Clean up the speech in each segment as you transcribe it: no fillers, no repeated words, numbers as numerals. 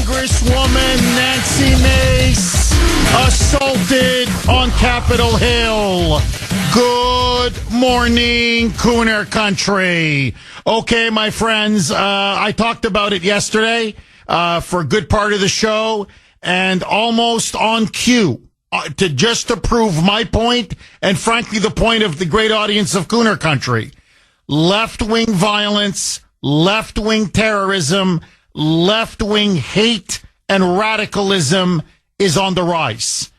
Congresswoman Nancy Mace assaulted on Capitol Hill. Good morning, Kuhner country. Okay, my friends, I talked about it yesterday for a good part of the show, and almost on cue to prove my point, and frankly the point of the great audience of Kuhner country. Left-wing violence, left-wing terrorism, left-wing hate and radicalism is on the rise.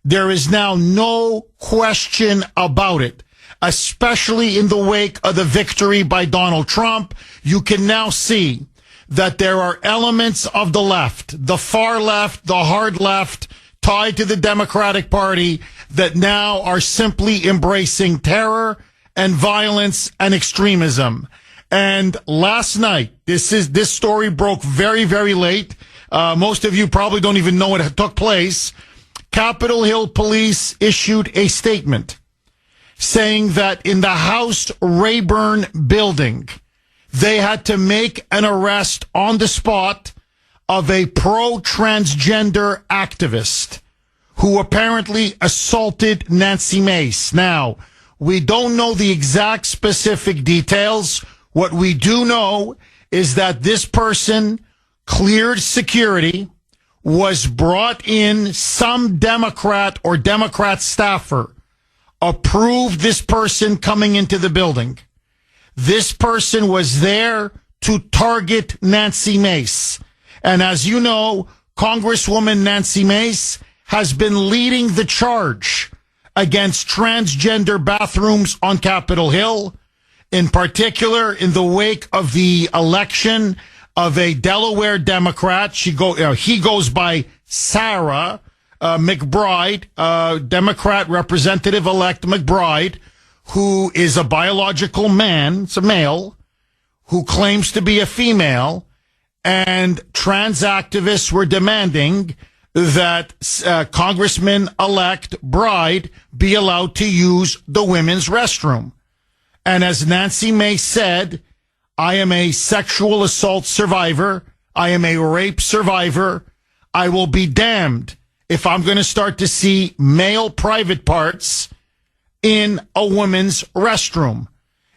There is now no question about it, especially in the wake of the victory by Donald Trump. You can now see that there are elements of the left, the far left, the hard left, tied to the Democratic Party that now are simply embracing terror and violence and extremism. And last night, this story broke very, very late. Most of you probably don't even know what took place. Capitol Hill police issued a statement saying that in the House Rayburn building, they had to make an arrest on the spot of a pro-transgender activist who apparently assaulted Nancy Mace. Now, we don't know the exact specific details. What we do know is that this person cleared security, was brought in, some Democrat or Democrat staffer approved this person coming into the building. This person was there to target Nancy Mace. And as you know, Congresswoman Nancy Mace has been leading the charge against transgender bathrooms on Capitol Hill, in particular in the wake of the election of a Delaware Democrat. He goes by Sarah McBride, Democrat Representative-elect McBride, who is a biological man, it's a male, who claims to be a female, and trans activists were demanding that Congressman-elect Bride be allowed to use the women's restroom. And as Nancy Mace said, I am a sexual assault survivor. I am a rape survivor. I will be damned if I'm going to start to see male private parts in a woman's restroom.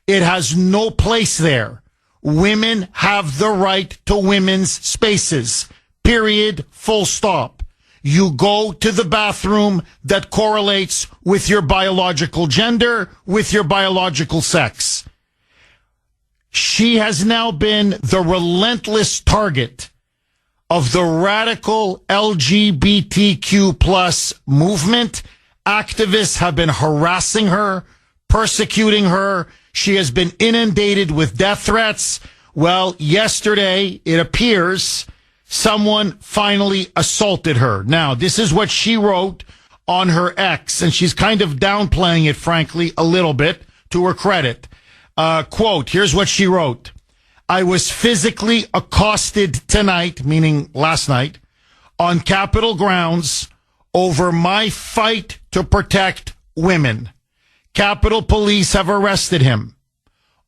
It has no place there. Women have the right to women's spaces. Period. Full stop. You go to the bathroom that correlates with your biological gender, with your biological sex. She has now been the relentless target of the radical LGBTQ plus movement. Activists have been harassing her, persecuting her. She has been inundated with death threats. Well, yesterday, it appears someone finally assaulted her. Now, this is what she wrote on her X, and she's kind of downplaying it, frankly, a little bit, to her credit. Quote, here's what she wrote. I was physically accosted tonight, meaning last night, on Capitol grounds over my fight to protect women. Capitol Police have arrested him.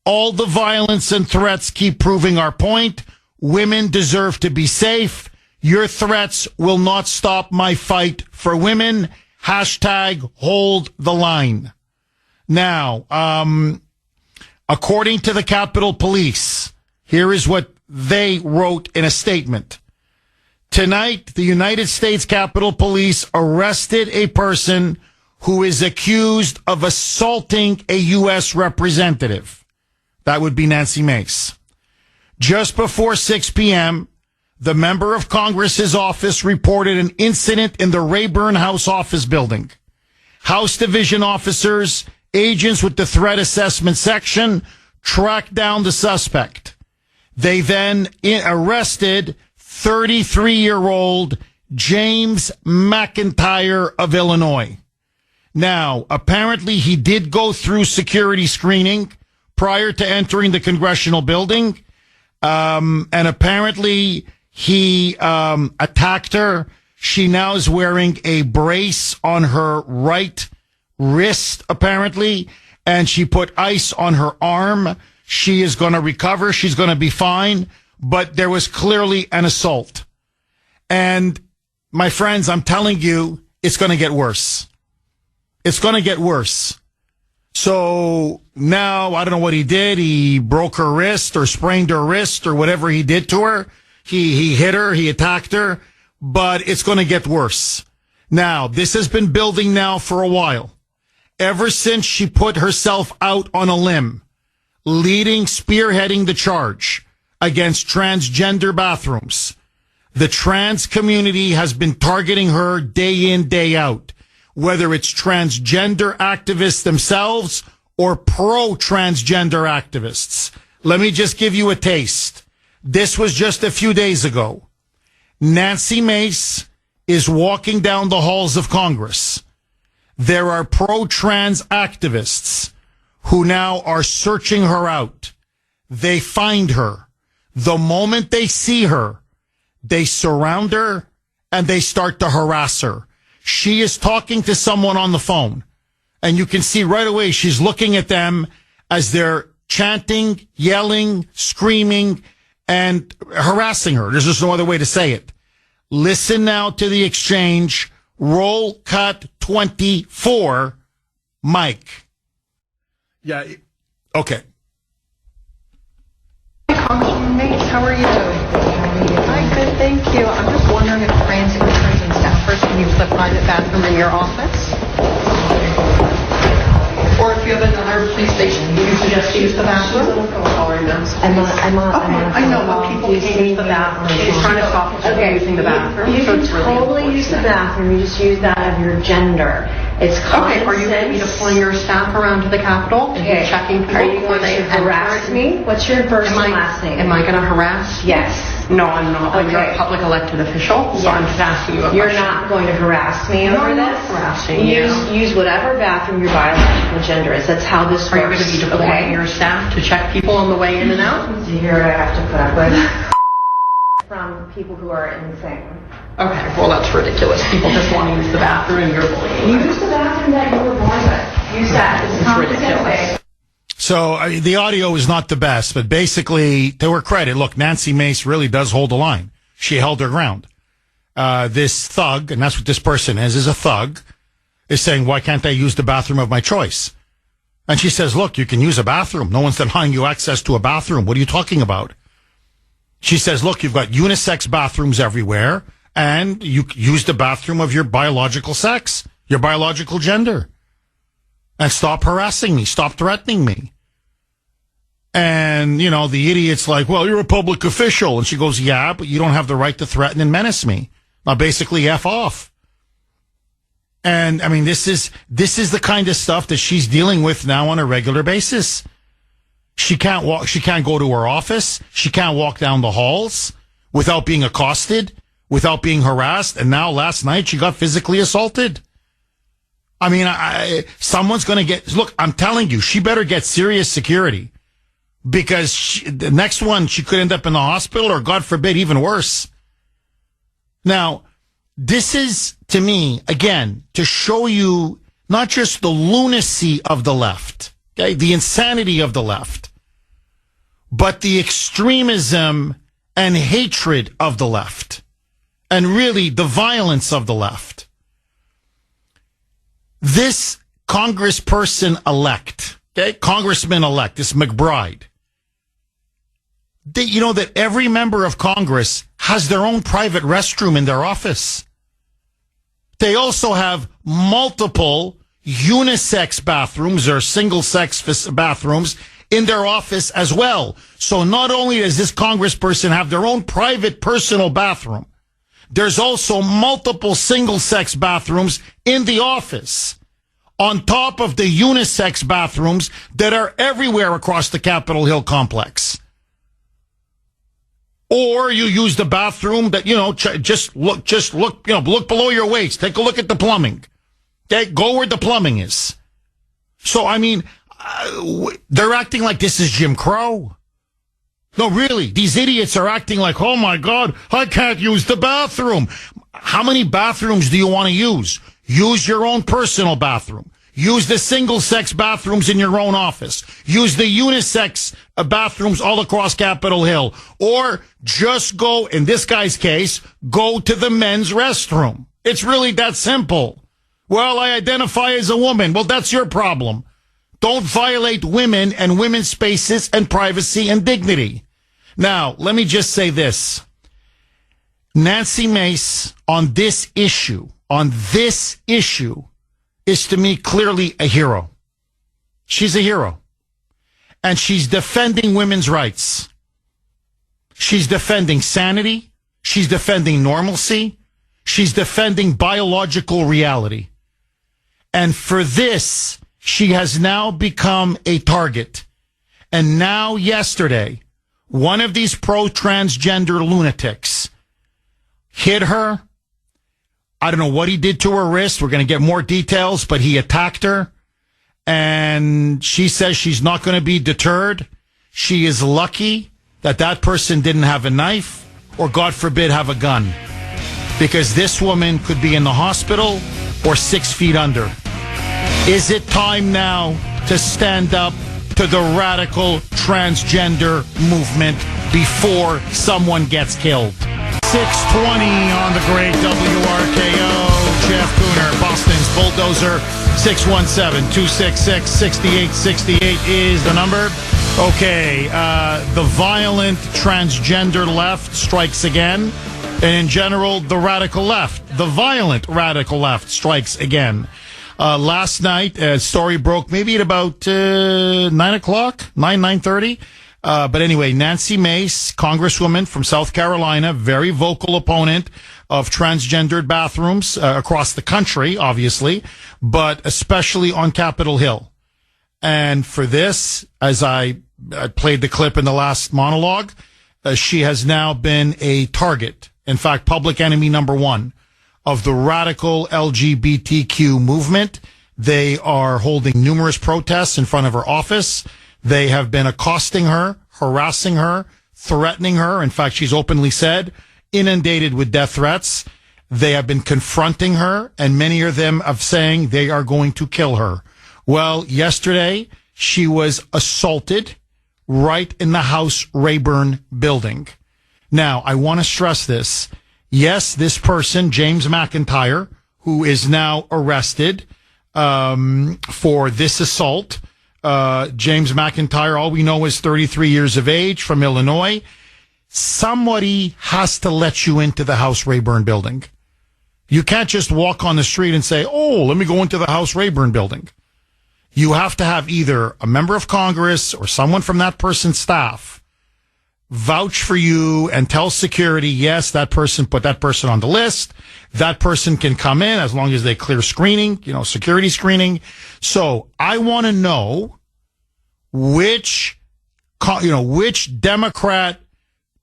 All the violence and threats keep proving our point. Women deserve to be safe. Your threats will not stop my fight for women. Hashtag hold the line. Now, according to the Capitol Police, here is what they wrote in a statement. Tonight, the United States Capitol Police arrested a person who is accused of assaulting a U.S. representative. That would be Nancy Mace. Just before 6 p.m., the member of Congress's office reported an incident in the Rayburn House office building. House division officers, agents with the threat assessment section, tracked down the suspect. They then arrested 33-year-old James McIntyre of Illinois. Now, apparently he did go through security screening prior to entering the congressional building. And apparently he attacked her. She now is wearing a brace on her right wrist, apparently, and she put ice on her arm. She is going to recover. She's going to be fine. But there was clearly an assault. And my friends, I'm telling you, it's going to get worse. It's going to get worse. So now, I don't know what he did. He broke her wrist or sprained her wrist or whatever he did to her. He hit her. He attacked her. But it's going to get worse. Now, this has been building now for a while. Ever since she put herself out on a limb, spearheading the charge against transgender bathrooms, the trans community has been targeting her day in, day out, whether it's transgender activists themselves or pro-transgender activists. Let me just give you a taste. This was just a few days ago. Nancy Mace is walking down the halls of Congress. There are pro-trans activists who now are searching her out. They find her. The moment they see her, they surround her and they start to harass her. She is talking to someone on the phone, and you can see right away she's looking at them as they're chanting, yelling, screaming, and harassing her. There's just no other way to say it. Listen now to the exchange. Roll cut 24, Mike. Yeah, okay. Congressman Mace, how are you? Hi, good, thank you. I'm just wondering if transit workers and staffers can use the private bathroom in your office? Or if you have another police station, do you suggest you use the bathroom? I know, but people can't use the bathroom. She's trying to stop people from using the bathroom. You can totally use the bathroom. You just use that of your gender. It's common Okay, are you going to be deploying your staff around to the Capitol and be checking people? Are you going to harass me? What's your first and last name? Am I going to harass? Yes. No, I'm not. Okay. You're a public elected official, so I'm just asking you a question. You're not going to harass me over I'm this? not harassing you. Use whatever bathroom your biological gender is. That's how this Are you works. going to be deploying your staff to check people on the way in and out? So here I have to put up with from people who are insane. Okay, well that's ridiculous. People just want to use the bathroom and you're bullying them. Use the bathroom that you were born with. Use that. It's common sense. So the audio is not the best, but basically, to her credit, look, Nancy Mace really does hold the line. She held her ground. This thug, and that's what this person is a thug, is saying, why can't I use the bathroom of my choice? And she says, look, you can use a bathroom. No one's denying you access to a bathroom. What are you talking about? She says, look, you've got unisex bathrooms everywhere, and you use the bathroom of your biological sex, your biological gender. And stop harassing me. Stop threatening me. And, the idiot's like, well, you're a public official. And she goes, yeah, but you don't have the right to threaten and menace me. Now, basically, F off. And, I mean, this is the kind of stuff that she's dealing with now on a regular basis. She can't go to her office. She can't walk down the halls without being accosted, without being harassed. And now, last night, she got physically assaulted. I mean, someone's going to look, I'm telling you, she better get serious security because the next one, she could end up in the hospital or, God forbid, even worse. Now, this is, to me, again, to show you not just the lunacy of the left, okay, the insanity of the left, but the extremism and hatred of the left, and really the violence of the left. This congressperson-elect, okay, congressman-elect, this McBride, you know that every member of Congress has their own private restroom in their office. They also have multiple unisex bathrooms or single-sex bathrooms in their office as well. So not only does this congressperson have their own private personal bathroom, there's also multiple single-sex bathrooms in the office, on top of the unisex bathrooms that are everywhere across the Capitol Hill complex. Or you use the bathroom that, just look below your waist. Take a look at the plumbing. Okay, go where the plumbing is. So, I mean, they're acting like this is Jim Crow. No, really, these idiots are acting like, oh my God, I can't use the bathroom. How many bathrooms do you want to use? Use your own personal bathroom. Use the single-sex bathrooms in your own office. Use the unisex bathrooms all across Capitol Hill. Or just go, in this guy's case, go to the men's restroom. It's really that simple. Well, I identify as a woman. Well, that's your problem. Don't violate women and women's spaces and privacy and dignity. Now, let me just say this. Nancy Mace, on this issue, is to me clearly a hero. She's a hero. And she's defending women's rights. She's defending sanity. She's defending normalcy. She's defending biological reality. And for this, she has now become a target. And now yesterday, one of these pro-transgender lunatics hit her. I don't know what he did to her wrist. We're going to get more details, but he attacked her. And she says she's not going to be deterred. She is lucky that that person didn't have a knife or, God forbid, have a gun. Because this woman could be in the hospital or 6 feet under. Is it time now to stand up to the radical transgender movement before someone gets killed? 620 on the great WRKO. Jeff Kuhner, Boston's Bulldozer. 617-266-6868 is the number. Okay, the violent transgender left strikes again. And in general, the radical left, the violent radical left strikes again. Last night, a story broke maybe at about 9 o'clock, 9:30. But anyway, Nancy Mace, Congresswoman from South Carolina, very vocal opponent of transgendered bathrooms across the country, obviously, but especially on Capitol Hill. And for this, as I played the clip in the last monologue, she has now been a target. In fact, public enemy number one of the radical LGBTQ movement. They are holding numerous protests in front of her office. They have been accosting her, harassing her, threatening her. In fact, she's openly said, inundated with death threats. They have been confronting her, and many of them are saying they are going to kill her. Well, yesterday, she was assaulted right in the House Rayburn building. Now, I want to stress this. Yes, this person, James McIntyre, who is now arrested for this assault. James McIntyre, all we know is 33 years of age from Illinois. Somebody has to let you into the House Rayburn building. You can't just walk on the street and say, oh, let me go into the House Rayburn building. You have to have either a member of Congress or someone from that person's staff vouch for you and tell security, yes, that person put that person on the list. That person can come in as long as they clear screening, security screening. So I want to know which Democrat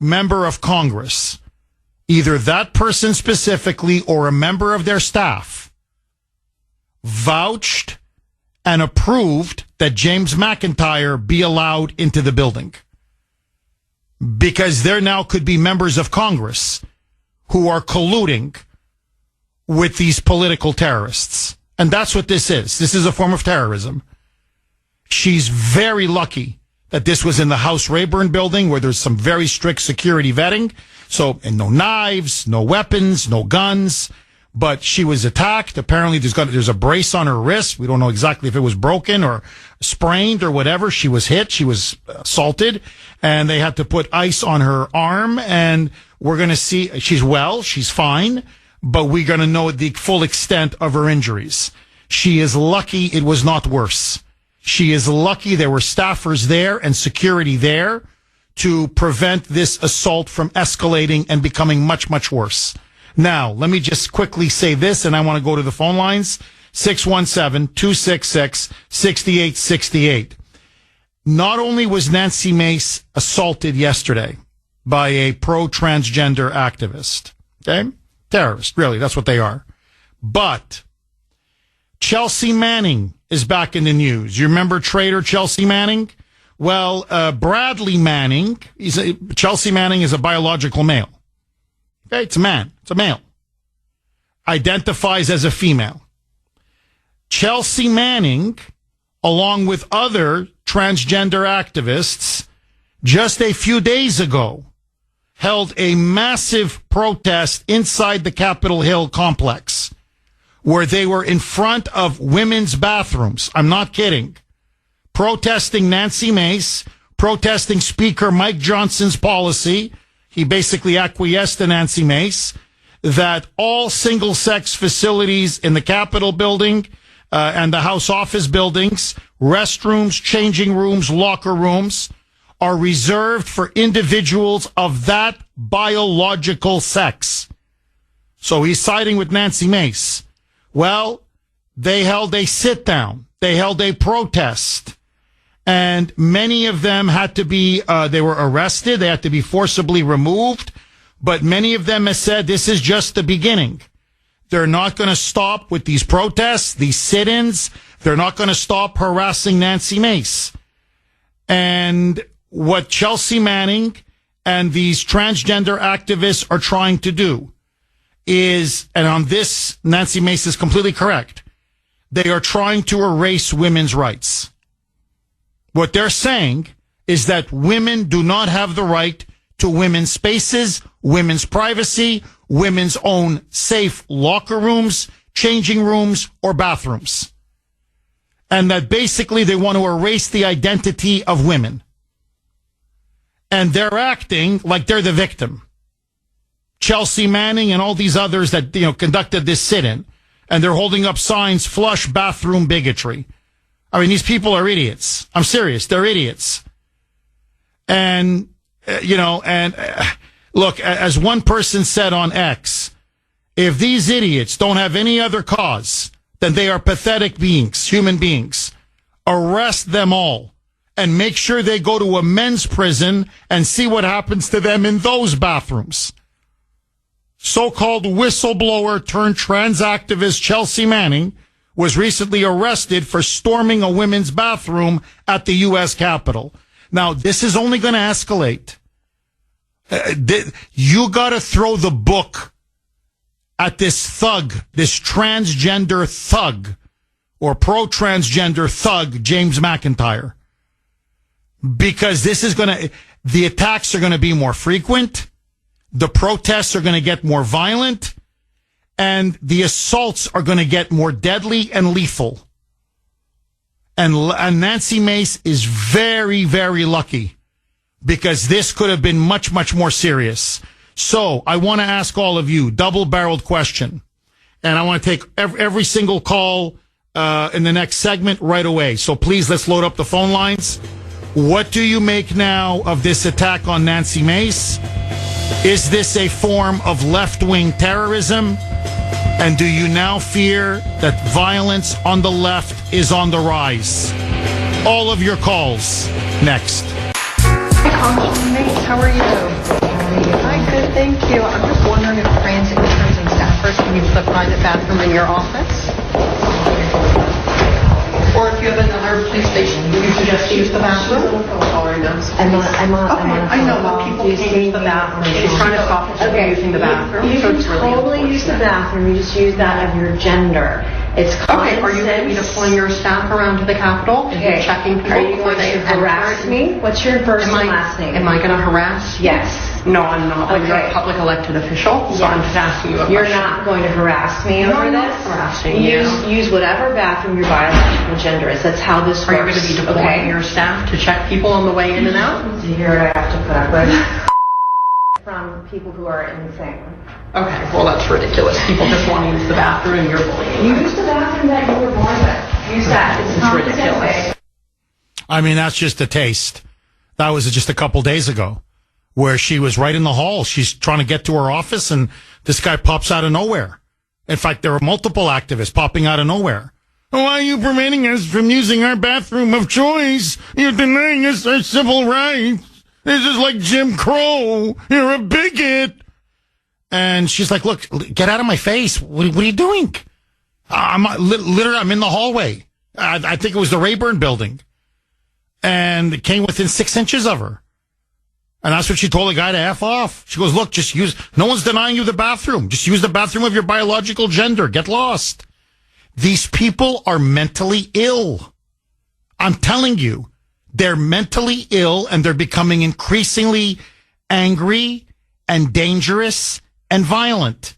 member of Congress, either that person specifically or a member of their staff, vouched and approved that James McIntyre be allowed into the building. Because there now could be members of Congress who are colluding with these political terrorists. And that's what this is. This is a form of terrorism. She's very lucky that this was in the House Rayburn building where there's some very strict security vetting. So, and no knives, no weapons, no guns. But she was attacked. Apparently there's a brace on her wrist. We don't know exactly if it was broken or sprained or whatever. She was hit. She was assaulted. And they had to put ice on her arm. And we're going to see, she's fine. But we're going to know the full extent of her injuries. She is lucky it was not worse. She is lucky there were staffers there and security there to prevent this assault from escalating and becoming much, much worse. Now, let me just quickly say this, and I want to go to the phone lines. 617-266-6868. Not only was Nancy Mace assaulted yesterday by a pro-transgender activist, okay? Terrorist, really, that's what they are. But Chelsea Manning is back in the news. You remember traitor Chelsea Manning? Well, Bradley Manning, Chelsea Manning is a biological male. Okay, it's a man. It's a male. Identifies as a female. Chelsea Manning, along with other transgender activists, just a few days ago, held a massive protest inside the Capitol Hill complex where they were in front of women's bathrooms. I'm not kidding. Protesting Nancy Mace, protesting Speaker Mike Johnson's policy. He basically acquiesced to Nancy Mace that all single-sex facilities in the Capitol building and the House office buildings, restrooms, changing rooms, locker rooms, are reserved for individuals of that biological sex. So he's siding with Nancy Mace. Well, they held a sit-down. They held a protest. And many of them had to be, they were arrested. They had to be forcibly removed. But many of them have said this is just the beginning. They're not going to stop with these protests, these sit-ins. They're not going to stop harassing Nancy Mace. And what Chelsea Manning and these transgender activists are trying to do is, and on this, Nancy Mace is completely correct, they are trying to erase women's rights. What they're saying is that women do not have the right to women's spaces, women's privacy, women's own safe locker rooms, changing rooms, or bathrooms. And that basically they want to erase the identity of women. And they're acting like they're the victim. Chelsea Manning and all these others that, conducted this sit-in, and they're holding up signs, flush bathroom bigotry. I mean, these people are idiots. I'm serious. They're idiots. And, look, as one person said on X, if these idiots don't have any other cause, then they are pathetic beings, human beings. Arrest them all and make sure they go to a men's prison and see what happens to them in those bathrooms. So-called whistleblower turned trans activist Chelsea Manning was recently arrested for storming a women's bathroom at the U.S. Capitol. Now, this is only going to escalate. You got to throw the book at this thug, this transgender thug, or pro-transgender thug, James McIntyre. Because the attacks are going to be more frequent, the protests are going to get more violent, and the assaults are going to get more deadly and lethal. And Nancy Mace is very, very lucky because this could have been much, much more serious. So I want to ask all of you, double-barreled question, and I want to take every single call in the next segment right away. So please, let's load up the phone lines. What do you make now of this attack on Nancy Mace? Is this a form of left-wing terrorism? And do you now fear that violence on the left is on the rise? All of your calls next. Hi, Mace. How are you? Hi, good, thank you. I'm just wondering if transit interns and staffers can use the private bathroom in your office? Or if you have another police station, would you suggest to use the bathroom? I'm on I know, but people can't use the bathroom. She's trying to stop us from using the bathroom. You so can it's really totally use the bathroom. You just use that of your gender. It's Okay, are you going to be sense. deploying your staff around to the Capitol? Okay. Checking people Are you before going they to harass enter? me? What's your first and last name? Am I going to harass you? Yes. No, I'm not. I'm Okay. a public elected official, so I'm just asking you a You're question. not going to harass me No, over I'm not this. harassing you. Use whatever bathroom your biological gender is. That's how this Are you works. going to be deploying your staff to check people on the way in and out? Do you hear what I have to put up with? From people who are insane. Okay, well that's ridiculous. People just want to use the bathroom and you're bullying them. Use the bathroom that you were born with. Use that. It's It's ridiculous. competent. I mean, that's just a taste. That was just a couple days ago where she was right in the hall. She's trying to get to her office and this guy pops out of nowhere. In fact, there are multiple activists popping out of nowhere. Why are you preventing us from using our bathroom of choice? You're denying us our civil rights. This is like Jim Crow. You're a bigot. And she's like, look, get out of my face. What are you doing? Literally, I'm in the hallway. I think it was the Rayburn building. And it came within 6 inches of her. And that's what she told the guy to F off. She goes, look, no one's denying you the bathroom. Just use the bathroom of your biological gender. Get lost. These people are mentally ill. I'm telling you, they're mentally ill and they're becoming increasingly angry and dangerous and violent.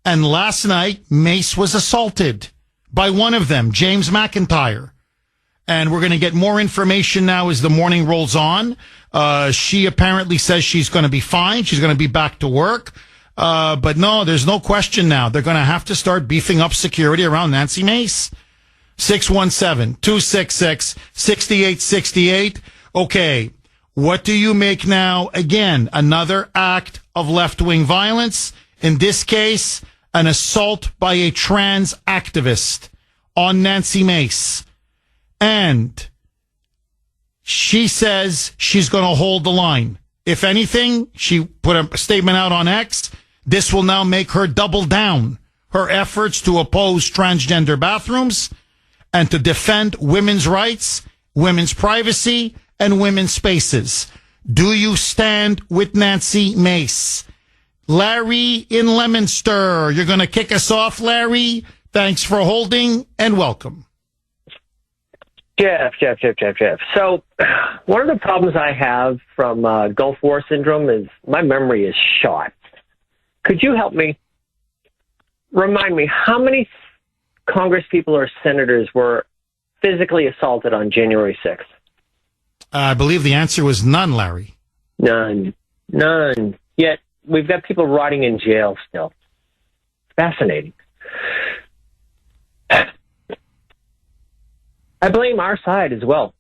And last night, Mace was assaulted by one of them, James McIntyre. And we're going to get more information now as the morning rolls on. She apparently says she's going to be fine. She's going to be back to work. But no, there's no question now. They're going to have to start beefing up security around Nancy Mace. 617-266-6868. Okay, what do you make now? Again, another act of left-wing violence. In this case, an assault by a trans activist on Nancy Mace. And she says she's going to hold the line. If anything, she put a statement out on X. This will now make her double down her efforts to oppose transgender bathrooms and to defend women's rights, women's privacy, and women's spaces. Do you stand with Nancy Mace? Larry in Leominster, you're going to kick us off, Larry. Thanks for holding and welcome. Jeff. So one of the problems I have from Gulf War syndrome is my memory is shot. Could you help me? Remind me, how many Congress people or senators were physically assaulted on January 6th? I believe the answer was none, Larry. None. Yet we've got people rotting in jail still. Fascinating. I blame our side as well.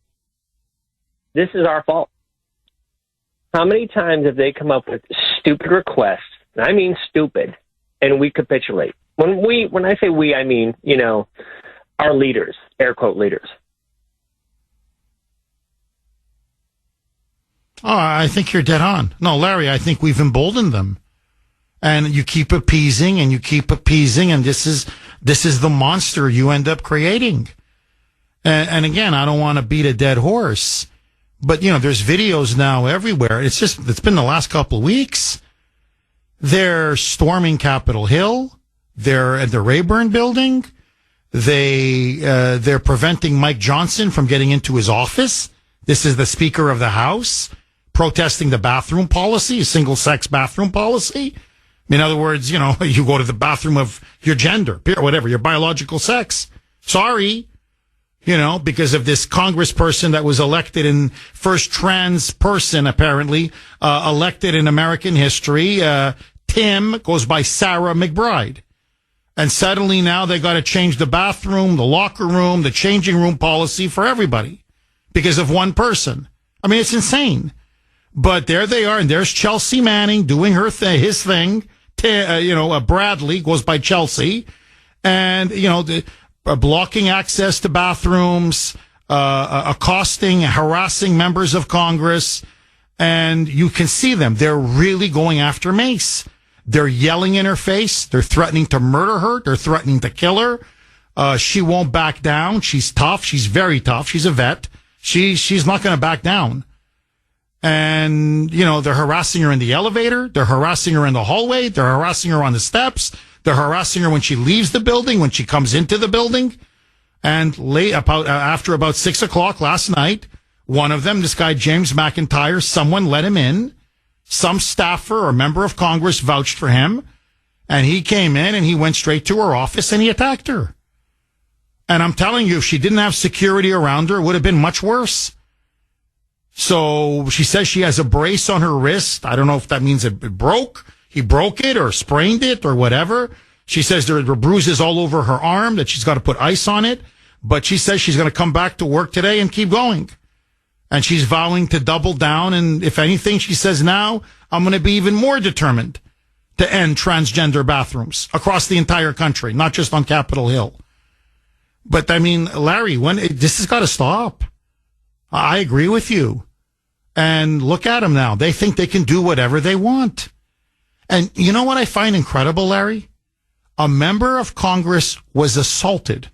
This is our fault. How many times have they come up with stupid requests, and I mean stupid, and we capitulate? When I say we, I mean, our leaders, air quote leaders. Oh, I think you're dead on. No, Larry, I think we've emboldened them. And you keep appeasing and this is the monster you end up creating. And again, I don't want to beat a dead horse, but there's videos now everywhere. It's been the last couple of weeks. They're storming Capitol Hill. They're at the Rayburn building. They're preventing Mike Johnson from getting into his office. This is the Speaker of the House protesting the bathroom policy, single sex bathroom policy. In other words, you go to the bathroom of your gender, whatever, your biological sex. Sorry. Because of this congressperson that was elected in first trans person, apparently, elected in American history. Tim goes by Sarah McBride. And suddenly now they got to change the bathroom, the locker room, the changing room policy for everybody because of one person. I mean, it's insane. But there they are. And there's Chelsea Manning doing his thing. Bradley goes by Chelsea. And, blocking access to bathrooms, accosting, harassing members of Congress. And you can see them. They're really going after Mace. They're yelling in her face. They're threatening to murder her. They're threatening to kill her. She won't back down. She's tough. She's very tough. She's a vet. She's not going to back down. And, they're harassing her in the elevator. They're harassing her in the hallway. They're harassing her on the steps. They're harassing her when she leaves the building, when she comes into the building. And after about 6 o'clock last night, one of them, this guy, James McIntyre, someone let him in. Some staffer or member of Congress vouched for him. And he came in and he went straight to her office and he attacked her. And I'm telling you, if she didn't have security around her, it would have been much worse. So she says she has a brace on her wrist. I don't know if that means it broke. He broke it or sprained it or whatever. She says there are bruises all over her arm, that she's got to put ice on it. But she says she's going to come back to work today and keep going. And she's vowing to double down. And if anything, she says now, I'm going to be even more determined to end transgender bathrooms across the entire country, not just on Capitol Hill. But I mean, Larry, this has got to stop. I agree with you. And look at them now. They think they can do whatever they want. And you know what I find incredible, Larry? A member of Congress was assaulted.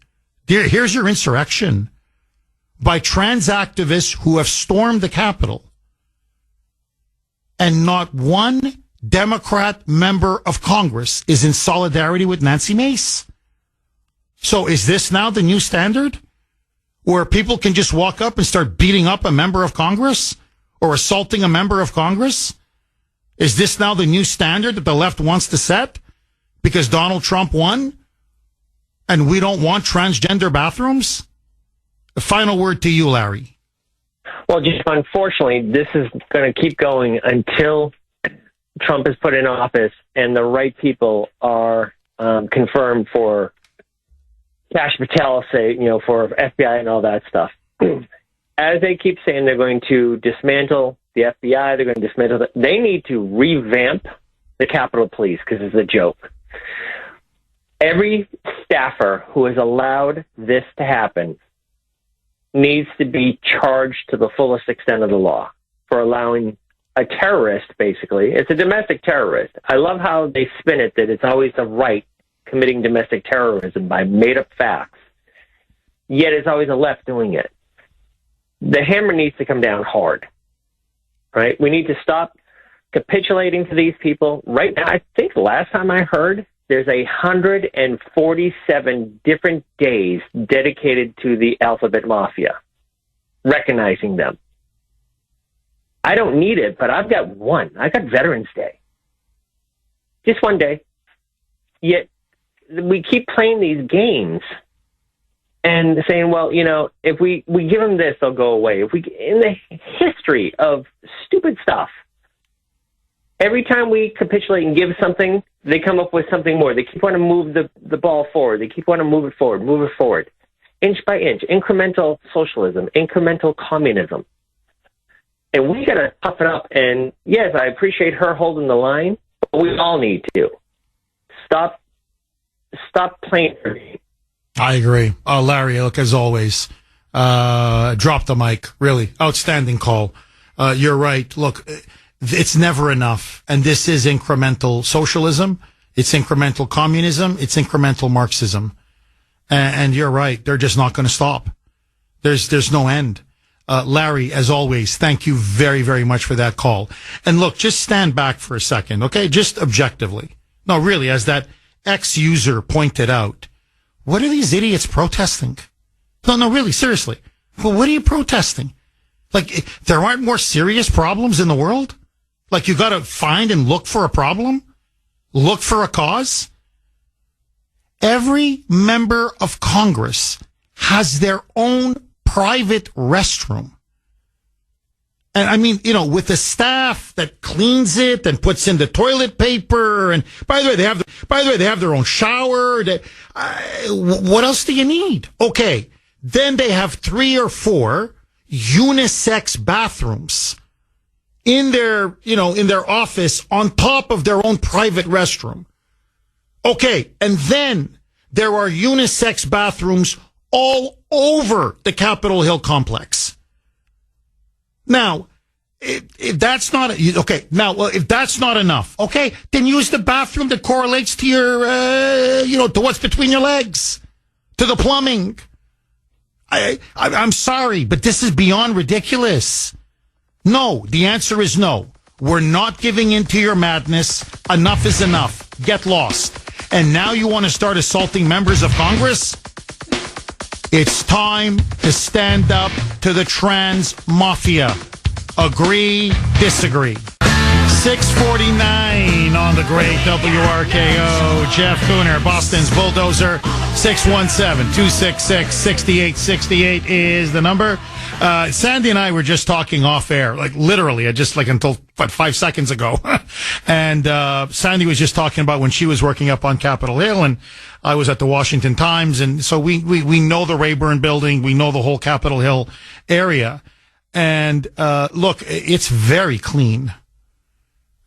Here's your insurrection by trans activists who have stormed the Capitol. And not one Democrat member of Congress is in solidarity with Nancy Mace. So is this now the new standard? Where people can just walk up and start beating up a member of Congress or assaulting a member of Congress? Is this now the new standard that the left wants to set because Donald Trump won and we don't want transgender bathrooms? The final word to you, Larry. Well, just unfortunately, this is going to keep going until Trump is put in office and the right people are confirmed for Kash Patel, for FBI and all that stuff. As they keep saying they're going to dismantle the FBI, they're going to dismantle they need to revamp the Capitol Police because it's a joke. Every staffer who has allowed this to happen needs to be charged to the fullest extent of the law for allowing a terrorist, basically. It's a domestic terrorist. I love how they spin it that it's always the right committing domestic terrorism by made-up facts, yet it's always the left doing it. The hammer needs to come down hard, right? We need to stop capitulating to these people. Right now, I think the last time I heard, there's 147 different days dedicated to the Alphabet Mafia, recognizing them. I don't need it, but I've got one. I got Veterans Day. Just one day. Yet we keep playing these games and saying, well, if we give them this, they'll go away. In the history of stupid stuff, every time we capitulate and give something, they come up with something more. They keep wanting to move the ball forward. They keep wanting to move it forward, inch by inch, incremental socialism, incremental communism. And we got to toughen up. And yes, I appreciate her holding the line, but we all need to stop playing her game. I agree. Larry, look, as always, drop the mic. Really outstanding call. You're right. Look, it's never enough. And this is incremental socialism. It's incremental communism. It's incremental Marxism. And you're right. They're just not going to stop. There's no end. Larry, as always, thank you very, very much for that call. And look, just stand back for a second, okay? Just objectively. No, really, as that ex-user pointed out, what are these idiots protesting? No, really, seriously. Well, what are you protesting? Like, there aren't more serious problems in the world? Like, you gotta find and look for a problem? Look for a cause? Every member of Congress has their own private restroom. And I mean, with the staff that cleans it and puts in the toilet paper. And by the way, they have their own shower. What else do you need? Okay. Then they have 3 or 4 unisex bathrooms in their office on top of their own private restroom. Okay. And then there are unisex bathrooms all over the Capitol Hill complex. Now, if that's not okay, if that's not enough, okay, then use the bathroom that correlates to your, to what's between your legs, to the plumbing. I'm sorry, but this is beyond ridiculous. No, the answer is no. We're not giving in to your madness. Enough is enough. Get lost. And now you want to start assaulting members of Congress? It's time to stand up to the trans mafia. Agree, disagree. 649 on the great WRKO. Jeff Kuhner, Boston's Bulldozer. 617-266-6868 is the number. Sandy and I were just talking off air, like literally, until 5 seconds ago. And Sandy was just talking about when she was working up on Capitol Hill, and I was at the Washington Times, and so we know the Rayburn building, we know the whole Capitol Hill area. And look, it's very clean.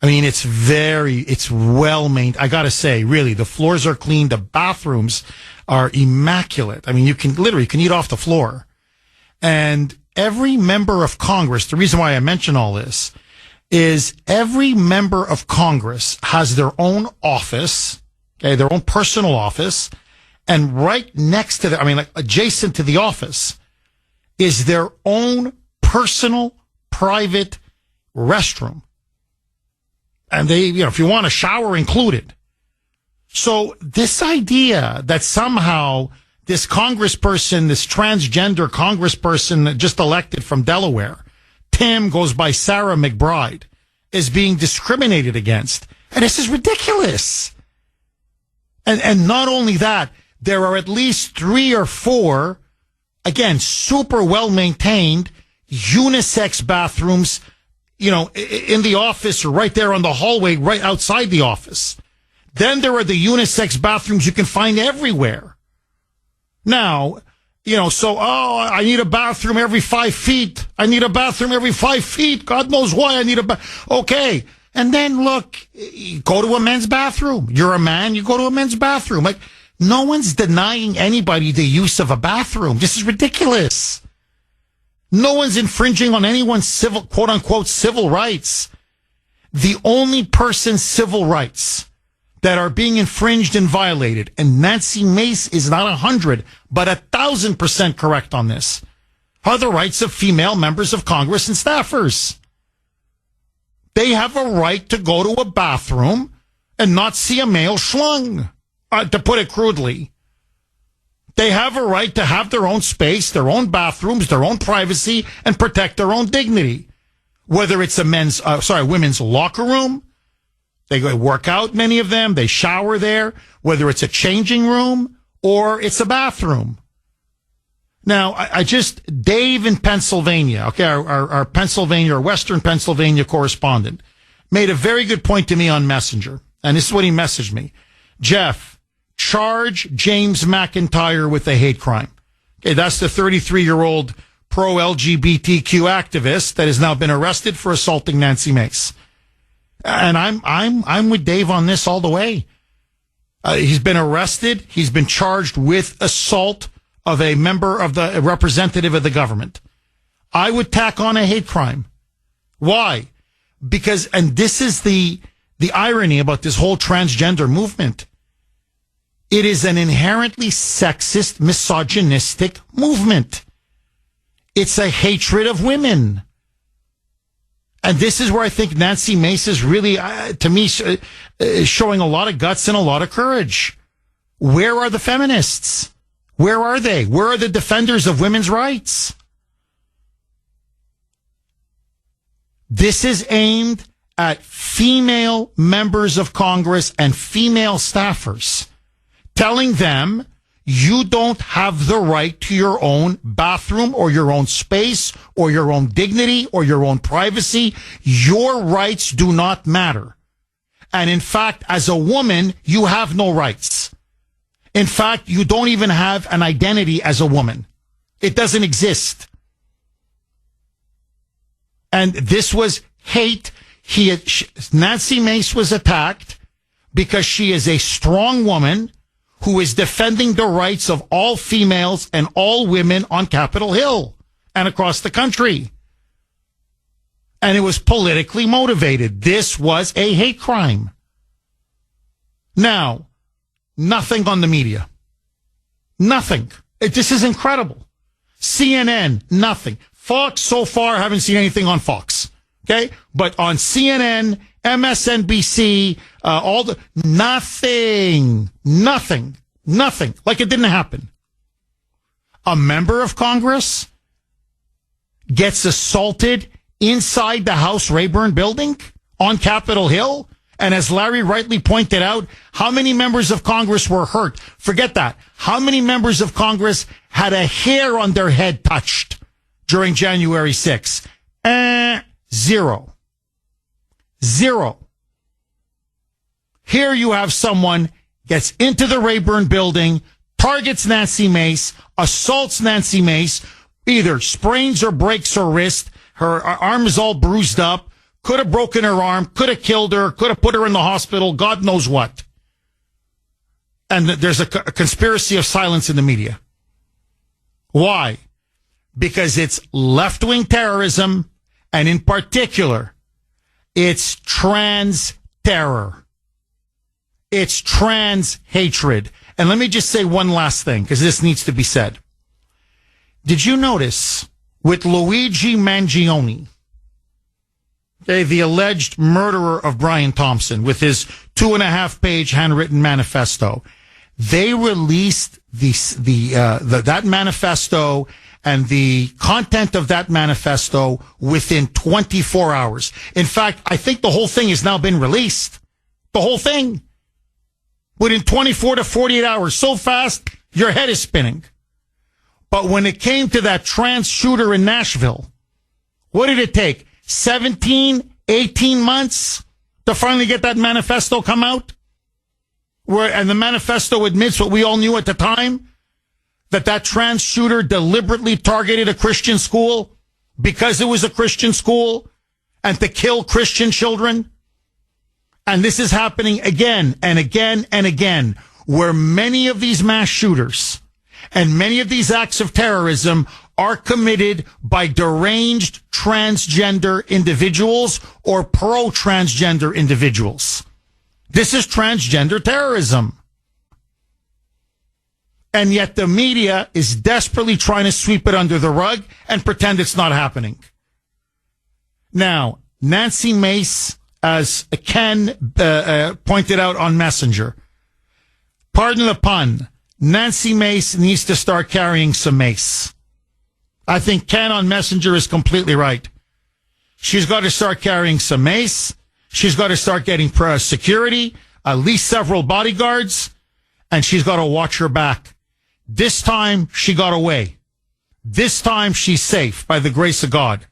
I mean, it's well maintained. I gotta say, really, the floors are clean. The bathrooms are immaculate. I mean, you can eat off the floor. And every member of Congress, the reason why I mention all this is every member of Congress has their own office, okay, their own personal office. And right next to adjacent to the office is their own personal private restroom. And they, if you want a shower included. So this idea that somehow this congressperson, this transgender congressperson just elected from Delaware, Tim goes by Sarah McBride, is being discriminated against. And this is ridiculous. And not only that, there are at least 3 or 4, again, super well maintained unisex bathrooms, in the office or right there on the hallway, right outside the office. Then there are the unisex bathrooms you can find everywhere. Now, I need a bathroom every 5 feet. I need a bathroom every 5 feet. God knows why I need okay. And then look, you go to a men's bathroom. You're a man, you go to a men's bathroom. Like, no one's denying anybody the use of a bathroom. This is ridiculous. No one's infringing on anyone's civil, quote unquote, civil rights. The only person's civil rights that are being infringed and violated, and Nancy Mace is not 100, but 1,000% correct on this, are the rights of female members of Congress and staffers. They have a right to go to a bathroom and not see a male schlong, to put it crudely. They have a right to have their own space, their own bathrooms, their own privacy, and protect their own dignity. Whether it's a women's locker room, they go work out, many of them, they shower there, whether it's a changing room or it's a bathroom. Now, Dave in Pennsylvania, okay, our Pennsylvania or Western Pennsylvania correspondent, made a very good point to me on Messenger. And this is what he messaged me. Jeff, charge James McIntyre with a hate crime. Okay, that's the 33-year-old pro-LGBTQ activist that has now been arrested for assaulting Nancy Mace. And I'm with Dave on this all the way. He's been arrested. He's been charged with assault of a representative of the government. I would tack on a hate crime. Why? Because, and this is the irony about this whole transgender movement. It is an inherently sexist, misogynistic movement. It's a hatred of women. And this is where I think Nancy Mace is really, to me, showing a lot of guts and a lot of courage. Where are the feminists? Where are they? Where are the defenders of women's rights? This is aimed at female members of Congress and female staffers, telling them you don't have the right to your own bathroom or your own space or your own dignity or your own privacy. Your rights do not matter. And in fact, as a woman, you have no rights. In fact, you don't even have an identity as a woman. It doesn't exist. And this was hate. Nancy Mace was attacked because she is a strong woman who is defending the rights of all females and all women on Capitol Hill and across the country. And it was politically motivated. This was a hate crime. Now, nothing on the media. Nothing. This is incredible. CNN, nothing. Fox, so far, haven't seen anything on Fox. Okay? But on CNN, MSNBC, nothing. Like it didn't happen. A member of Congress gets assaulted inside the House Rayburn building on Capitol Hill. And as Larry rightly pointed out, how many members of Congress were hurt? Forget that. How many members of Congress had a hair on their head touched during January 6th? Zero. Here you have someone gets into the Rayburn building, targets Nancy Mace, assaults Nancy Mace, either sprains or breaks her wrist. Her arm is all bruised up. Could have broken her arm, could have killed her, could have put her in the hospital, God knows what. And there's a conspiracy of silence in the media. Why? Because it's left-wing terrorism, and in particular, it's trans terror. It's trans hatred. And let me just say one last thing, because this needs to be said. Did you notice with Luigi Mangione, okay, the alleged murderer of Brian Thompson, with his 2.5-page handwritten manifesto, they released that manifesto and the content of that manifesto within 24 hours. In fact, I think the whole thing has now been released. The whole thing. Within 24 to 48 hours. So fast, your head is spinning. But when it came to that trans shooter in Nashville, what did it take? 17, 18 months to finally get that manifesto come out? And the manifesto admits what we all knew at the time, that trans shooter deliberately targeted a Christian school because it was a Christian school and to kill Christian children. And this is happening again and again and again, where many of these mass shooters and many of these acts of terrorism are committed by deranged transgender individuals or pro-transgender individuals. This is transgender terrorism. And yet the media is desperately trying to sweep it under the rug and pretend it's not happening. Now, Nancy Mace, as Ken pointed out on Messenger, pardon the pun, Nancy Mace needs to start carrying some mace. I think Ken on Messenger is completely right. She's got to start carrying some mace. She's got to start getting security, at least several bodyguards, and she's got to watch her back. This time, she got away. This time, she's safe by the grace of God.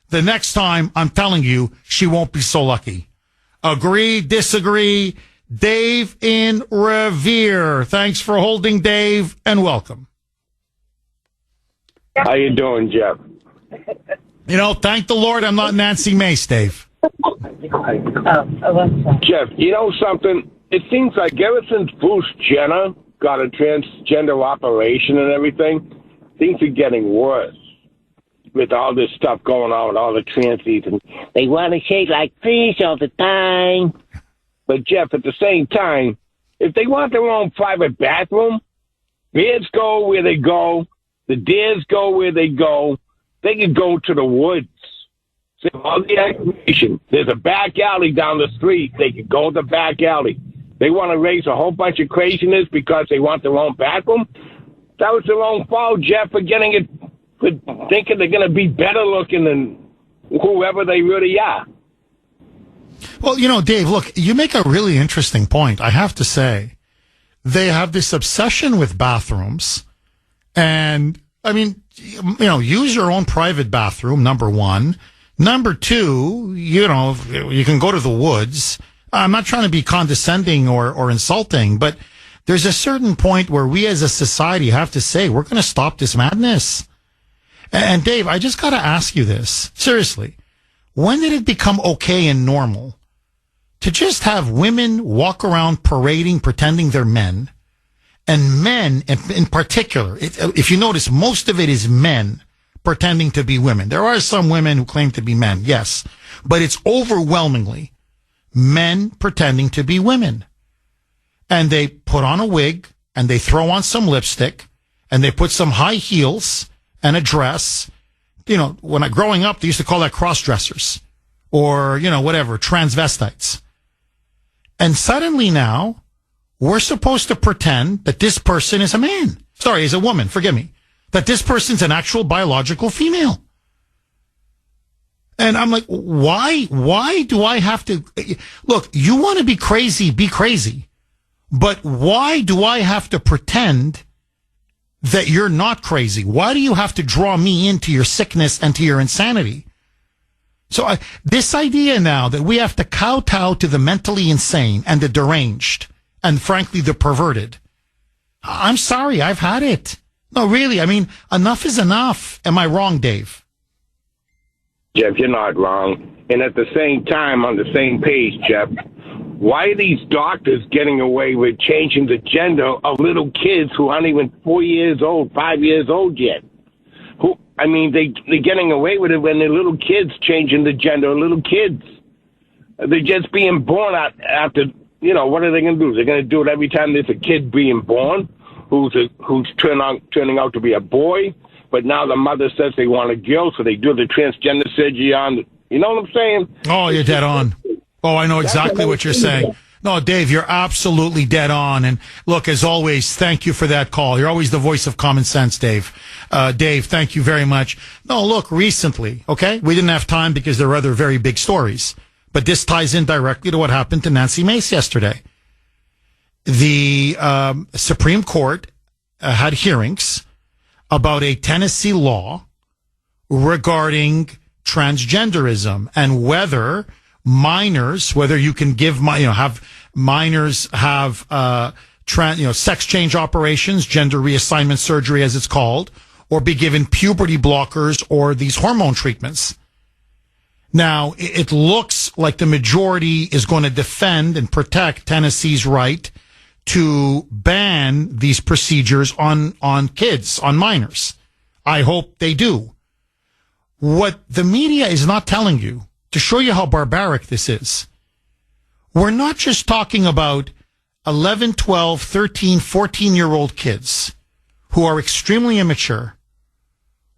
The next time, I'm telling you, she won't be so lucky. Agree, disagree? Dave in Revere. Thanks for holding, Dave, and welcome. How you doing, Jeff? You know, thank the Lord I'm not Nancy Mace, Dave. Jeff, you know something? It seems like ever since Bruce Jenner got a transgender operation and everything, things are getting worse with all this stuff going on with all the transies. And they want to shake like fish all the time. But, Jeff, at the same time, if they want their own private bathroom, bears go where they go, the deers go where they go, they can go to the woods. So all the aggravation, there's a back alley down the street, they can go to the back alley. They want to raise a whole bunch of craziness because they want their own bathroom. That was their own fault, Jeff, for getting it, for thinking they're going to be better looking than whoever they really are. Well, you know, Dave, look, you make a really interesting point. I have to say, they have this obsession with bathrooms. And, I mean, you know, use your own private bathroom, number one. Number two, you know, you can go to the woods. I'm not trying to be condescending or insulting, but there's a certain point where we as a society have to say, we're going to stop this madness. And Dave, I just got to ask you this. Seriously, when did it become okay and normal to just have women walk around parading, pretending they're men? And men, in particular, if you notice, most of it is men pretending to be women. There are some women who claim to be men, yes, but it's overwhelmingly men pretending to be women. And they put on a wig, and they throw on some lipstick, and they put some high heels and a dress. You know, growing up, they used to call that cross-dressers or, you know, whatever, transvestites. And suddenly now, we're supposed to pretend that this person is a man. Sorry, is a woman, forgive me. That this person's an actual biological female. And I'm like, why do I have to... Look, you want to be crazy, be crazy. But why do I have to pretend that you're not crazy? Why do you have to draw me into your sickness and to your insanity? So this idea now that we have to kowtow to the mentally insane and the deranged and frankly the perverted. I'm sorry, I've had it. No, really, I mean, enough is enough. Am I wrong, Dave? Jeff, you're not wrong. And at the same time, on the same page, Jeff, why are these doctors getting away with changing the gender of little kids who aren't even 4 years old, 5 years old yet? They're getting away with it when they're little kids, changing the gender of little kids. They're just being born after, you know, what are they going to do? They're going to do it every time there's a kid being born who's turning out to be a boy, but now the mother says they want a girl, so they do the transgender surgery on, you know what I'm saying? Oh, you're dead on. Oh, I know exactly what you're saying. No, Dave, you're absolutely dead on. And look, as always, thank you for that call. You're always the voice of common sense, Dave. Dave, thank you very much. No, look, recently, okay? We didn't have time because there were other very big stories. But this ties in directly to what happened to Nancy Mace yesterday. The Supreme Court had hearings about a Tennessee law regarding transgenderism and whether minors, whether you can give, have minors have, sex change operations, gender reassignment surgery as it's called, or be given puberty blockers or these hormone treatments. Now, it looks like the majority is going to defend and protect Tennessee's right to ban these procedures on kids, on minors. I hope they do. What the media is not telling you, to show you how barbaric this is, we're not just talking about 11, 12, 13, 14-year-old kids who are extremely immature,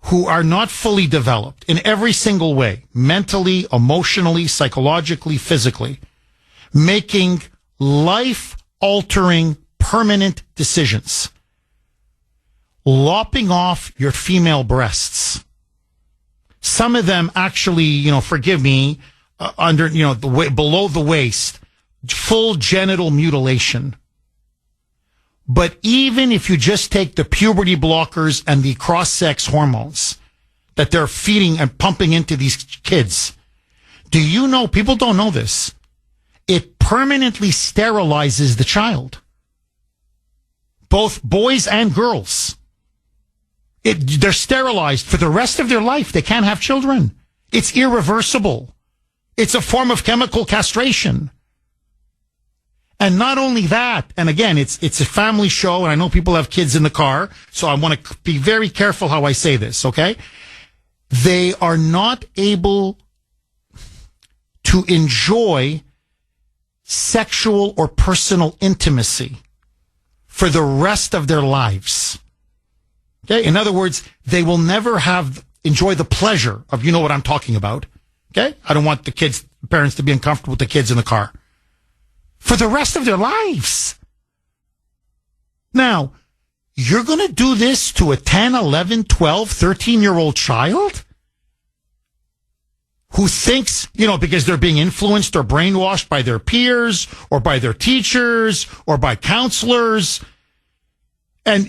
who are not fully developed in every single way, mentally, emotionally, psychologically, physically, making life-altering, permanent decisions, lopping off your female breasts. Some of them actually, forgive me, under, below the waist, full genital mutilation. But even if you just take the puberty blockers and the cross-sex hormones that they're feeding and pumping into these kids, do you know, people don't know this, it permanently sterilizes the child. Both boys and girls. They're sterilized for the rest of their life. They can't have children. It's irreversible. It's a form of chemical castration. And not only that, and again, it's a family show, and I know people have kids in the car, so I want to be very careful how I say this, okay? They are not able to enjoy sexual or personal intimacy for the rest of their lives. Okay? In other words, they will never enjoy the pleasure of, you know what I'm talking about. Okay? I don't want the parents to be uncomfortable with the kids in the car. For the rest of their lives. Now, you're going to do this to a 10, 11, 12, 13-year-old child who thinks, because they're being influenced or brainwashed by their peers or by their teachers or by counselors. And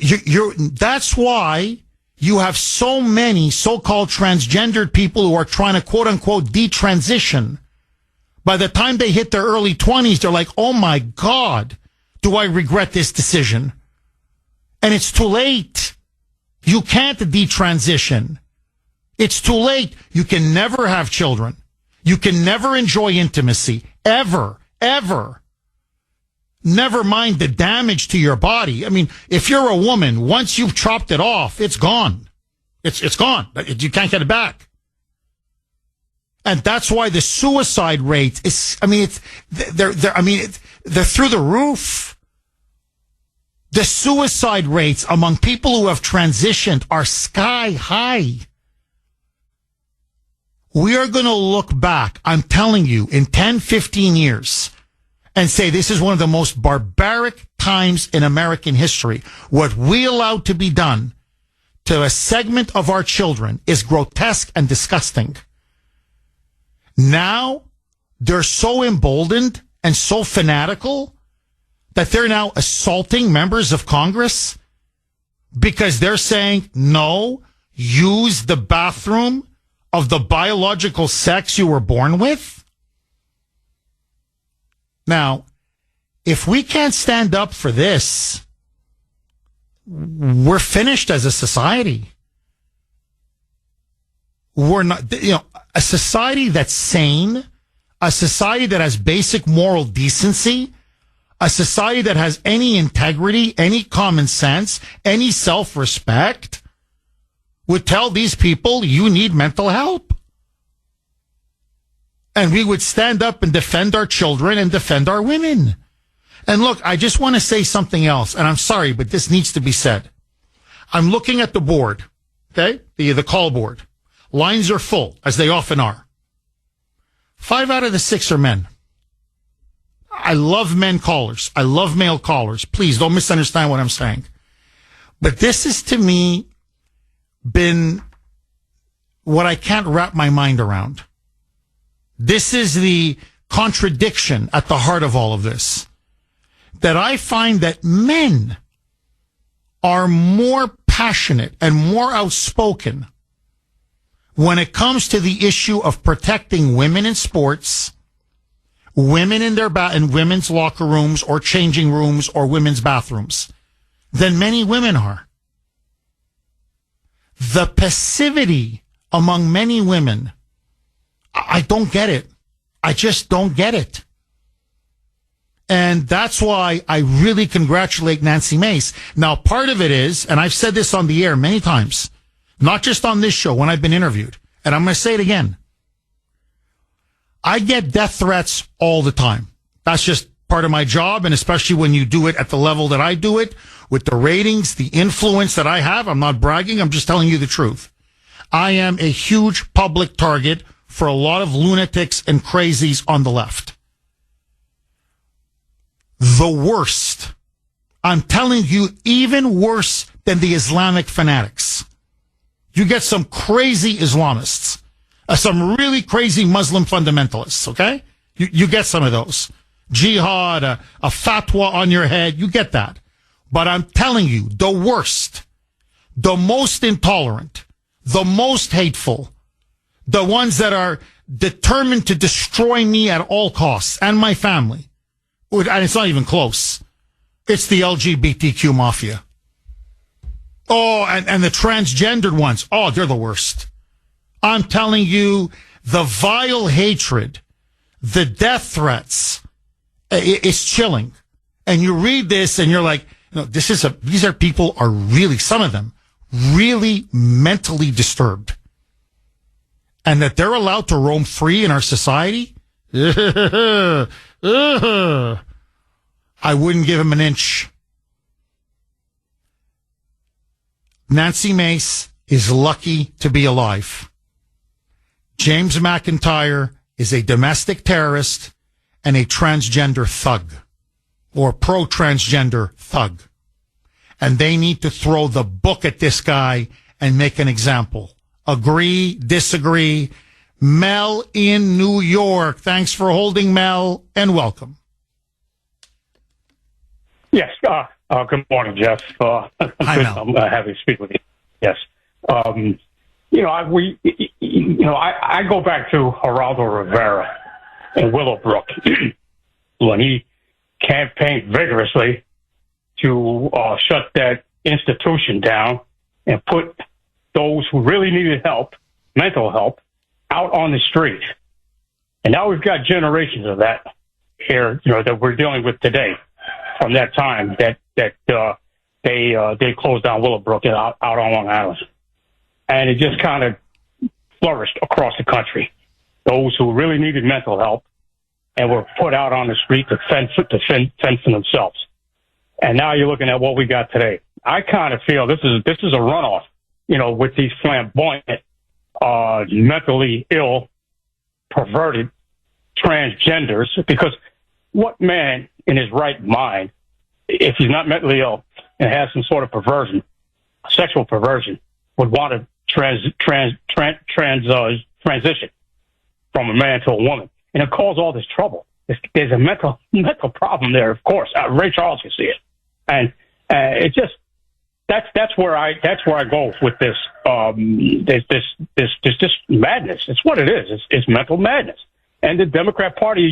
that's why you have so many so-called transgendered people who are trying to quote-unquote detransition. By the time they hit their early 20s, they're like, oh my God, do I regret this decision? And it's too late. You can't detransition. It's too late. You can never have children. You can never enjoy intimacy. Ever. Ever. Never mind the damage to your body. I mean, if you're a woman, once you've chopped it off, it's gone. It's gone. You can't get it back. And that's why the suicide rate is, they're through the roof. The suicide rates among people who have transitioned are sky high. We are going to look back, I'm telling you, in 10, 15 years and say this is one of the most barbaric times in American history. What we allowed to be done to a segment of our children is grotesque and disgusting. Now, they're so emboldened and so fanatical that they're now assaulting members of Congress because they're saying, no, use the bathroom of the biological sex you were born with. Now, if we can't stand up for this, we're finished as a society. We're not, a society that's sane, a society that has basic moral decency, a society that has any integrity, any common sense, any self-respect, would tell these people, you need mental help. And we would stand up and defend our children and defend our women. And look, I just want to say something else, and I'm sorry, but this needs to be said. I'm looking at the board, okay? The call board. Lines are full, as they often are. 5 out of the 6 are men. I love men callers. I love male callers. Please don't misunderstand what I'm saying. But this has, to me, been what I can't wrap my mind around. This is the contradiction at the heart of all of this. That I find that men are more passionate and more outspoken when it comes to the issue of protecting women in sports, women in in women's locker rooms or changing rooms or women's bathrooms than many women are. The passivity among many women, I don't get it. I just don't get it. And that's why I really congratulate Nancy Mace. Now, part of it is, and I've said this on the air many times, not just on this show when I've been interviewed, and I'm going to say it again. I get death threats all the time. That's just part of my job, and especially when you do it at the level that I do it, with the ratings, the influence that I have. I'm not bragging. I'm just telling you the truth. I am a huge public target for a lot of lunatics and crazies on the left. The worst. I'm telling you, even worse than the Islamic fanatics. You get some crazy Islamists, some really crazy Muslim fundamentalists, okay? You get some of those. Jihad, a fatwa on your head, you get that. But I'm telling you, the worst, the most intolerant, the most hateful, the ones that are determined to destroy me at all costs and my family, and it's not even close. It's the LGBTQ mafia. Oh, and the transgendered ones. Oh, they're the worst. I'm telling you, the vile hatred, the death threats, it's chilling. And you read this and you're like, these are people are really, some of them, really mentally disturbed. And that they're allowed to roam free in our society? I wouldn't give him an inch. Nancy Mace is lucky to be alive. James McIntyre is a domestic terrorist and a transgender thug, or pro-transgender thug. And they need to throw the book at this guy and make an example. Agree, disagree. Mel in New York. Thanks for holding, Mel, and welcome. Yes. Good morning, Jeff. Hi, Mel. I'm happy to speak with you. Yes. I go back to Geraldo Rivera in Willowbrook when he campaigned vigorously to shut that institution down and put those who really needed help, mental help, out on the street. And now we've got generations of that here, that we're dealing with today. From that time that they closed down Willowbrook out on Long Island, and it just kind of flourished across the country. Those who really needed mental help and were put out on the street to fend for themselves. And now you're looking at what we got today. I kind of feel this is a runoff, with these flamboyant, mentally ill, perverted transgenders. Because what man in his right mind, if he's not mentally ill and has some sort of perversion, sexual perversion, would want to transition from a man to a woman, and it caused all this trouble. There's a mental problem there, of course. Ray Charles can see it, and it just that's where I go with this. This madness. It's what it is. It's mental madness. And the Democrat Party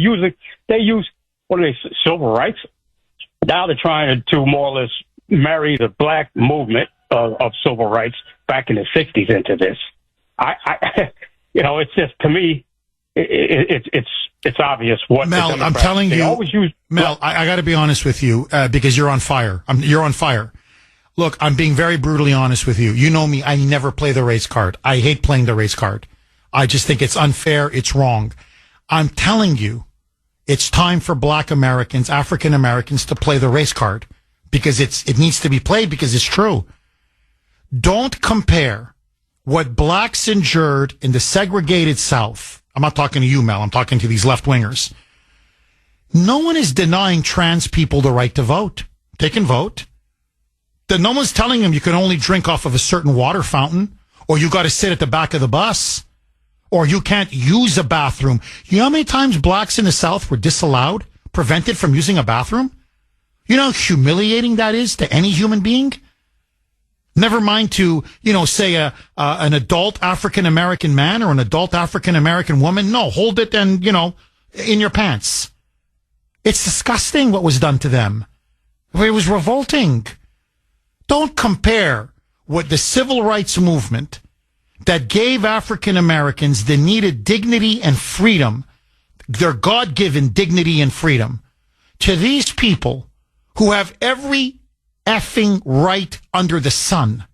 they use what are they, civil rights? Now they're trying to more or less marry the black movement of civil rights back in the 60s into this. It's just, to me, it's obvious what Mel, I'm telling you, always use. Mel, I got to be honest with you because you're on fire. You're on fire. Look, I'm being very brutally honest with you. You know me. I never play the race card. I hate playing the race card. I just think it's unfair. It's wrong. I'm telling you, it's time for black Americans, African Americans to play the race card because it needs to be played because it's true. Don't compare what blacks endured in the segregated South. I'm not talking to you, Mel. I'm talking to these left wingers. No one is denying trans people the right to vote. They can vote. That no one's telling them you can only drink off of a certain water fountain, or you got to sit at the back of the bus, or you can't use a bathroom. You know how many times blacks in the South were disallowed, prevented from using a bathroom? You know how humiliating that is to any human being? Never mind to, say an adult African-American man or an adult African-American woman. No, hold it and, in your pants. It's disgusting what was done to them. It was revolting. Don't compare what the civil rights movement that gave African Americans the needed dignity and freedom, their God-given dignity and freedom, to these people who have every effing right under the sun.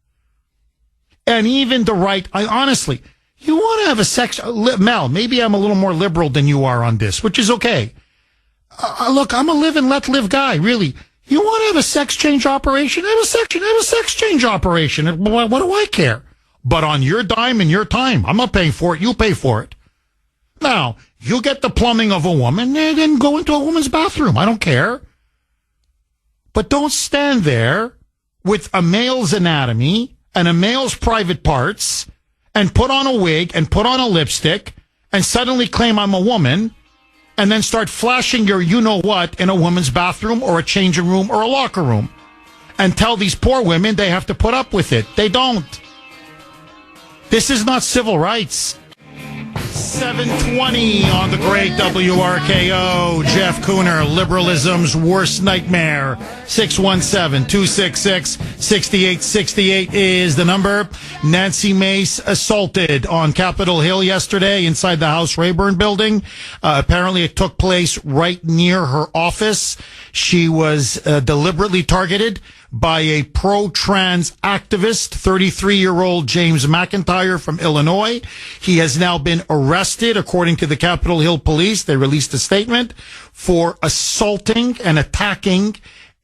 And even the right, honestly, you want to have a sex, Mel, maybe I'm a little more liberal than you are on this, which is okay. Look, I'm a live and let live guy, really. You want to have a sex change operation? Have a sex change operation. What do I care? But on your dime and your time. I'm not paying for it. You pay for it. Now, you get the plumbing of a woman and then go into a woman's bathroom. I don't care. But don't stand there with a male's anatomy and a male's private parts and put on a wig and put on a lipstick and suddenly claim I'm a woman and then start flashing your you-know-what in a woman's bathroom or a changing room or a locker room and tell these poor women they have to put up with it. They don't. This is not civil rights. 720 on the great WRKO. Jeff Kuhner, liberalism's worst nightmare. 617-266-6868 is the number. Nancy Mace assaulted on Capitol Hill yesterday inside the House Rayburn building. Apparently it took place right near her office. She was deliberately targeted by a pro-trans activist, 33-year-old James McIntyre from Illinois. He has now been arrested, according to the Capitol Hill police. They released a statement for assaulting and attacking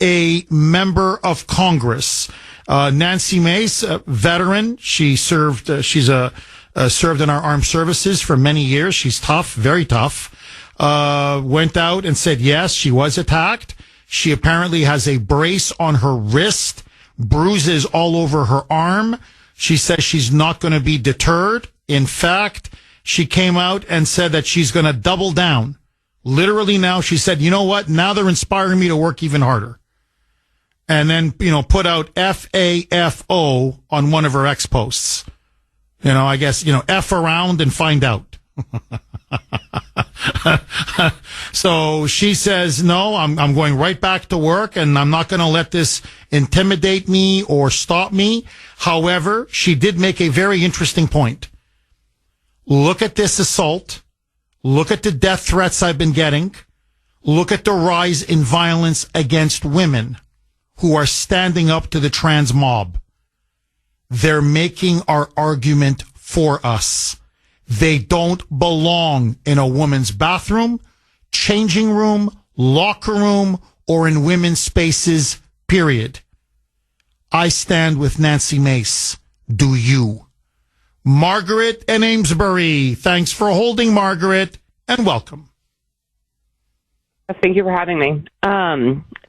a member of Congress. Nancy Mace, a veteran, she's served in our armed services for many years. She's tough, very tough. Went out and said, yes, she was attacked. She apparently has a brace on her wrist, bruises all over her arm. She says she's not going to be deterred. In fact, she came out and said that she's going to double down. Literally now, she said, you know what? Now they're inspiring me to work even harder. And then, put out FAFO on one of her ex posts. I guess, F around and find out. So she says, no, I'm going right back to work and I'm not going to let this intimidate me or stop me. However, she did make a very interesting point. Look at this assault. Look at the death threats I've been getting. Look at the rise in violence against women who are standing up to the trans mob. They're making our argument for us. They don't belong in a woman's bathroom, changing room, locker room, or in women's spaces, period. I stand with Nancy Mace. Do you? Margaret and Amesbury. Thanks for holding, Margaret, and welcome. Thank you for having me.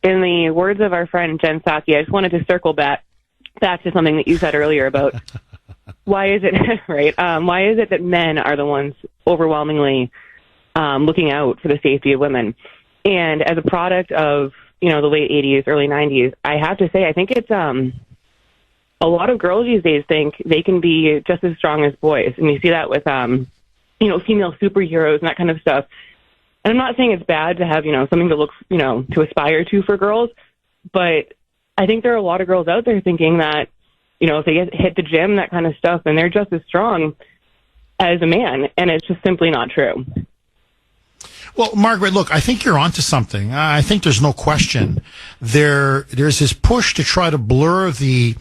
In the words of our friend Jen Psaki, I just wanted to circle back to something that you said earlier about why is it right? Why is it that men are the ones overwhelmingly looking out for the safety of women? And as a product of the late 80s, early 90s, I have to say I think it's a lot of girls these days think they can be just as strong as boys, and you see that with female superheroes and that kind of stuff. And I'm not saying it's bad to have something to look to aspire to for girls, but I think there are a lot of girls out there thinking that if they hit the gym, that kind of stuff, and they're just as strong as a man, and it's just simply not true. Well, Margaret, look, I think you're onto something. I think there's no question. There's this push to try to blur the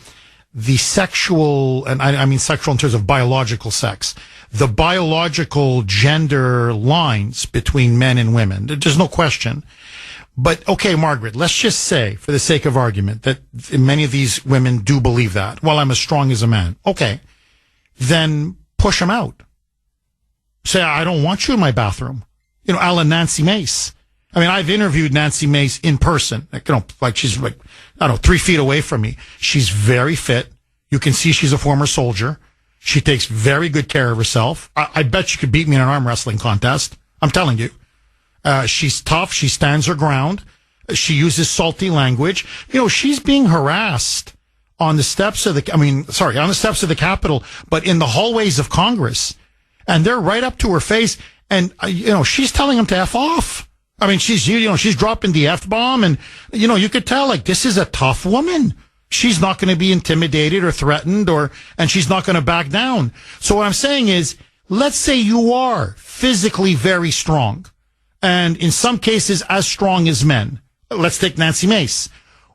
sexual, and I mean sexual in terms of biological sex, the biological gender lines between men and women. There's no question. But, okay, Margaret, let's just say, for the sake of argument, that many of these women do believe that. Well, I'm as strong as a man. Okay. Then push them out. Say, I don't want you in my bathroom. A la Nancy Mace. I mean, I've interviewed Nancy Mace in person. Like she's like, I don't know, 3 feet away from me. She's very fit. You can see she's a former soldier. She takes very good care of herself. I bet she could beat me in an arm wrestling contest. I'm telling you. She's tough. She stands her ground. She uses salty language. She's being harassed on the steps of on the steps of the Capitol, but in the hallways of Congress. And they're right up to her face. And, she's telling them to F off. I mean, she's dropping the F-bomb. And, you could tell, like, this is a tough woman. She's not going to be intimidated or threatened and she's not going to back down. So what I'm saying is, let's say you are physically very strong and in some cases as strong as men. Let's take Nancy Mace.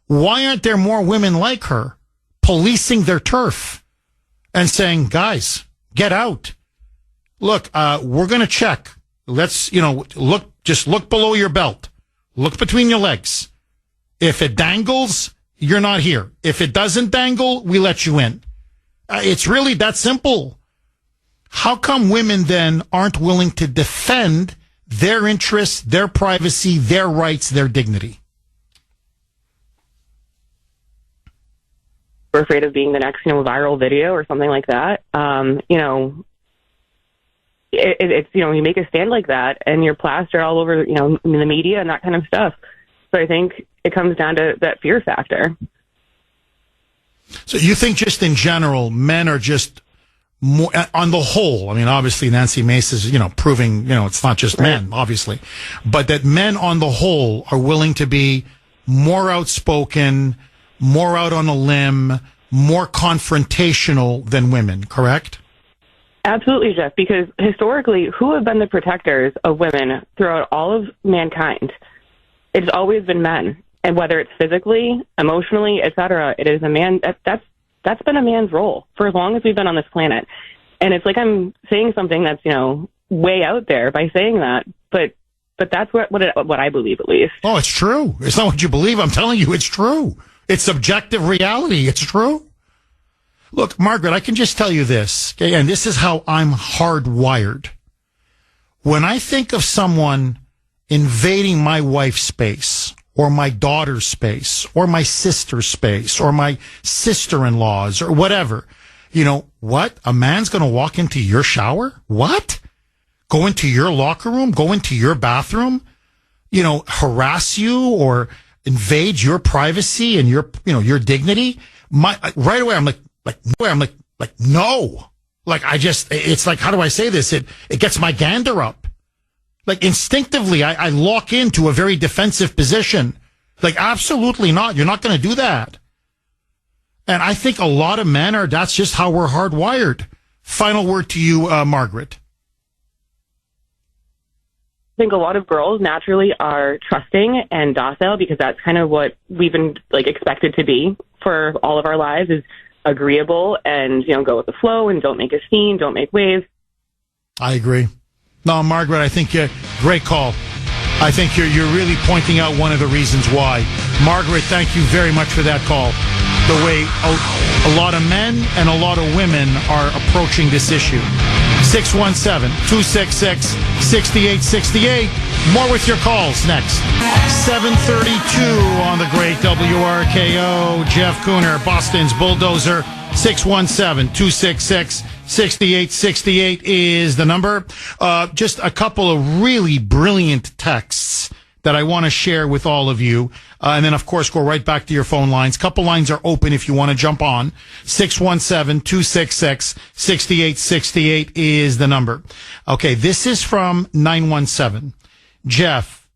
Why aren't there more women like her policing their turf and saying, guys, get out? Look, we're going to check. Let's, look below your belt. Look between your legs. If it dangles, you're not here. If it doesn't dangle, we let you in. It's really that simple. How come women then aren't willing to defend their interests, their privacy, their rights, their dignity? We're afraid of being the next, viral video or something like that. It's you make a stand like that and you're plastered all over, in the media and that kind of stuff. So I think it comes down to that fear factor. So you think just in general, men are just more, on the whole, I mean, obviously Nancy Mace is, proving, it's not just men, obviously, but that men on the whole are willing to be more outspoken, more out on a limb, more confrontational than women, correct? Absolutely, Jeff, because historically, who have been the protectors of women throughout all of mankind? It's always been men. And whether it's physically, emotionally, etc., it is a man. That's been a man's role for as long as we've been on this planet. And it's like I'm saying something that's, way out there by saying that, but that's what I believe, at least. Oh, it's true. It's not what you believe. I'm telling you, it's true. It's objective reality. It's true. Look, Margaret, I can just tell you this, okay, and this is how I'm hardwired. When I think of someone invading my wife's space, or my daughter's space, or my sister's space, or my sister-in-law's, or whatever, what? A man's going to walk into your shower? What? Go into your locker room? Go into your bathroom? Harass you or invade your privacy and your dignity? Right away, I'm like, no. Like, it's like, how do I say this? It gets my gander up. Like, instinctively, I lock into a very defensive position. Like, absolutely not. You're not going to do that. And I think a lot of men that's just how we're hardwired. Final word to you, Margaret. I think a lot of girls naturally are trusting and docile because that's kind of what we've been expected to be for all of our lives, is agreeable and, go with the flow and don't make a scene, don't make waves. I agree. No, Margaret, I think great call. I think you're really pointing out one of the reasons why. Margaret, thank you very much for that call. The way a lot of men and a lot of women are approaching this issue. 617-266-6868. More with your calls next. 7:32 on the great WRKO. Jeff Kuhner, Boston's Bulldozer. 617-266-6868 is the number. Just a couple of really brilliant texts that I want to share with all of you. And then, of course, go right back to your phone lines. Couple lines are open if you want to jump on. 617-266-6868 is the number. Okay, this is from 917. Jeff,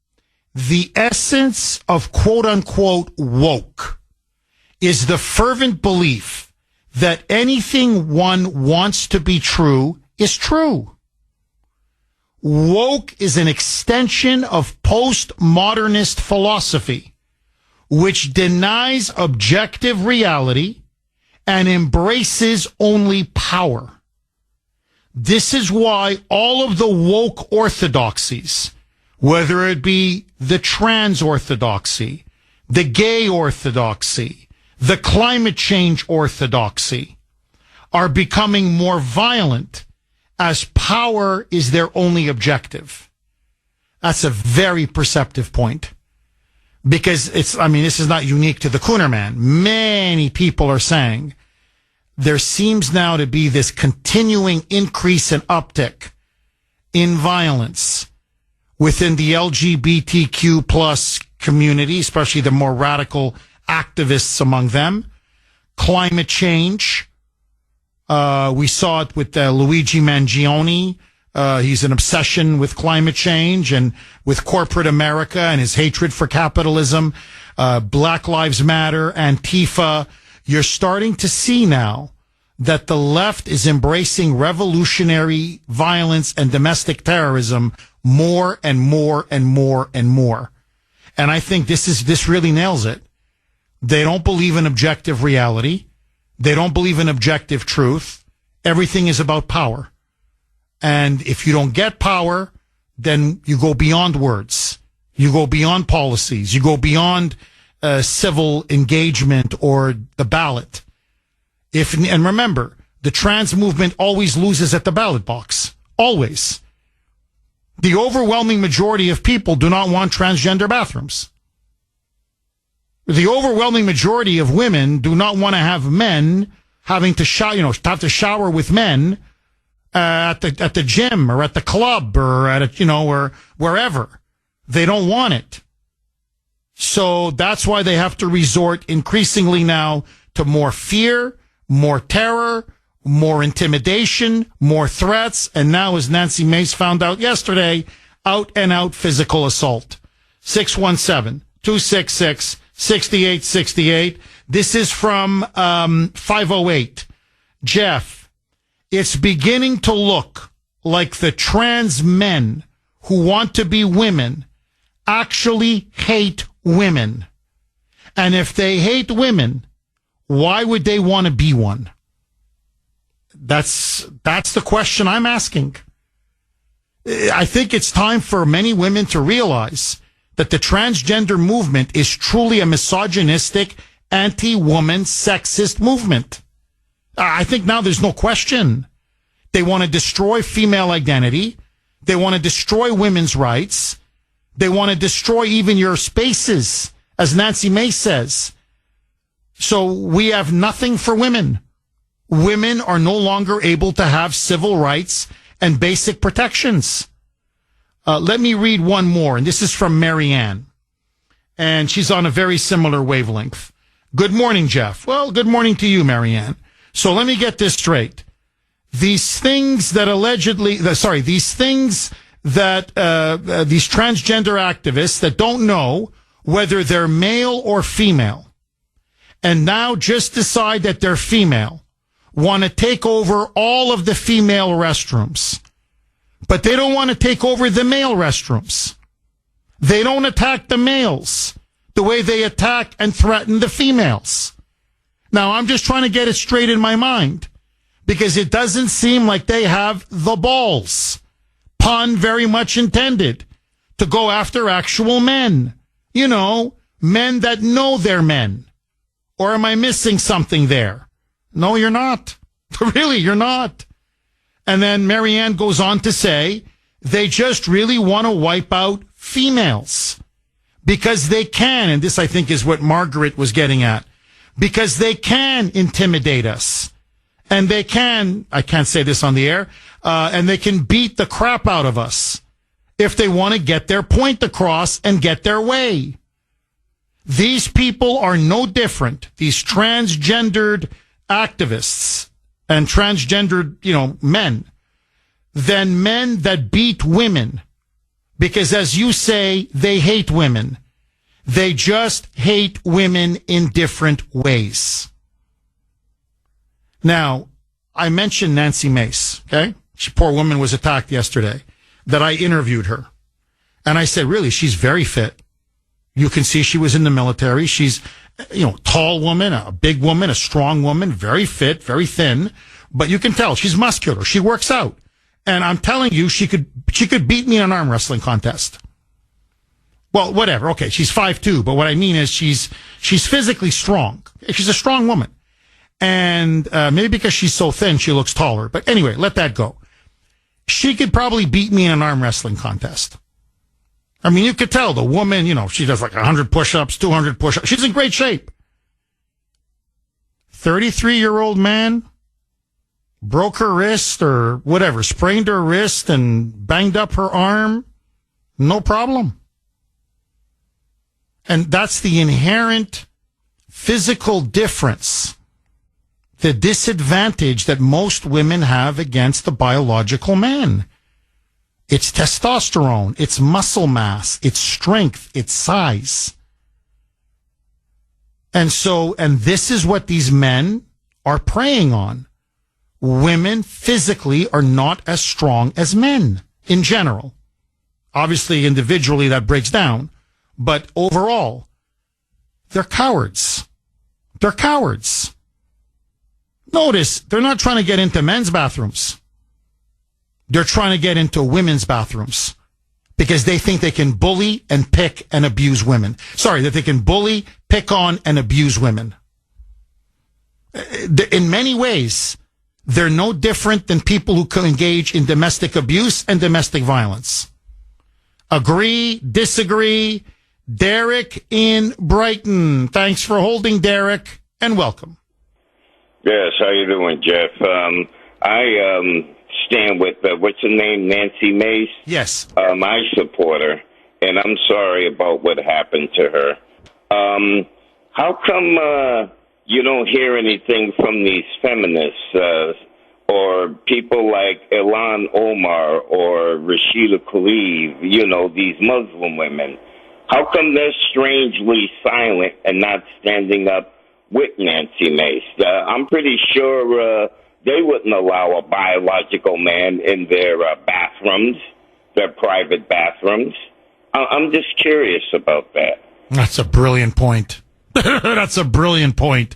the essence of quote-unquote woke is the fervent belief that anything one wants to be true is true. Woke is an extension of postmodernist philosophy, which denies objective reality and embraces only power. This is why all of the woke orthodoxies, whether it be the trans orthodoxy, the gay orthodoxy, the climate change orthodoxy, are becoming more violent as power is their only objective. That's a very perceptive point. Because this is not unique to the Kuhner man. Many people are saying there seems now to be this continuing increase and uptick in violence within the LGBTQ plus community, especially the more radical activists among them. Climate change. We saw it with Luigi Mangione. He's an obsession with climate change and with corporate America and his hatred for capitalism. Black Lives Matter, Antifa. You're starting to see now that the left is embracing revolutionary violence and domestic terrorism more and more and more and more. And I think this really nails it. They don't believe in objective reality. They don't believe in objective truth. Everything is about power. And if you don't get power, then you go beyond words. You go beyond policies. You go beyond civil engagement or the ballot. And remember, the trans movement always loses at the ballot box. Always. The overwhelming majority of people do not want transgender bathrooms. The overwhelming majority of women do not want to have men having to shower with men at the gym or at the club or or wherever. They don't want it. So that's why they have to resort increasingly now to more fear, more terror, more intimidation, more threats, and now, as Nancy Mace found out yesterday, out and out physical assault. 617-266-6868. This is from 508. Jeff, it's beginning to look like the trans men who want to be women actually hate women. And if they hate women, why would they want to be one? That's the question I'm asking. I think it's time for many women to realize that the transgender movement is truly a misogynistic, anti-woman, sexist movement. I think now there's no question. They want to destroy female identity. They want to destroy women's rights. They want to destroy even your spaces, as Nancy Mace says. So we have nothing for women. Women are no longer able to have civil rights and basic protections. Let me read one more, and this is from Marianne. And she's on a very similar wavelength. Good morning, Jeff. Well, good morning to you, Marianne. So let me get this straight. These things that these transgender activists that don't know whether they're male or female, and now just decide that they're female, want to take over all of the female restrooms. But they don't want to take over the male restrooms. They don't attack the males the way they attack and threaten the females. Now, I'm just trying to get it straight in my mind, because it doesn't seem like they have the balls, pun very much intended, to go after actual men. Men that know they're men. Or am I missing something there? No, you're not. Really, you're not. And then Marianne goes on to say, they just really want to wipe out females because they can. And this, I think, is what Margaret was getting at. Because they can intimidate us. And they can, I can't say this on the air, and they can beat the crap out of us if they want to get their point across and get their way. These people are no different, these transgendered activists and transgendered, men, than men that beat women. Because as you say, they hate women. They just hate women in different ways. Now, I mentioned Nancy Mace, okay? She, poor woman, was attacked yesterday, that I interviewed her. And I said, really, she's very fit. You can see she was in the military. She's, tall woman, a big woman, a strong woman, very fit, very thin. But you can tell she's muscular. She works out. And I'm telling you, she could beat me in an arm wrestling contest. Well, whatever. Okay, she's 5'2", but what I mean is she's physically strong. She's a strong woman. And maybe because she's so thin, she looks taller. But anyway, let that go. She could probably beat me in an arm wrestling contest. I mean, you could tell the woman, she does like 100 push-ups, 200 push-ups. She's in great shape. 33-year-old man broke her wrist or whatever, sprained her wrist and banged up her arm. No problem. And that's the inherent physical difference, the disadvantage that most women have against the biological man. It's testosterone, it's muscle mass, it's strength, it's size. And this is what these men are preying on. Women physically are not as strong as men in general. Obviously, individually, that breaks down. But overall, they're cowards. They're cowards. Notice, they're not trying to get into men's bathrooms. They're trying to get into women's bathrooms because they think they can bully and pick and abuse women. Sorry, that they can bully, pick on, and abuse women. In many ways, they're no different than people who can engage in domestic abuse and domestic violence. Agree, disagree. Derek in Brighton. Thanks for holding, Derek, and welcome. Yes, how you doing, Jeff? I stand with, what's her name, Nancy Mace? Yes. I support her, and I'm sorry about what happened to her. How come you don't hear anything from these feminists or people like Ilhan Omar or Rashida Tlaib, these Muslim women? How come they're strangely silent and not standing up with Nancy Mace? I'm pretty sure they wouldn't allow a biological man in their bathrooms, their private bathrooms. I'm just curious about that. That's a brilliant point. That's a brilliant point.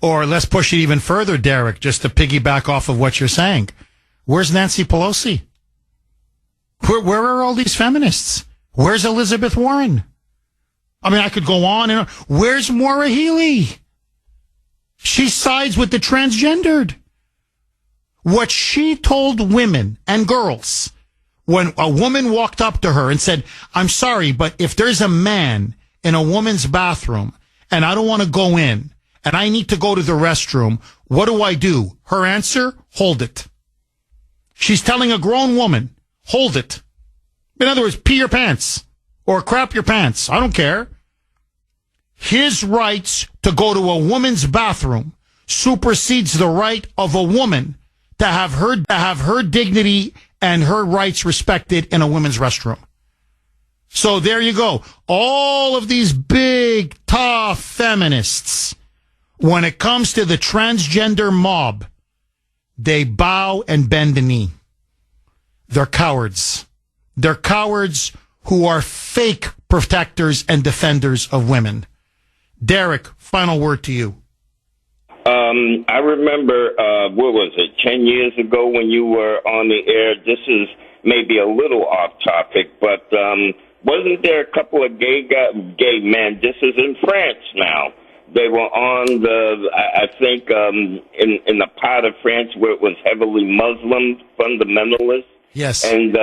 Or let's push it even further, Derek, just to piggyback off of what you're saying. Where's Nancy Pelosi? Where are all these feminists? Where's Elizabeth Warren? I mean, I could go on and on. Where's Maura Healey? She sides with the transgendered. What she told women and girls when a woman walked up to her and said, I'm sorry, but if there's a man in a woman's bathroom and I don't want to go in and I need to go to the restroom, what do? Her answer, hold it. She's telling a grown woman, hold it. In other words, pee your pants or crap your pants. I don't care. His rights to go to a woman's bathroom supersedes the right of a woman to have her dignity and her rights respected in a women's restroom. So there you go. All of these big, tough feminists, when it comes to the transgender mob, they bow and bend the knee. They're cowards. They're cowards who are fake protectors and defenders of women. Derek, final word to you. I remember, 10 years ago when you were on the air? This is maybe a little off topic, but wasn't there a couple of gay men? This is in France now. They were on in the part of France where it was heavily Muslim fundamentalists. Yes. And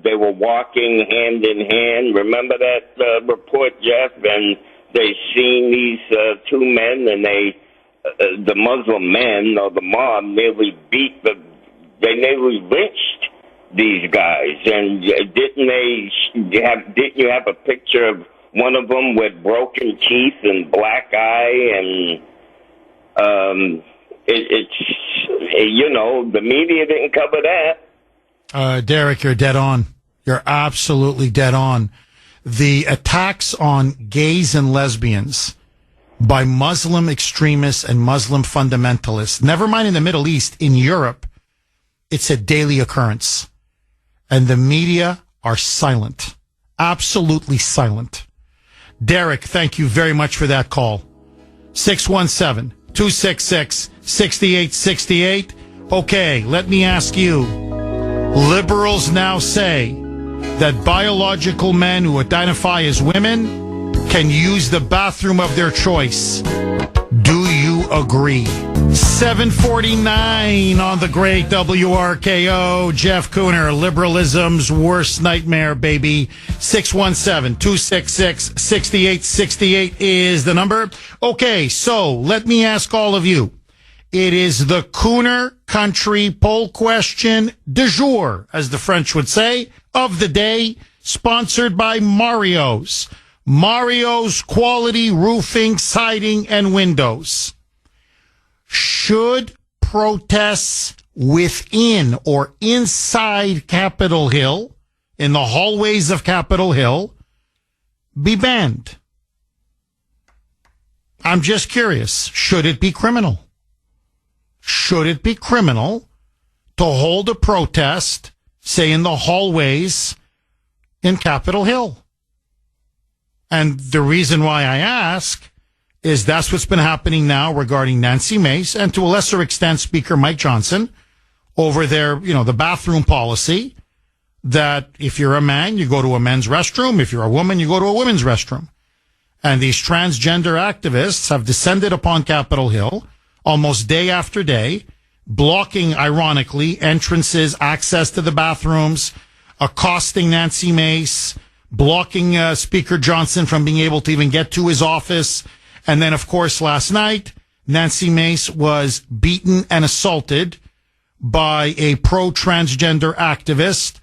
they were walking hand in hand. Remember that report, Jeff? And they seen these two men, and the Muslim men or the mob nearly they nearly lynched these guys. And didn't you have a picture of one of them with broken teeth and black eye? And the media didn't cover that. Derek, you're dead on. You're absolutely dead on. The attacks on gays and lesbians by Muslim extremists and Muslim fundamentalists, never mind in the Middle East, in Europe, it's a daily occurrence. And the media are silent. Absolutely silent. Derek, thank you very much for that call. 617-266-6868. Okay, let me ask you. Liberals now say that biological men who identify as women can use the bathroom of their choice. Do you agree. 749 on the great WRKO. Jeff Kuhner, liberalism's worst nightmare, baby. 617-266-6868 is the number. Okay, so let me ask all of you. It is the Kuhner Country poll question du jour, as the French would say, of the day, sponsored by Mario's. Mario's Quality Roofing, Siding, and Windows. Should protests within or inside Capitol Hill, in the hallways of Capitol Hill, be banned? I'm just curious. Should it be criminal? Should it be criminal to hold a protest, say in the hallways in Capitol Hill? And the reason why I ask is that's what's been happening now regarding Nancy Mace and to a lesser extent Speaker Mike Johnson over their, the bathroom policy that if you're a man, you go to a men's restroom. If you're a woman, you go to a women's restroom. And these transgender activists have descended upon Capitol Hill almost day after day, blocking, ironically, entrances, access to the bathrooms, accosting Nancy Mace, blocking Speaker Johnson from being able to even get to his office. And then, of course, last night, Nancy Mace was beaten and assaulted by a pro-transgender activist.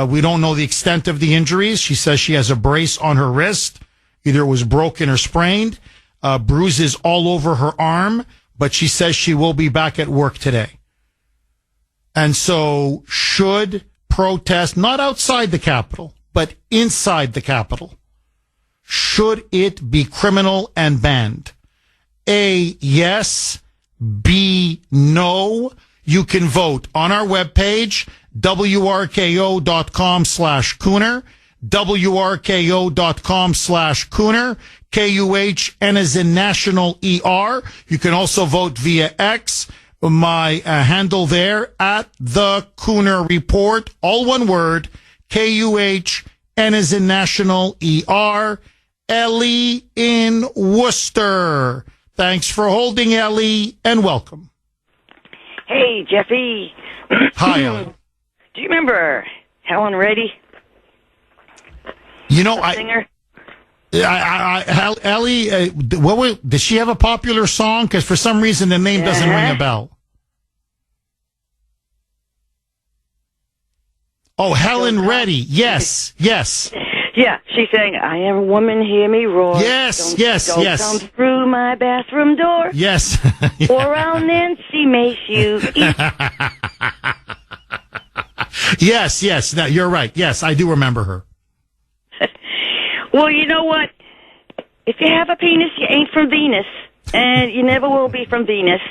We don't know the extent of the injuries. She says she has a brace on her wrist. Either it was broken or sprained. Bruises all over her arm. But she says she will be back at work today. And so should protest, not outside the Capitol, but inside the Capitol, should it be criminal and banned? A, yes. B, no. You can vote on our webpage, wrko.com/Kuhner, wrko.com/Kuhner, KUHN as in National ER. You can also vote via X. My handle there, at the Kuhner Report, all one word, KUHN as in National ER. Ellie in Worcester. Thanks for holding, Ellie, and welcome. Hey, Jeffy. Hi, Ellie. Do you remember Helen Reddy? Singer? Ellie, did she have a popular song? Because for some reason the name doesn't ring a bell. Oh, Helen Reddy. Yes. Yeah, she sang, I am a woman, hear me roar. Yes. Don't come through my bathroom door. Yes. Yeah. Or I'll Nancy Mace you. Yes. No, you're right. Yes, I do remember her. Well, you know what? If you have a penis, you ain't from Venus. And you never will be from Venus.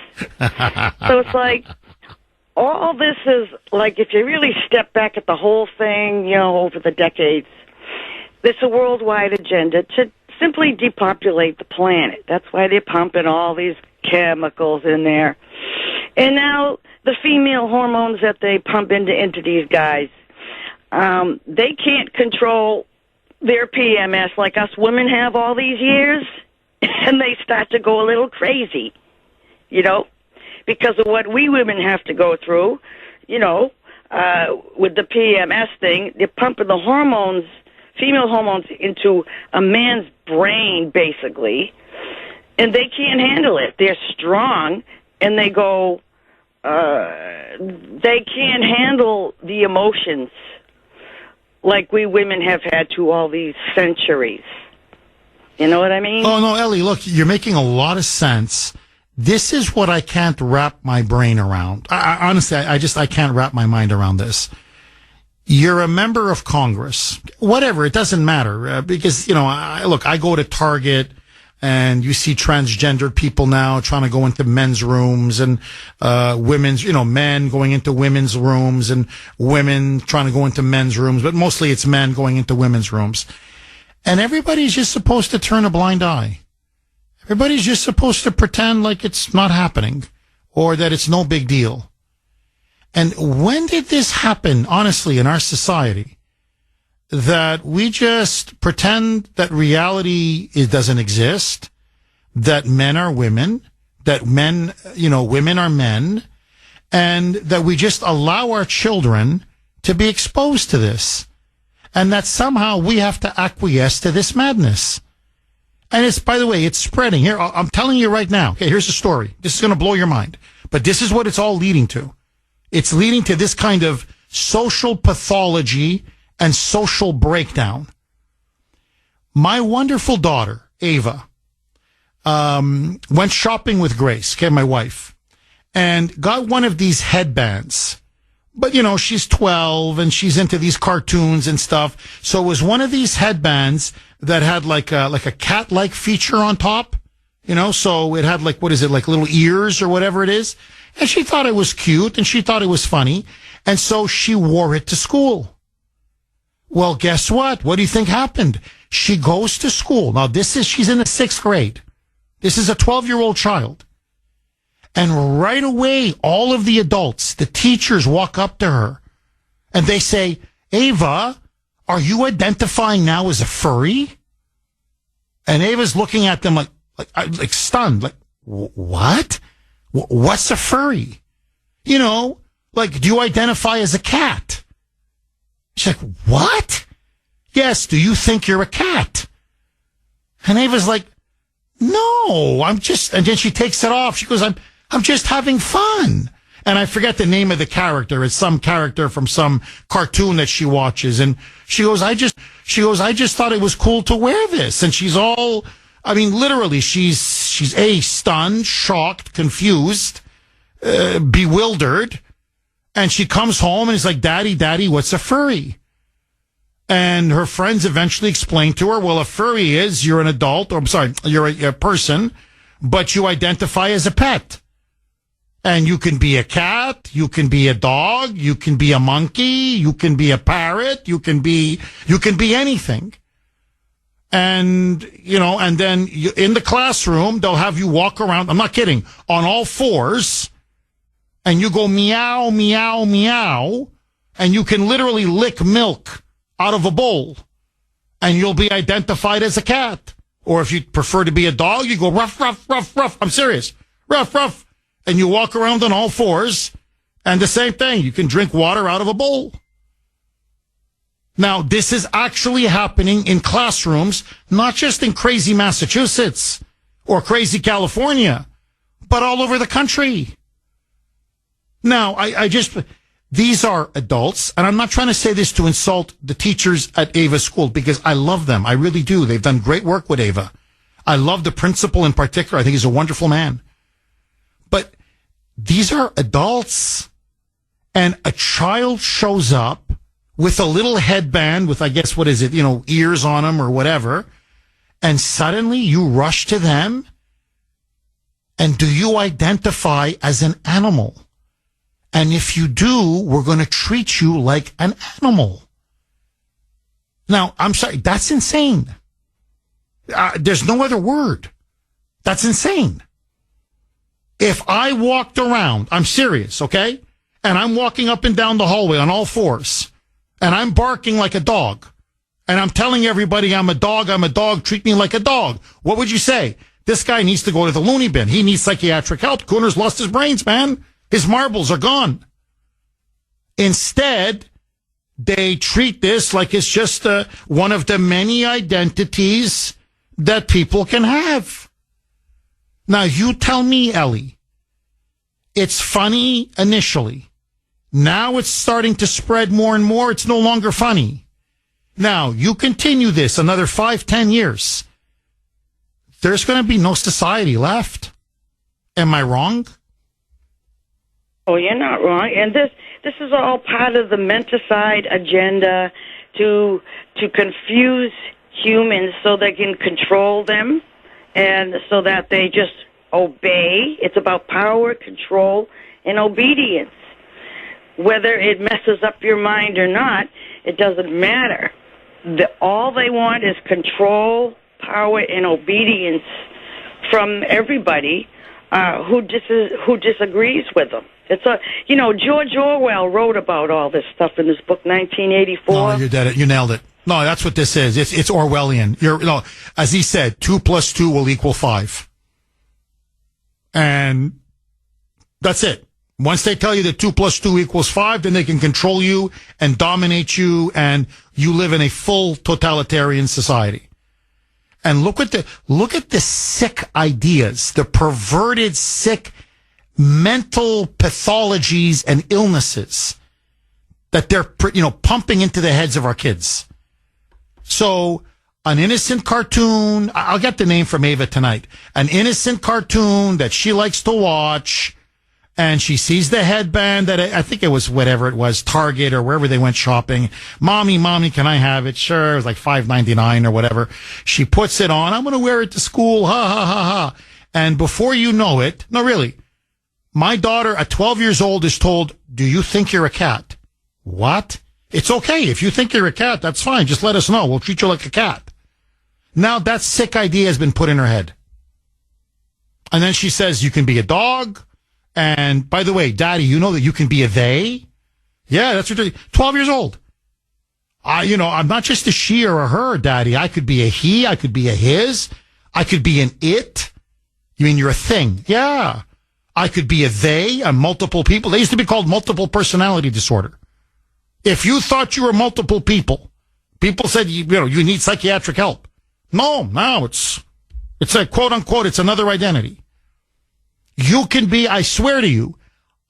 So it's like, all this is, like, if you really step back at the whole thing, over the decades, it's a worldwide agenda to simply depopulate the planet. That's why they're pumping all these chemicals in there. And now the female hormones that they pump into these guys, they can't control their PMS like us women have all these years, and they start to go a little crazy, because of what we women have to go through, with the PMS thing. They're pumping the hormones, female hormones, into a man's brain, basically, and they can't handle it. They're strong, and they go, they can't handle the emotions like we women have had to all these centuries. You know what I mean? Oh, no, Ellie, look, you're making a lot of sense. This is what I can't wrap my brain around. Honestly, I can't wrap my mind around this. You're a member of Congress. Whatever, it doesn't matter. Because, I go to Target and you see transgendered people now trying to go into men's rooms and women's, men going into women's rooms and women trying to go into men's rooms, but mostly it's men going into women's rooms. And everybody's just supposed to turn a blind eye. Everybody's just supposed to pretend like it's not happening or that it's no big deal. And when did this happen, honestly, in our society? That we just pretend that reality doesn't exist, that men are women, that men, women are men, and that we just allow our children to be exposed to this, and that somehow we have to acquiesce to this madness. And it's, by the way, it's spreading. Here, I'm telling you right now. Okay, here's the story. This is going to blow your mind. But this is what it's all leading to. It's leading to this kind of social pathology and social breakdown. My wonderful daughter, Ava, went shopping with Grace, okay, my wife, and got one of these headbands. But, she's 12 and she's into these cartoons and stuff. So it was one of these headbands that had like a cat-like feature on top, so it had like little ears or whatever it is. And she thought it was cute and she thought it was funny. And so she wore it to school. Well, guess what? What do you think happened? She goes to school. Now she's in the 6th grade. This is a 12-year-old child. And right away, all of the adults, the teachers walk up to her and they say, Ava, are you identifying now as a furry? And Ava's looking at them like stunned, like, what? What's a furry? Do you identify as a cat? She's like, what? Yes, do you think you're a cat? And Ava's like, no, and then she takes it off. She goes, I'm just having fun. And I forget the name of the character. It's some character from some cartoon that she watches. And she goes, I just thought it was cool to wear this. And she's all, literally, she's stunned, shocked, confused, bewildered. And she comes home and is like, Daddy, what's a furry? And her friends eventually explain to her, well, a furry is you're an adult, you're a person, but you identify as a pet. And you can be a cat, you can be a dog, you can be a monkey, you can be a parrot, you can be anything. And, and then in the classroom, they'll have you walk around, I'm not kidding, on all fours, and you go meow, meow, meow, and you can literally lick milk out of a bowl, and you'll be identified as a cat. Or if you prefer to be a dog, you go ruff, ruff, ruff, ruff. I'm serious. Ruff, ruff. And you walk around on all fours, and the same thing. You can drink water out of a bowl. Now, this is actually happening in classrooms, not just in crazy Massachusetts or crazy California, but all over the country. Now, these are adults, and I'm not trying to say this to insult the teachers at Ava's school, because I love them. I really do. They've done great work with Ava. I love the principal in particular. I think he's a wonderful man. But these are adults, and a child shows up with a little headband with, I guess, ears on them or whatever, and suddenly you rush to them, and do you identify as an animal? And if you do, we're going to treat you like an animal. Now, I'm sorry, that's insane. There's no other word. That's insane. If I walked around, I'm serious, okay? And I'm walking up and down the hallway on all fours, and I'm barking like a dog, and I'm telling everybody I'm a dog, treat me like a dog. What would you say? This guy needs to go to the loony bin. He needs psychiatric help. Kuhner's lost his brains, man. His marbles are gone. Instead, they treat this like it's just one of the many identities that people can have. Now, you tell me, Ellie, it's funny initially. Now it's starting to spread more and more. It's no longer funny. Now, you continue this another 5-10 years. There's going to be no society left. Am I wrong? Oh, you're not wrong. And this is all part of the menticide agenda to confuse humans so they can control them and so that they just obey. It's about power, control, and obedience. Whether it messes up your mind or not, it doesn't matter. All they want is control, power, and obedience from everybody who disagrees with them. It's George Orwell wrote about all this stuff in his book, 1984. No, you did it. You nailed it. No, that's what this is. It's Orwellian. As he said, 2 + 2 will equal 5. And that's it. Once they tell you that 2 + 2 = 5, then they can control you and dominate you, and you live in a full totalitarian society. And look at the sick ideas, the perverted, sick mental pathologies and illnesses that they're, pumping into the heads of our kids. So an innocent cartoon, I'll get the name from Ava tonight, an innocent cartoon that she likes to watch, and she sees the headband that I think it was whatever it was, Target or wherever they went shopping. Mommy, can I have it? Sure. It was like $5.99 or whatever. She puts it on. I'm going to wear it to school. Ha, ha, ha, ha. And before you know it, no, really, my daughter at 12 years old is told, do you think you're a cat? What? It's okay. If you think you're a cat, that's fine. Just let us know. We'll treat you like a cat. Now that sick idea has been put in her head. And then she says, you can be a dog. And by the way, Daddy, you know that you can be a they? Yeah, that's what 12 years old. I'm not just a she or a her, Daddy. I could be a he. I could be a his. I could be an it. You mean you're a thing? Yeah. I could be a they, a multiple people. They used to be called multiple personality disorder. If you thought you were multiple people said, you need psychiatric help. No, it's a quote unquote, it's another identity. You can be, I swear to you,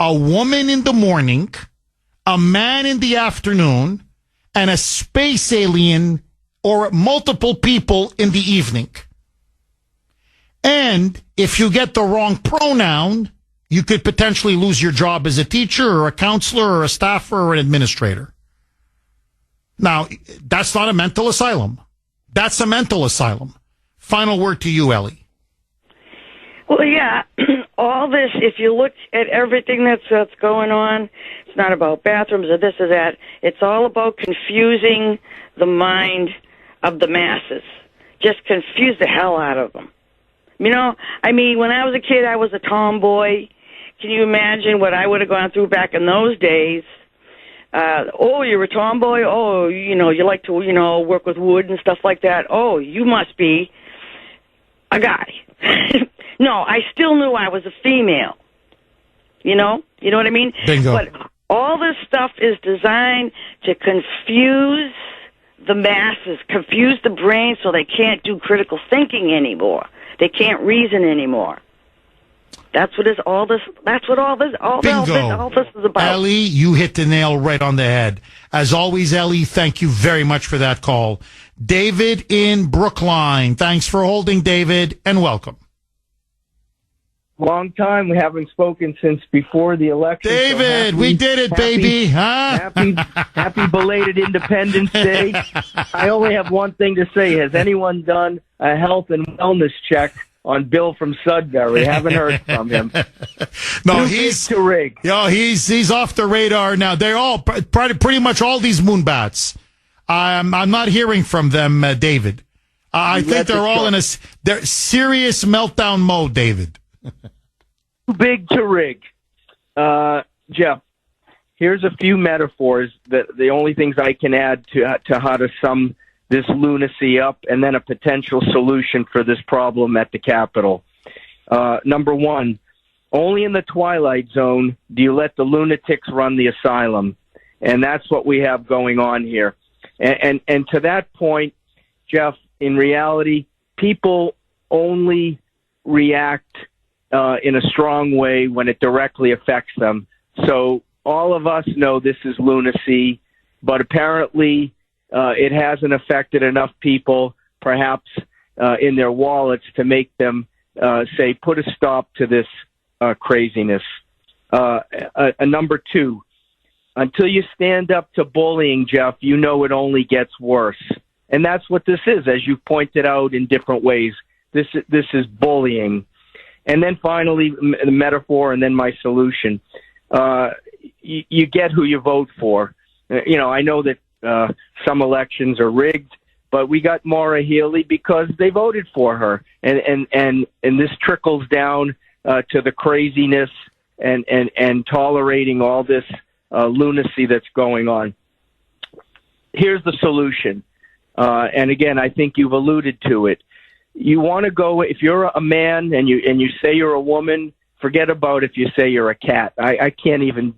a woman in the morning, a man in the afternoon, and a space alien or multiple people in the evening. And if you get the wrong pronoun, you could potentially lose your job as a teacher or a counselor or a staffer or an administrator. Now, that's not a mental asylum. That's a mental asylum. Final word to you, Ellie. Well, yeah, all this, if you look at everything that's going on, it's not about bathrooms or this or that. It's all about confusing the mind of the masses. Just confuse the hell out of them. When I was a kid, I was a tomboy. Can you imagine what I would have gone through back in those days? You're a tomboy? Oh, you like to, work with wood and stuff like that. Oh, you must be a guy. No, I still knew I was a female. You know what I mean? Bingo. But all this stuff is designed to confuse the masses, confuse the brain so they can't do critical thinking anymore. They can't reason anymore. That's what all this is about. Ellie, you hit the nail right on the head. As always, Ellie, thank you very much for that call. David in Brookline. Thanks for holding, David, and welcome. Long time. We haven't spoken since before the election. David, we did it, baby. Huh? Happy belated Independence Day. I only have one thing to say. Has anyone done a health and wellness check on Bill from Sudbury? Haven't heard from him. No, he's to rig. He's off the radar now. They're all pretty much all these moonbats. I'm not hearing from them, David. I think they're all in they're serious meltdown mode, David. Too big to rig. Jeff, here's a few metaphors that the only things I can add to how to sum this lunacy up, and then a potential solution for this problem at the Capitol. Number one, only in the Twilight Zone do you let the lunatics run the asylum. And that's what we have going on here. And to that point, Jeff, in reality, people only react in a strong way when it directly affects them. So all of us know this is lunacy, but apparently it hasn't affected enough people, perhaps in their wallets, to make them say, put a stop to this craziness. Number two, until you stand up to bullying, Jeff, you know it only gets worse. And that's what this is, as you pointed out in different ways. This is bullying. And then finally, the metaphor, and then my solution. You get who you vote for. I know that some elections are rigged, but we got Maura Healey because they voted for her. And this trickles down to the craziness and tolerating all this lunacy that's going on. Here's the solution. And again, I think you've alluded to it. You want to go, if you're a man and you say you're a woman forget about if you say you're a cat. I can't even.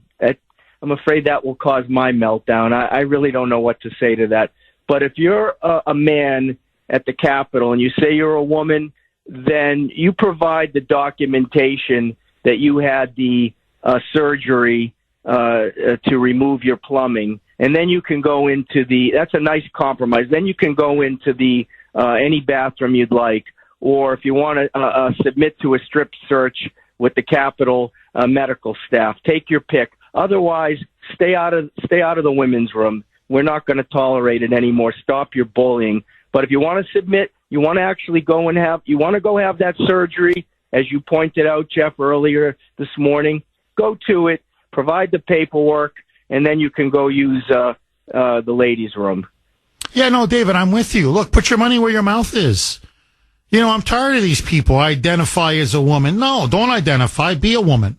I'm afraid that will cause my meltdown. I really don't know what to say to that. But if you're a man at the Capitol and you say you're a woman, then you provide the documentation that you had the surgery to remove your plumbing, and then you can go into that's a nice compromise. Then you can go into any bathroom you'd like, or if you want to submit to a strip search with the Capitol medical staff, take your pick. Otherwise, stay out of the women's room. We're not going to tolerate it anymore. Stop your bullying. But if you want to submit, you want to actually go have that surgery, as you pointed out, Jeff, earlier this morning, go to it, provide the paperwork, and then you can go use the ladies' room. Yeah, no, David, I'm with you. Look, put your money where your mouth is. You know, I'm tired of these people. Identify as a woman. No, don't identify. Be a woman.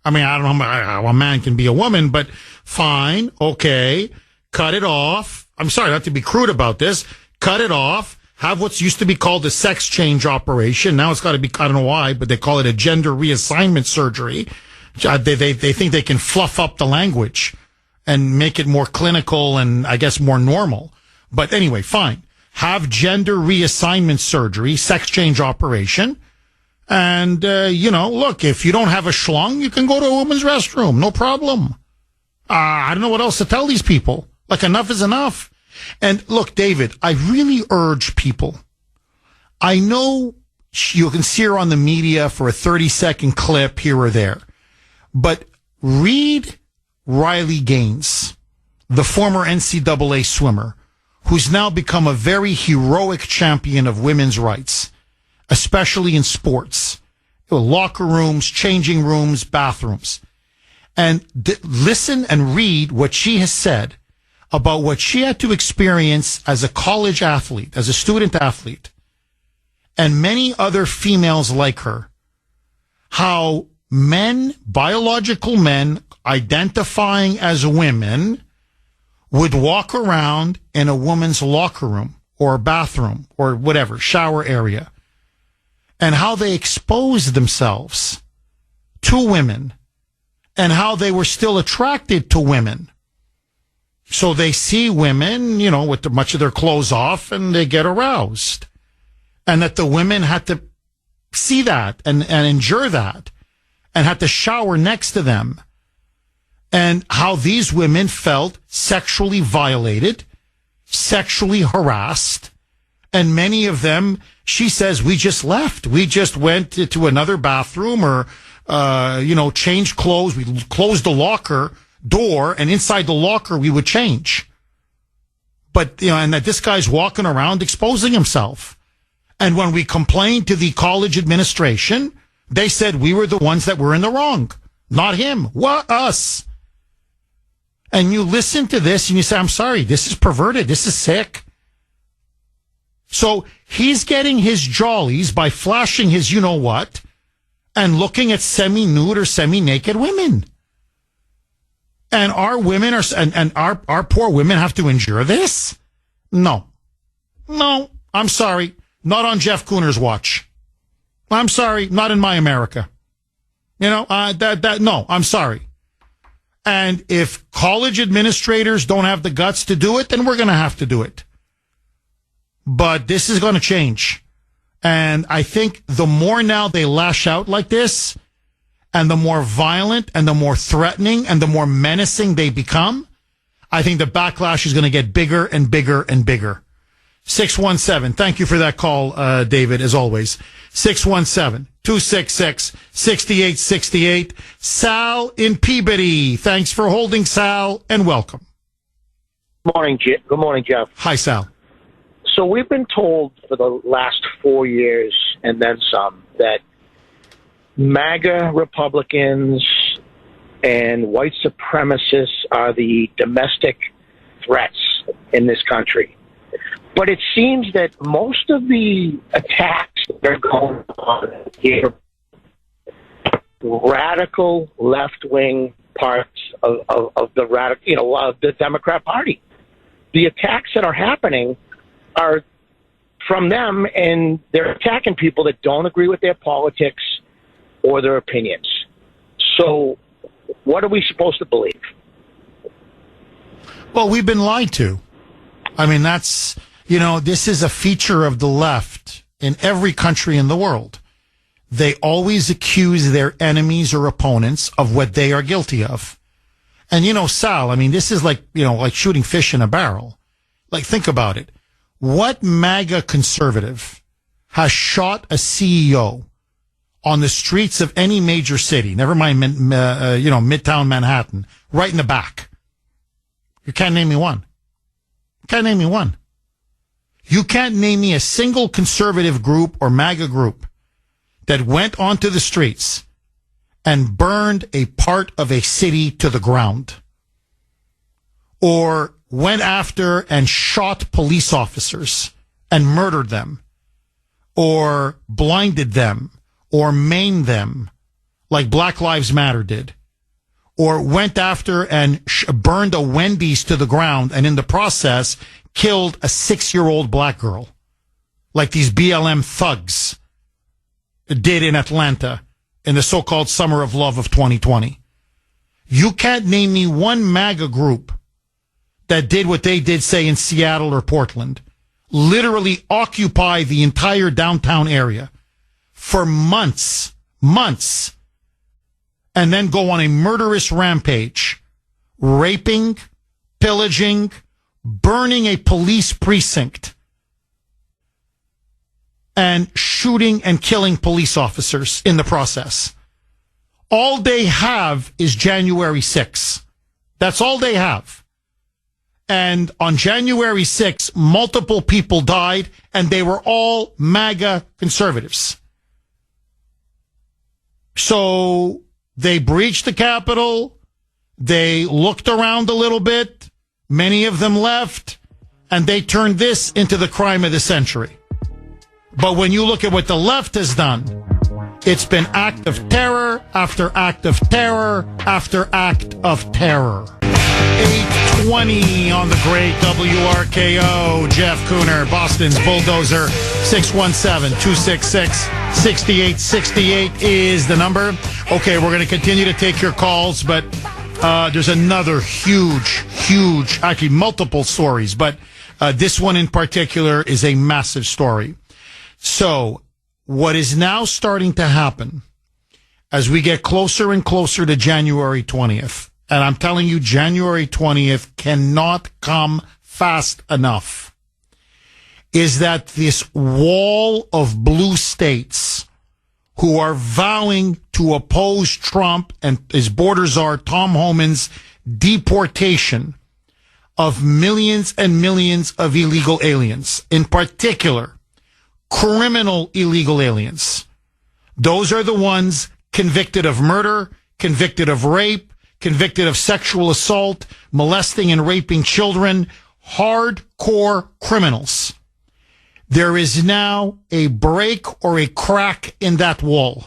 I mean, I don't know how a man can be a woman, but fine, okay, cut it off. I'm sorry not to be crude about this. Cut it off. Have what's used to be called a sex change operation. Now it's got to be, I don't know why, but they call it a gender reassignment surgery. They think they can fluff up the language and make it more clinical and, I guess, more normal. But anyway, fine. Have gender reassignment surgery, sex change operation. And, look, if you don't have a schlong, you can go to a woman's restroom. No problem. I don't know what else to tell these people. Like, enough is enough. And look, David, I really urge people. I know you can see her on the media for a 30-second clip here or there. But read Riley Gaines, the former NCAA swimmer, who's now become a very heroic champion of women's rights, especially in sports, locker rooms, changing rooms, bathrooms. And listen and read what she has said about what she had to experience as a college athlete, as a student athlete, and many other females like her, how men, biological men, identifying as women, would walk around in a woman's locker room or bathroom or whatever, shower area, and how they exposed themselves to women and how they were still attracted to women. So they see women, with much of their clothes off, and they get aroused. And that the women had to see that and endure that and had to shower next to them. And how these women felt sexually violated, sexually harassed. And many of them, she says, we just left. We just went to another bathroom or, changed clothes. We closed the locker door, and inside the locker we would change. But, and that this guy's walking around exposing himself. And when we complained to the college administration, they said we were the ones that were in the wrong. Not him. What? Us. And you listen to this and you say, I'm sorry, this is perverted. This is sick. So he's getting his jollies by flashing his you-know-what and looking at semi-nude or semi-naked women. And our women and our poor women have to endure this? No, I'm sorry. Not on Jeff Kuhner's watch. I'm sorry. Not in my America. No, I'm sorry. And if college administrators don't have the guts to do it, then we're going to have to do it. But this is going to change. And I think the more now they lash out like this, and the more violent and the more threatening and the more menacing they become, I think the backlash is going to get bigger and bigger and bigger. 617. Thank you for that call, David, as always. 617-266-6868. Sal in Peabody. Thanks for holding, Sal, and welcome. Good morning, Jeff. Hi, Sal. So we've been told for the last 4 years and then some that MAGA Republicans and white supremacists are the domestic threats in this country. But it seems that most of the attacks that are going on here, radical left-wing parts of the Democrat Party. The attacks that are happening are from them, and they're attacking people that don't agree with their politics, or their opinions. So what are we supposed to believe? Well, we've been lied to. I mean, that's, this is a feature of the left in every country in the world. They always accuse their enemies or opponents of what they are guilty of. And, Sal, I mean, this is like shooting fish in a barrel. Like, think about it. What MAGA conservative has shot a CEO on the streets of any major city, never mind, Midtown Manhattan, right in the back? You can't name me one. You can't name me one. You can't name me a single conservative group or MAGA group that went onto the streets and burned a part of a city to the ground, or went after and shot police officers and murdered them, or blinded them, or maimed them like Black Lives Matter did, or went after and burned a Wendy's to the ground and in the process killed a 6-year-old black girl like these BLM thugs did in Atlanta in the so-called Summer of Love of 2020. You can't name me one MAGA group that did what they did, say, in Seattle or Portland. Literally occupy the entire downtown area for months, and then go on a murderous rampage, raping, pillaging, burning a police precinct, and shooting and killing police officers in the process. All they have is January 6th. That's all they have. And on January 6th, multiple people died, and they were all MAGA conservatives. So they breached the Capitol. They looked around a little bit. Many of them left, and they turned this into the crime of the century. But when you look at what the left has done, it's been act of terror after act of terror after act of terror. 8:20 on the great WRKO. Jeff Kuhner, Boston's Bulldozer. 617-266-6868 is the number. Okay, we're going to continue to take your calls, but there's another huge, actually multiple stories, but this one in particular is a massive story. So what is now starting to happen as we get closer and closer to January 20th, and I'm telling you, January 20th cannot come fast enough, is that this wall of blue states who are vowing to oppose Trump and his border czar, Tom Homan's deportation of millions and millions of illegal aliens, in particular, criminal illegal aliens. Those are the ones convicted of murder, convicted of rape, convicted of sexual assault, molesting and raping children, hardcore criminals. There is now a break or a crack in that wall.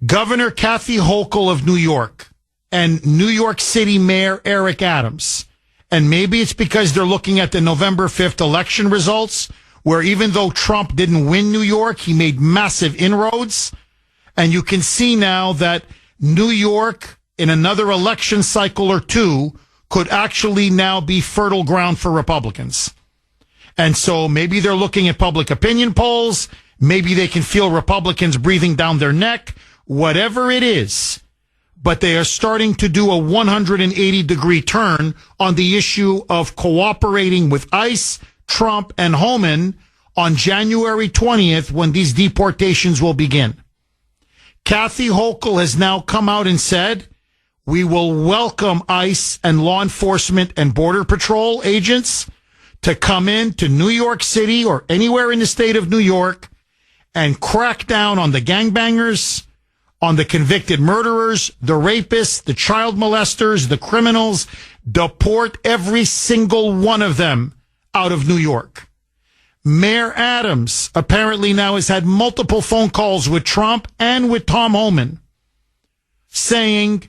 Governor Kathy Hochul of New York and New York City Mayor Eric Adams, and maybe it's because they're looking at the November 5th election results, where even though Trump didn't win New York, he made massive inroads. And you can see now that New York, in another election cycle or two, could actually now be fertile ground for Republicans. And so maybe they're looking at public opinion polls. Maybe they can feel Republicans breathing down their neck, whatever it is. But they are starting to do a 180-degree turn on the issue of cooperating with ICE, Trump, and Homan on January 20th when these deportations will begin. Kathy Hochul has now come out and said, we will welcome ICE and law enforcement and Border Patrol agents to come in to New York City or anywhere in the state of New York and crack down on the gangbangers, on the convicted murderers, the rapists, the child molesters, the criminals, deport every single one of them out of New York. Mayor Adams apparently now has had multiple phone calls with Trump and with Tom Homan saying,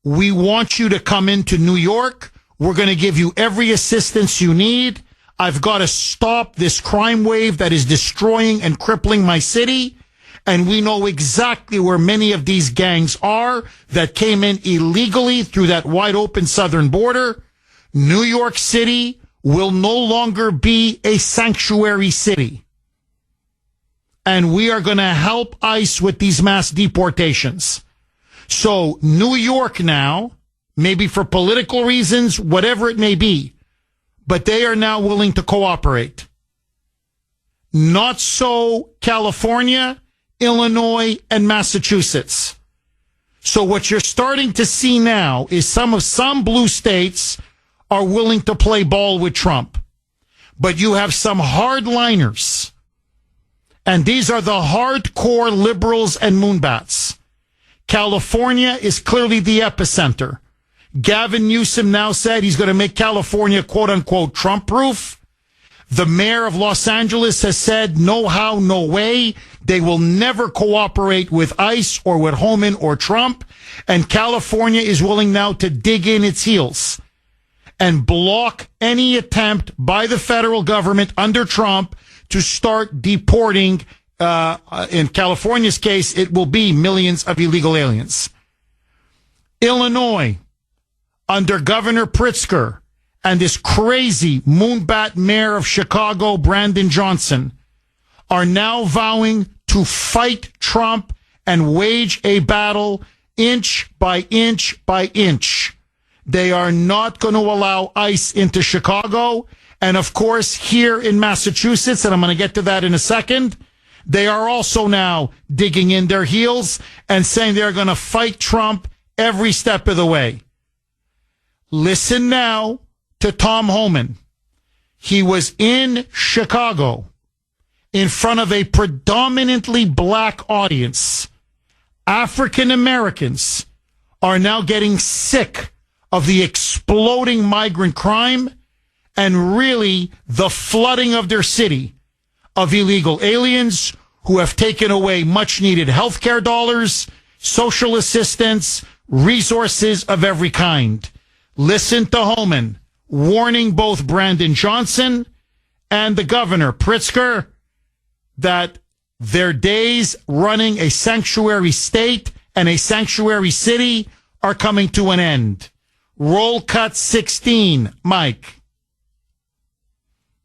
we want you to come into New York. We're going to give you every assistance you need. I've got to stop this crime wave that is destroying and crippling my city. And we know exactly where many of these gangs are that came in illegally through that wide open southern border. New York City will no longer be a sanctuary city. And we are going to help ICE with these mass deportations. So New York now, maybe for political reasons, whatever it may be, but they are now willing to cooperate. Not so California, Illinois, and Massachusetts. So what you're starting to see now is some blue states are willing to play ball with Trump. But you have some hardliners. And these are the hardcore liberals and moonbats. California is clearly the epicenter. Gavin Newsom now said he's going to make California, quote unquote, Trump proof. The mayor of Los Angeles has said no how, no way. They will never cooperate with ICE or with Homan or Trump. And California is willing now to dig in its heels and block any attempt by the federal government under Trump to start deporting, in California's case, it will be millions of illegal aliens. Illinois, under Governor Pritzker and this crazy moonbat mayor of Chicago, Brandon Johnson, are now vowing to fight Trump and wage a battle inch by inch by inch. They are not going to allow ICE into Chicago. And of course, here in Massachusetts, and I'm going to get to that in a second, they are also now digging in their heels and saying they're going to fight Trump every step of the way. Listen now to Tom Homan. He was in Chicago in front of a predominantly black audience. African Americans are now getting sick of the exploding migrant crime and really the flooding of their city of illegal aliens who have taken away much needed healthcare dollars, social assistance, resources of every kind. Listen to Homan warning both Brandon Johnson and the governor, Pritzker, that their days running a sanctuary state and a sanctuary city are coming to an end. Roll cut 16, Mike.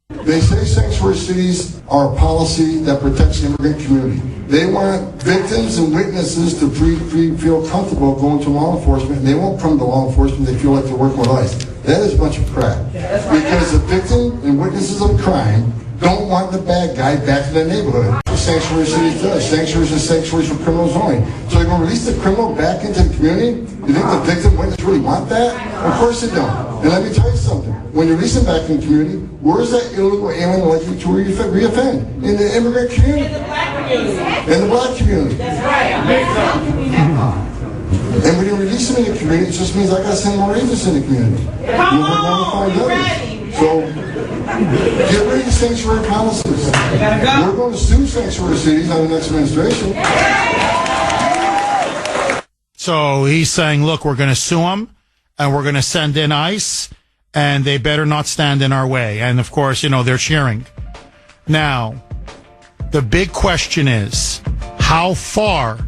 They say sanctuary cities are a policy that protects the immigrant community. They want victims and witnesses to feel comfortable going to law enforcement, and they won't come to law enforcement. They feel like they're working with ICE. That is a bunch of crap. Because the victim and witnesses of crime don't want the bad guy back in the neighborhood. Sanctuary cities does. Sanctuaries are sanctuaries for criminals only. So they're going to release the criminal back into the community? You think the victim witness really want that? Of course they don't. And let me tell you something. When you release them back in the community, where is that illegal alien likely to reoffend? In the immigrant community. In the black community. In the black community. That's right. And when you release them in the community, it just means I got to send more agents in the community. Come on, we're ready. So get rid of the sanctuary policies. We're going to sue sanctuary cities on the next administration. So he's saying, look, we're going to sue them and we're going to send in ICE and they better not stand in our way. And of course, you know, they're cheering. Now, the big question is, how far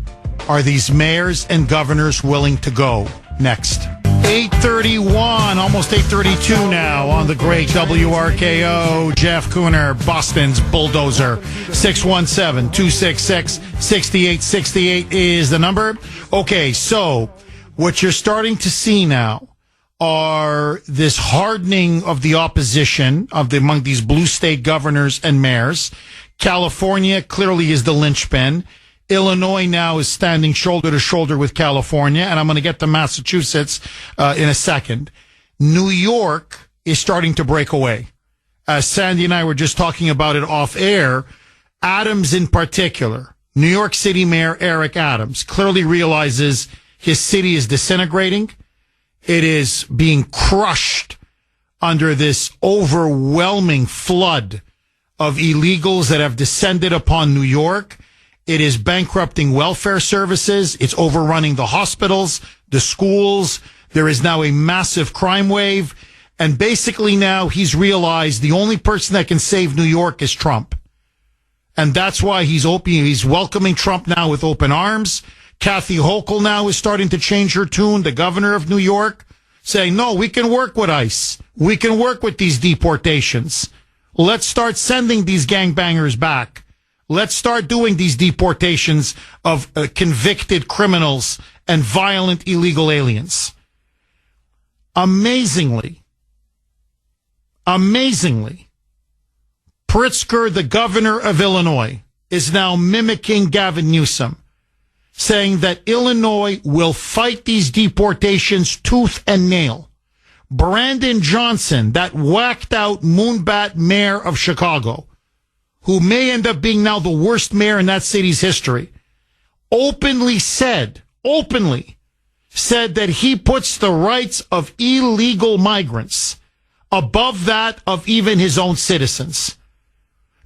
are these mayors and governors willing to go? Next. 8:31, almost 8:32 now on the great WRKO. Jeff Kuhner, Boston's bulldozer. 617-266-6868 is the number. Okay, so what you're starting to see now are this hardening of the opposition among these blue state governors and mayors. California clearly is the linchpin. Illinois now is standing shoulder to shoulder with California, and I'm going to get to Massachusetts in a second. New York is starting to break away. Sandy and I were just talking about it off air. Adams in particular, New York City Mayor Eric Adams, clearly realizes his city is disintegrating. It is being crushed under this overwhelming flood of illegals that have descended upon New York. It is bankrupting welfare services. It's overrunning the hospitals, the schools. There is now a massive crime wave. And basically now he's realized the only person that can save New York is Trump. And that's why he's welcoming Trump now with open arms. Kathy Hochul now is starting to change her tune, the governor of New York, saying, no, we can work with ICE. We can work with these deportations. Let's start sending these gangbangers back. Let's start doing these deportations of convicted criminals and violent illegal aliens. Amazingly, Pritzker, the governor of Illinois, is now mimicking Gavin Newsom, saying that Illinois will fight these deportations tooth and nail. Brandon Johnson, that whacked out moonbat mayor of Chicago, who may end up being now the worst mayor in that city's history, openly said that he puts the rights of illegal migrants above that of even his own citizens.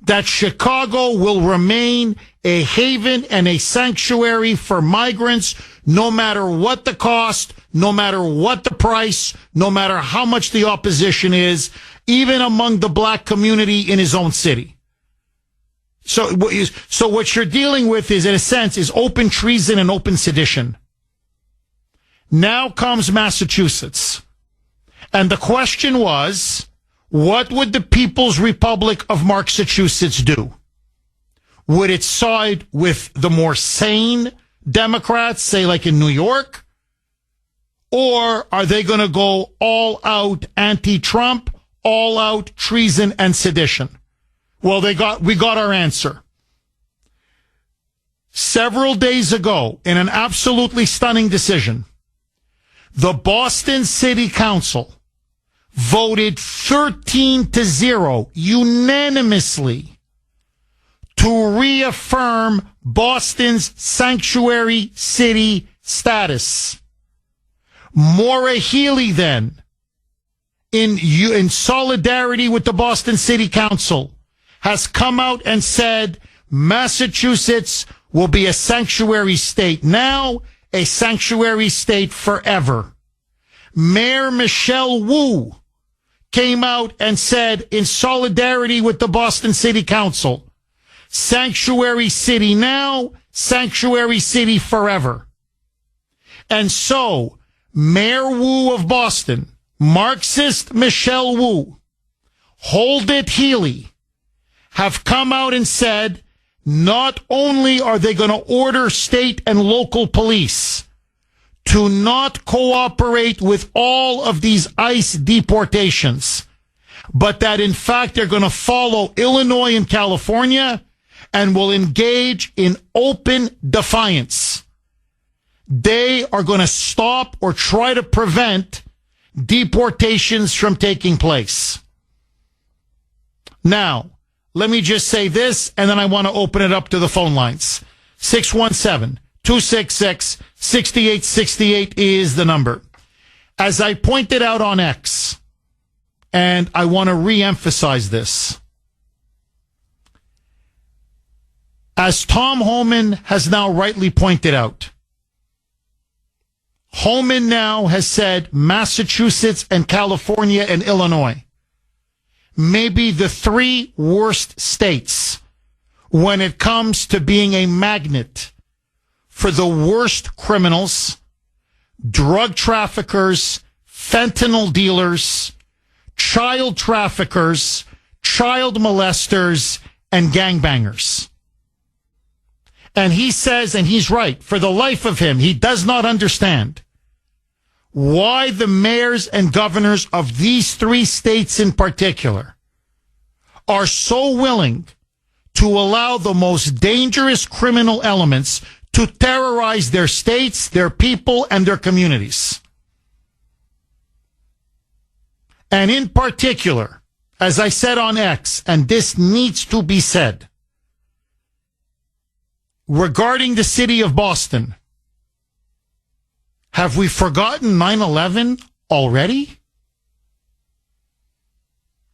That Chicago will remain a haven and a sanctuary for migrants, no matter what the cost, no matter what the price, no matter how much the opposition is, even among the black community in his own city. So what you're dealing with is, in a sense, is open treason and open sedition. Now comes Massachusetts. And the question was, what would the People's Republic of Massachusetts do? Would it side with the more sane Democrats, say like in New York? Or are they going to go all out anti-Trump, all out treason and sedition? Well, we got our answer. Several days ago, in an absolutely stunning decision, the Boston City Council voted 13-0 unanimously to reaffirm Boston's sanctuary city status. Maura Healey then, in solidarity with the Boston City Council, has come out and said Massachusetts will be a sanctuary state now, a sanctuary state forever. Mayor Michelle Wu came out and said, in solidarity with the Boston City Council, sanctuary city now, sanctuary city forever. And so, Mayor Wu of Boston, Marxist Michelle Wu, Hold It Healey, have come out and said, not only are they going to order state and local police to not cooperate with all of these ICE deportations, but that in fact they're going to follow Illinois and California and will engage in open defiance. They are going to stop or try to prevent deportations from taking place. Now, let me just say this, and then I want to open it up to the phone lines. 617-266-6868 is the number. As I pointed out on X, and I want to reemphasize this, as Tom Homan has now rightly pointed out, Homan now has said Massachusetts and California and Illinois may be the three worst states when it comes to being a magnet for the worst criminals, drug traffickers, fentanyl dealers, child traffickers, child molesters, and gangbangers. And he says, and he's right, for the life of him, he does not understand why the mayors and governors of these three states in particular are so willing to allow the most dangerous criminal elements to terrorize their states, their people, and their communities. And in particular, as I said on X, and this needs to be said, regarding the city of Boston, have we forgotten 9/11 already?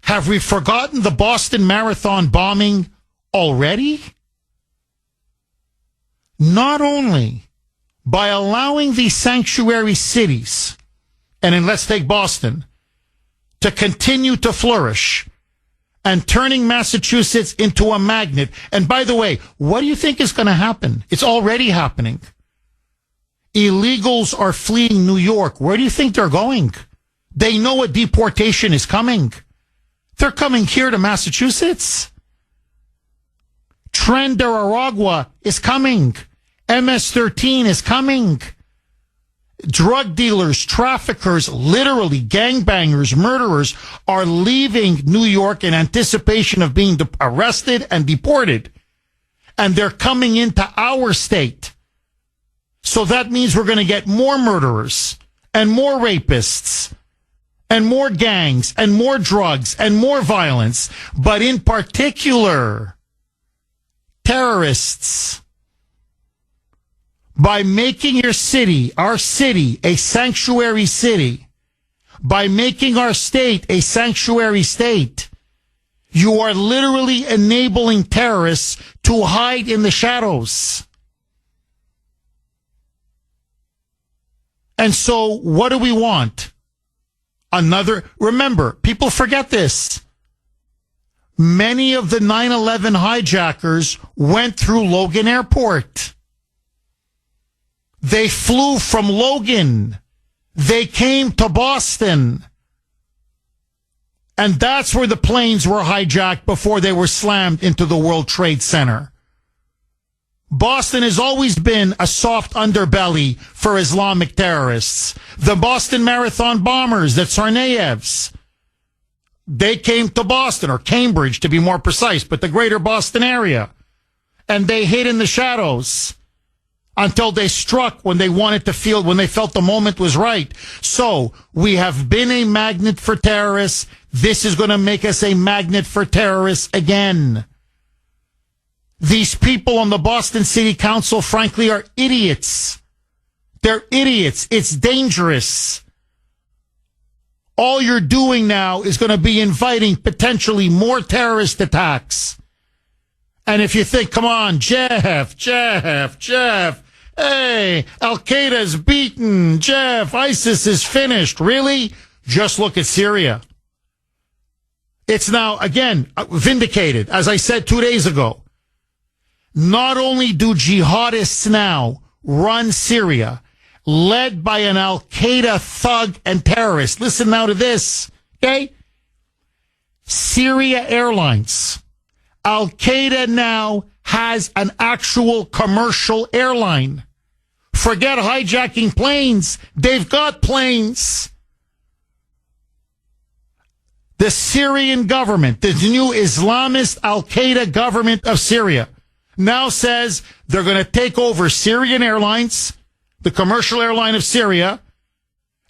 Have we forgotten the Boston Marathon bombing already? Not only by allowing these sanctuary cities, and then let's take Boston, to continue to flourish and turning Massachusetts into a magnet. And by the way, what do you think is going to happen? It's already happening. Illegals are fleeing New York. Where do you think they're going? They know a deportation is coming. They're coming here to Massachusetts. Tren de Aragua is coming. MS-13 is coming. Drug dealers, traffickers, literally gangbangers, murderers are leaving New York in anticipation of being arrested and deported. And they're coming into our state. So that means we're going to get more murderers and more rapists and more gangs and more drugs and more violence. But in particular, terrorists. By making your city, our city, a sanctuary city, by making our state a sanctuary state, you are literally enabling terrorists to hide in the shadows. And so what do we want? Remember, people forget this. Many of the 9/11 hijackers went through Logan Airport. They flew from Logan. They came to Boston. And that's where the planes were hijacked before they were slammed into the World Trade Center. Boston has always been a soft underbelly for Islamic terrorists. The Boston Marathon bombers, the Tsarnaevs, they came to Boston, or Cambridge to be more precise, but the greater Boston area. And they hid in the shadows until they struck when they felt the moment was right. So we have been a magnet for terrorists. This is going to make us a magnet for terrorists again. These people on the Boston City Council, frankly, are idiots. They're idiots. It's dangerous. All you're doing now is going to be inviting potentially more terrorist attacks. And if you think, come on, Jeff, hey, Al-Qaeda's beaten, Jeff, ISIS is finished. Really? Just look at Syria. It's now, again, vindicated, as I said 2 days ago. Not only do jihadists now run Syria, led by an Al-Qaeda thug and terrorist. Listen now to this, okay? Syria Airlines. Al-Qaeda now has an actual commercial airline. Forget hijacking planes. They've got planes. The Syrian government, the new Islamist Al-Qaeda government of Syria, now says they're going to take over Syrian Airlines, the commercial airline of Syria,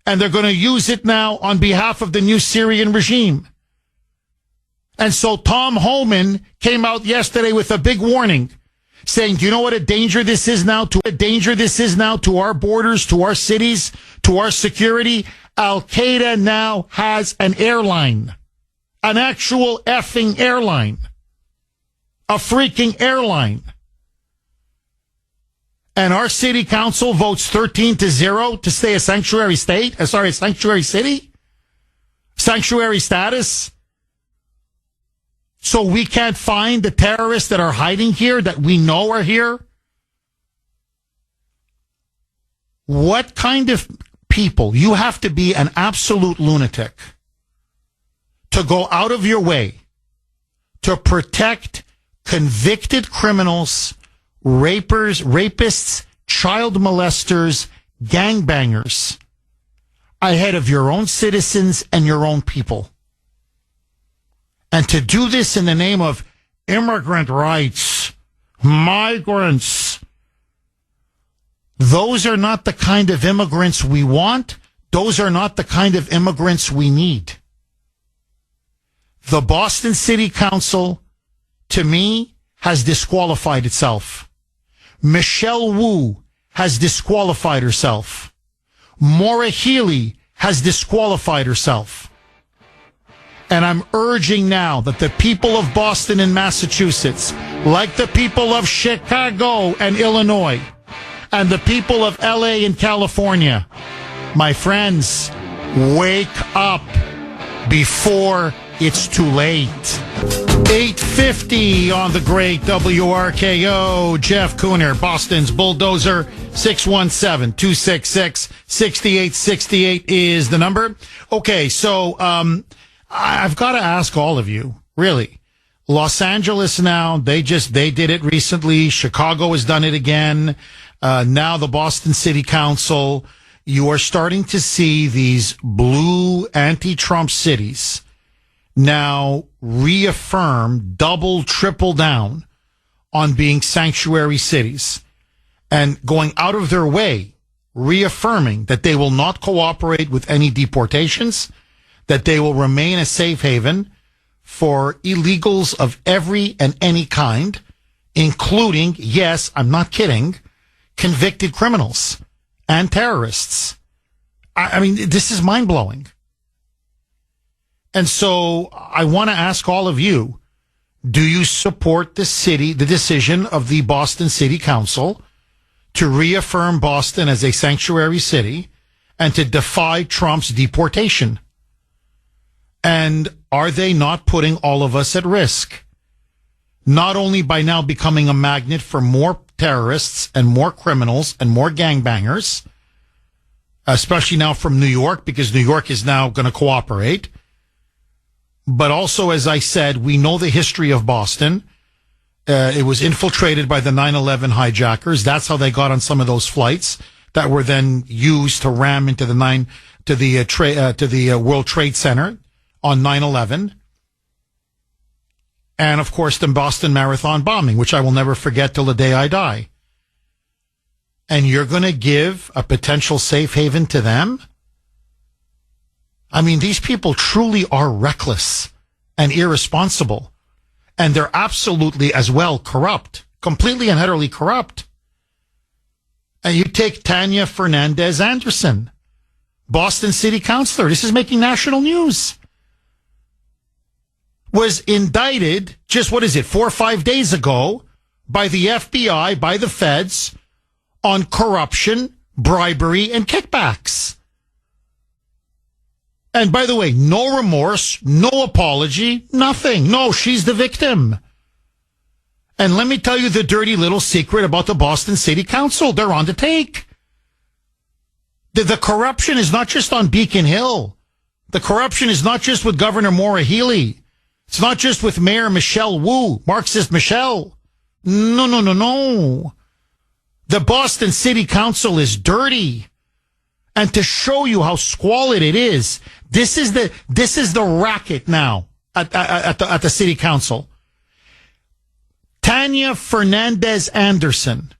and they're going to use it now on behalf of the new Syrian regime. And so Tom Homan came out yesterday with a big warning, saying, do you know what a danger this is now to our borders, to our cities, to our security? Al-Qaeda now has an airline, an actual effing airline. A freaking airline. And our city council votes 13-0 to stay a sanctuary state. A sanctuary city? Sanctuary status? So we can't find the terrorists that are hiding here, that we know are here? What kind of people? You have to be an absolute lunatic to go out of your way to protect convicted criminals, rapists, child molesters, gangbangers ahead of your own citizens and your own people. And to do this in the name of immigrant rights, migrants, those are not the kind of immigrants we want. Those are not the kind of immigrants we need. The Boston City Council, to me, has disqualified itself. Michelle Wu has disqualified herself. Maura Healey has disqualified herself. And I'm urging now that the people of Boston and Massachusetts, like the people of Chicago and Illinois, and the people of LA and California, my friends, wake up before it's too late. 8:50 on the great WRKO. Jeff Kuhner, Boston's Bulldozer. 617-266-6868 is the number. Okay, so I've got to ask all of you, really. Los Angeles now, they did it recently. Chicago has done it again. Now the Boston City Council. You are starting to see these blue anti-Trump cities now reaffirm, double, triple down on being sanctuary cities and going out of their way, reaffirming that they will not cooperate with any deportations, that they will remain a safe haven for illegals of every and any kind, including, yes, I'm not kidding, convicted criminals and terrorists. I mean, this is mind-blowing. And so I want to ask all of you, do you support the decision of the Boston City Council to reaffirm Boston as a sanctuary city and to defy Trump's deportation? And are they not putting all of us at risk? Not only by now becoming a magnet for more terrorists and more criminals and more gangbangers, especially now from New York, because New York is now going to cooperate. But also, as I said, we know the history of Boston. It was infiltrated by the 9/11 hijackers. That's how they got on some of those flights that were then used to ram into the World Trade Center on 9/11. And of course, the Boston Marathon bombing, which I will never forget till the day I die. And you're going to give a potential safe haven to them? I mean, these people truly are reckless and irresponsible. And they're absolutely as well corrupt, completely and utterly corrupt. And you take Tanya Fernandez Anderson, Boston City Councilor. This is making national news. Was indicted just, 4 or 5 days ago by the FBI, by the feds, on corruption, bribery, and kickbacks. And by the way, no remorse, no apology, nothing. No, she's the victim. And let me tell you the dirty little secret about the Boston City Council. They're on the take. The corruption is not just on Beacon Hill. The corruption is not just with Governor Maura Healey. It's not just with Mayor Michelle Wu, Marxist Michelle. No. The Boston City Council is dirty. And to show you how squalid it is, this is the racket now at the City Council. Tanya Fernandez Anderson,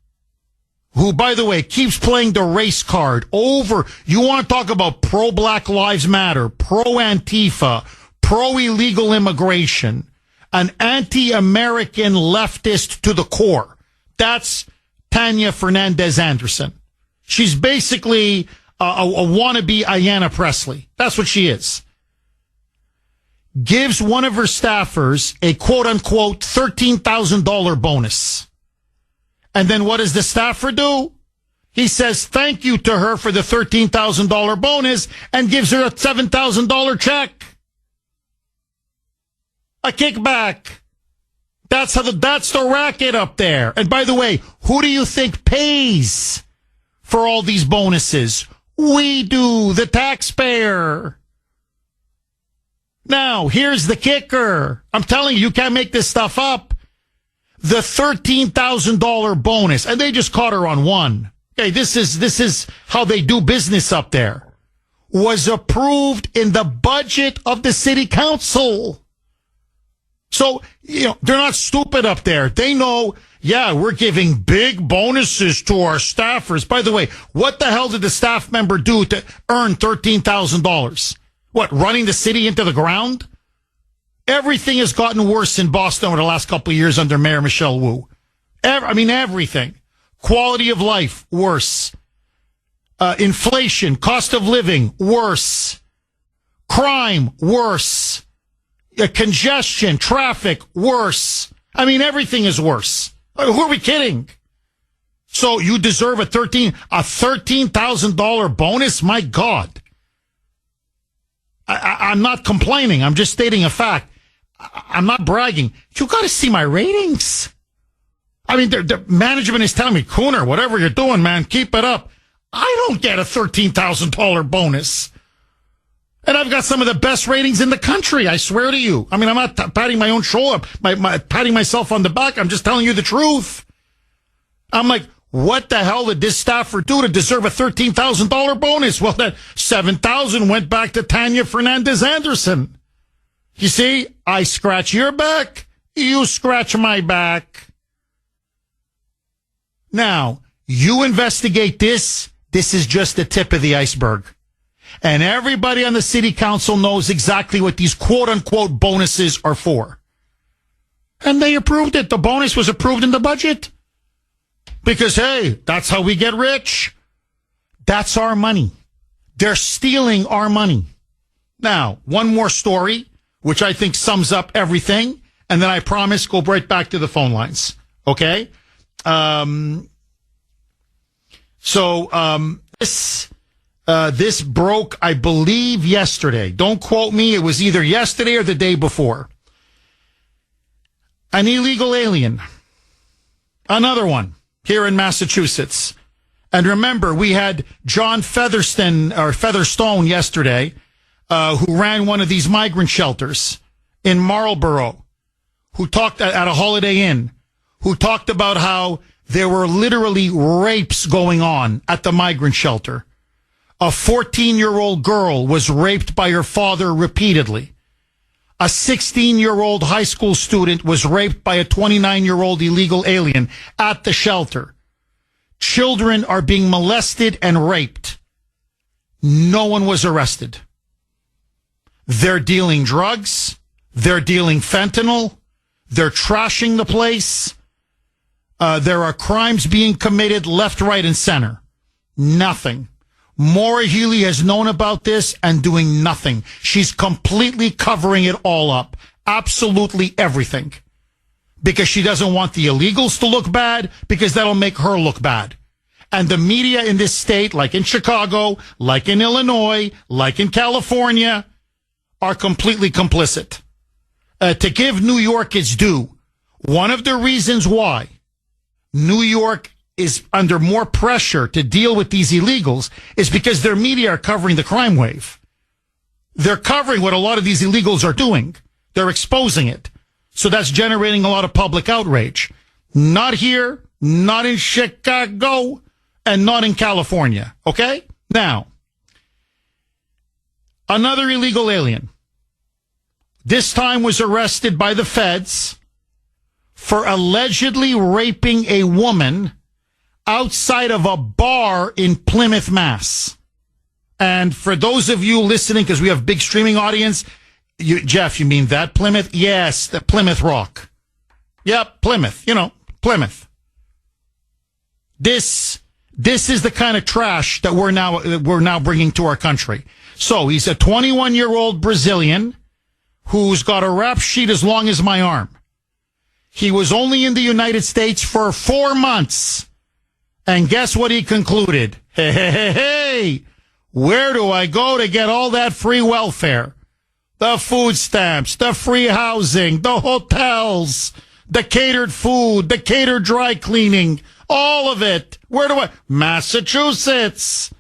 who, by the way, keeps playing the race card over. You want to talk about pro-Black Lives Matter, pro-Antifa, pro-illegal immigration, an anti-American leftist to the core. That's Tanya Fernandez Anderson. She's basically a wannabe Ayanna Pressley. That's what she is. Gives one of her staffers a quote-unquote $13,000 bonus. And then what does the staffer do? He says thank you to her for the $13,000 bonus and gives her a $7,000 check. A kickback. That's the racket up there. And by the way, who do you think pays for all these bonuses? We do, the taxpayer. Now, here's the kicker. I'm telling you, you can't make this stuff up. The $13,000 bonus, and they just caught her on one. Okay, this is how they do business up there. Was approved in the budget of the city council. So, they're not stupid up there. They know, we're giving big bonuses to our staffers. By the way, what the hell did the staff member do to earn $13,000? What, running the city into the ground? Everything has gotten worse in Boston over the last couple of years under Mayor Michelle Wu. Everything. Quality of life, worse. Inflation, cost of living, worse. Crime, worse. Congestion, traffic, worse. Everything is worse. Who are we kidding? So you deserve a $13,000 bonus? My God. I'm not complaining. I'm just stating a fact. I'm not bragging. You got to see my ratings. I mean, the management is telling me, Kuhner, whatever you're doing, man, keep it up. I don't get a $13,000 bonus. And I've got some of the best ratings in the country, I swear to you. I mean, I'm not patting my own shoulder, patting myself on the back. I'm just telling you the truth. I'm like, what the hell did this staffer do to deserve a $13,000 bonus? Well, that $7,000 went back to Tanya Fernandez Anderson. You see, I scratch your back, you scratch my back. Now, you investigate this. This is just the tip of the iceberg. And everybody on the city council knows exactly what these quote-unquote bonuses are for. And they approved it. The bonus was approved in the budget. Because, hey, that's how we get rich. That's our money. They're stealing our money. Now, one more story, which I think sums up everything. And then I promise go right back to the phone lines. Okay? This broke, I believe, yesterday. Don't quote me. It was either yesterday or the day before. An illegal alien. Another one here in Massachusetts. And remember, we had John Featherstone yesterday, who ran one of these migrant shelters in Marlborough, who talked at a Holiday Inn, who talked about how there were literally rapes going on at the migrant shelter. A 14-year-old girl was raped by her father repeatedly. A 16-year-old high school student was raped by a 29-year-old illegal alien at the shelter. Children are being molested and raped. No one was arrested. They're dealing drugs. They're dealing fentanyl. They're trashing the place. There are crimes being committed left, right, and center. Nothing. Maura Healey has known about this and doing nothing. She's completely covering it all up. Absolutely everything. Because she doesn't want the illegals to look bad, because that'll make her look bad. And the media in this state, like in Chicago, like in Illinois, like in California, are completely complicit. To give New York its due, one of the reasons why New York is under more pressure to deal with these illegals is because their media are covering the crime wave. They're covering what a lot of these illegals are doing. They're exposing it. So that's generating a lot of public outrage. Not here, not in Chicago, and not in California. Okay? Now, another illegal alien. This time was arrested by the feds for allegedly raping a woman outside of a bar in Plymouth, Mass. And for those of you listening, because we have big streaming audience, Jeff, you mean that Plymouth? Yes, the Plymouth Rock. Yep, Plymouth. Plymouth. This is the kind of trash that we're now bringing to our country. So he's a 21-year-old Brazilian who's got a rap sheet as long as my arm. He was only in the United States for 4 months. And guess what he concluded? Hey, where do I go to get all that free welfare? The food stamps, the free housing, the hotels, the catered food, the catered dry cleaning, all of it. Where do I? Massachusetts.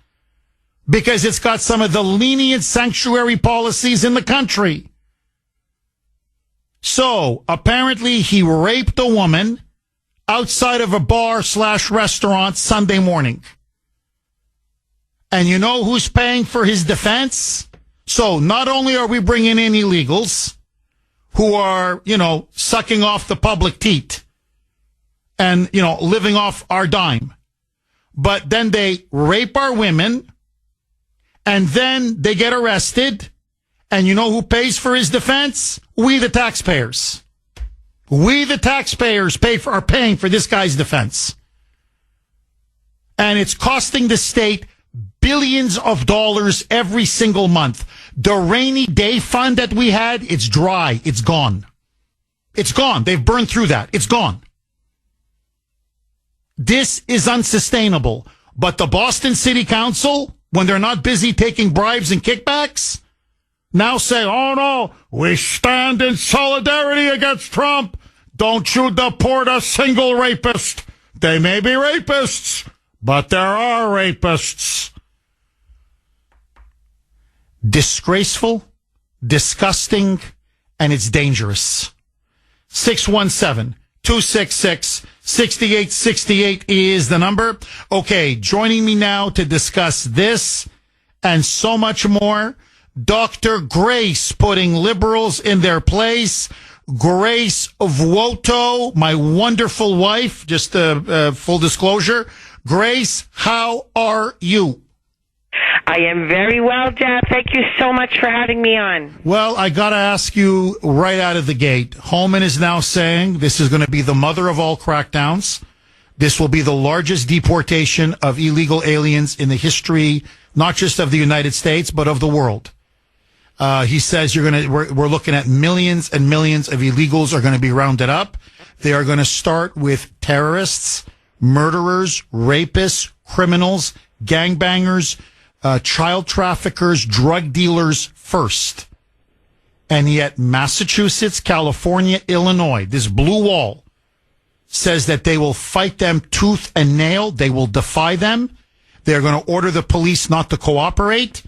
Because it's got some of the lenient sanctuary policies in the country. So, apparently he raped a woman outside of a bar/restaurant Sunday morning. And you know who's paying for his defense? So not only are we bringing in illegals who are, sucking off the public teat and, living off our dime, but then they rape our women and then they get arrested. And you know who pays for his defense? We, the taxpayers. We, the taxpayers, are paying for this guy's defense. And it's costing the state billions of dollars every single month. The rainy day fund that we had, it's dry. It's gone. It's gone. They've burned through that. It's gone. This is unsustainable. But the Boston City Council, when they're not busy taking bribes and kickbacks, now say, oh no, we stand in solidarity against Trump. Don't you deport a single rapist. They may be rapists, but there are rapists. Disgraceful, disgusting, and it's dangerous. 617-266-6868 is the number. Okay, joining me now to discuss this and so much more, Dr. Grace, putting liberals in their place. Grace Vuoto, my wonderful wife, just full disclosure. Grace, how are you? I am very well, Jeff. Thank you so much for having me on. Well, I got to ask you right out of the gate. Holman is now saying this is going to be the mother of all crackdowns. This will be the largest deportation of illegal aliens in the history, not just of the United States, but of the world. He says we're looking at millions and millions of illegals are going to be rounded up. They are going to start with terrorists, murderers, rapists, criminals, gangbangers, child traffickers, drug dealers first. And yet Massachusetts, California, Illinois, this blue wall says that they will fight them tooth and nail. They will defy them. They're going to order the police not to cooperate.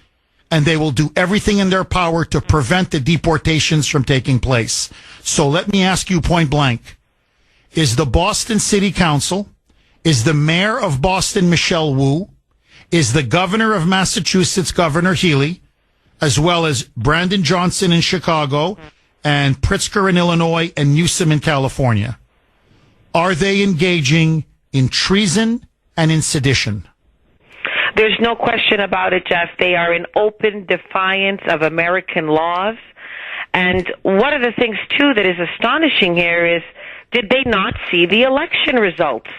And they will do everything in their power to prevent the deportations from taking place. So let me ask you point blank. Is the Boston City Council, is the mayor of Boston, Michelle Wu, is the governor of Massachusetts, Governor Healy, as well as Brandon Johnson in Chicago and Pritzker in Illinois and Newsom in California, are they engaging in treason and in sedition? There's no question about it, Jeff. They are in open defiance of American laws. And one of the things, too, that is astonishing here is, did they not see the election results?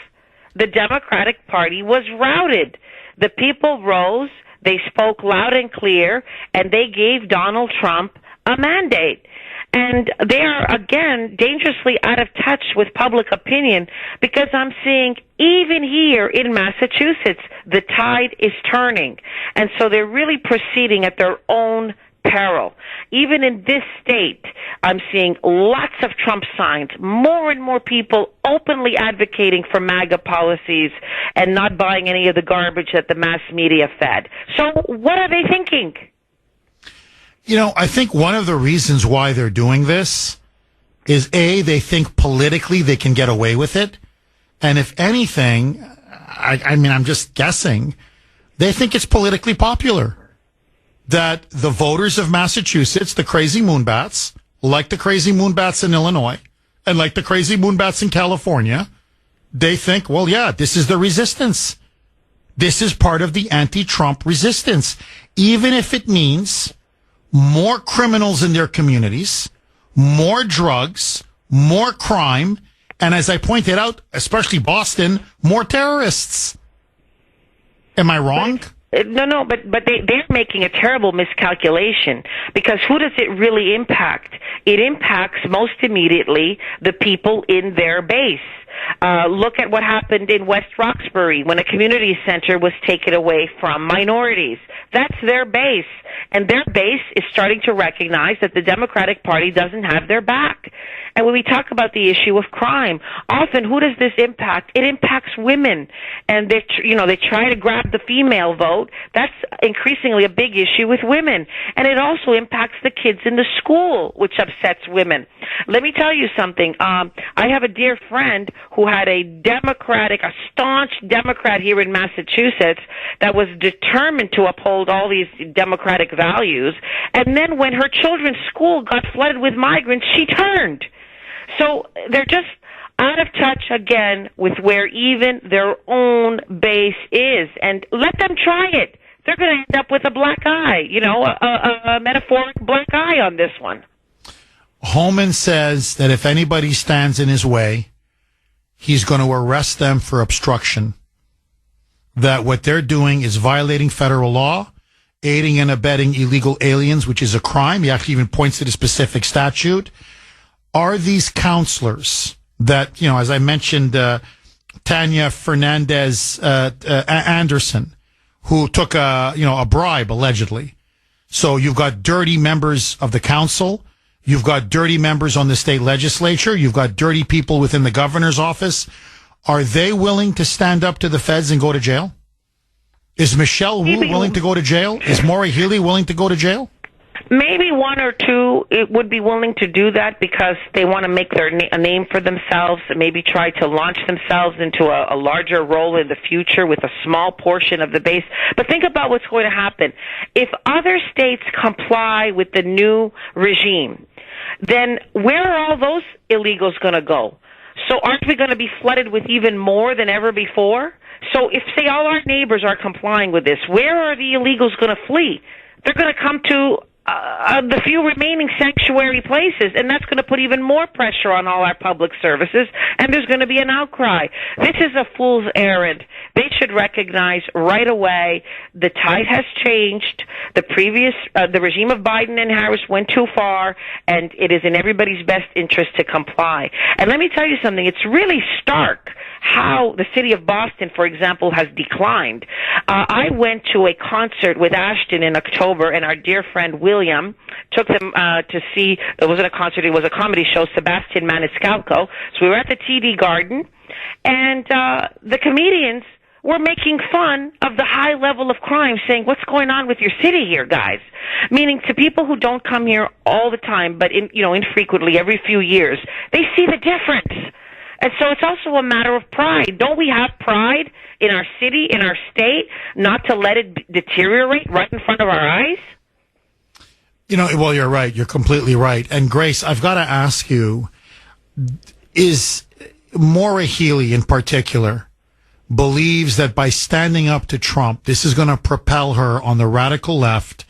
The Democratic Party was routed. The people rose, they spoke loud and clear, and they gave Donald Trump a mandate. And they are, again, dangerously out of touch with public opinion, because I'm seeing, even here in Massachusetts, the tide is turning. And so they're really proceeding at their own peril. Even in this state, I'm seeing lots of Trump signs, more and more people openly advocating for MAGA policies and not buying any of the garbage that the mass media fed. So what are they thinking? You know, I think one of the reasons why they're doing this is, A, they think politically they can get away with it. And if anything, I mean, I'm just guessing, they think it's politically popular that the voters of Massachusetts, the crazy moonbats, like the crazy moonbats in Illinois and like the crazy moonbats in California, they think, well, yeah, this is the resistance. This is part of the anti-Trump resistance, even if it means more criminals in their communities, more drugs, more crime, and as I pointed out, especially Boston, more terrorists. Am I wrong? No, but they're making a terrible miscalculation, because who does it really impact? It impacts most immediately the people in their base. Look at what happened in West Roxbury when a community center was taken away from minorities. That's their base. And their base is starting to recognize that the Democratic Party doesn't have their back. And when we talk about the issue of crime, often who does this impact? It impacts women. And they try to grab the female vote. That's increasingly a big issue with women. And it also impacts the kids in the school, which upsets women. Let me tell you something. I have a dear friend who had a staunch Democrat here in Massachusetts that was determined to uphold all these democratic values. And then when her children's school got flooded with migrants, she turned. So they're just out of touch again with where even their own base is. And let them try it. They're going to end up with a black eye, a metaphoric black eye on this one. Holman says that if anybody stands in his way, he's going to arrest them for obstruction. That what they're doing is violating federal law, aiding and abetting illegal aliens, which is a crime. He actually even points to the specific statute. Are these counselors that, as I mentioned, Tanya Fernandez Anderson, who took a bribe, allegedly, So you've got dirty members of the council. You've got dirty members on the state legislature. You've got dirty people within the governor's office. Are they willing to stand up to the feds and go to jail? Is Michelle Wu willing to go to jail? Is Maura Healey willing to go to jail? Maybe one or two would be willing to do that because they want to make a name for themselves and maybe try to launch themselves into a larger role in the future with a small portion of the base. But think about what's going to happen. If other states comply with the new regime, then where are all those illegals going to go? So aren't we going to be flooded with even more than ever before? So if, say, all our neighbors are complying with this, where are the illegals going to flee? They're going to come to the few remaining sanctuary places, and that's going to put even more pressure on all our public services, and there's going to be an outcry. This is a fool's errand. They should recognize right away the tide has changed. The regime of Biden and Harris went too far, and it is in everybody's best interest to comply. And let me tell you something. It's really stark how the city of Boston, for example, has declined. I went to a concert with Ashton in October, and our dear friend William took them to see, it wasn't a concert, it was a comedy show, Sebastian Maniscalco. So we were at the TD Garden, and the comedians were making fun of the high level of crime, saying, what's going on with your city here, guys? Meaning to people who don't come here all the time, but infrequently, every few years, they see the difference. And so it's also a matter of pride. Don't we have pride in our city, in our state, not to let it deteriorate right in front of our eyes? Well, you're right. You're completely right. And Grace, I've got to ask you, is Maura Healey in particular believes that by standing up to Trump, this is going to propel her on the radical left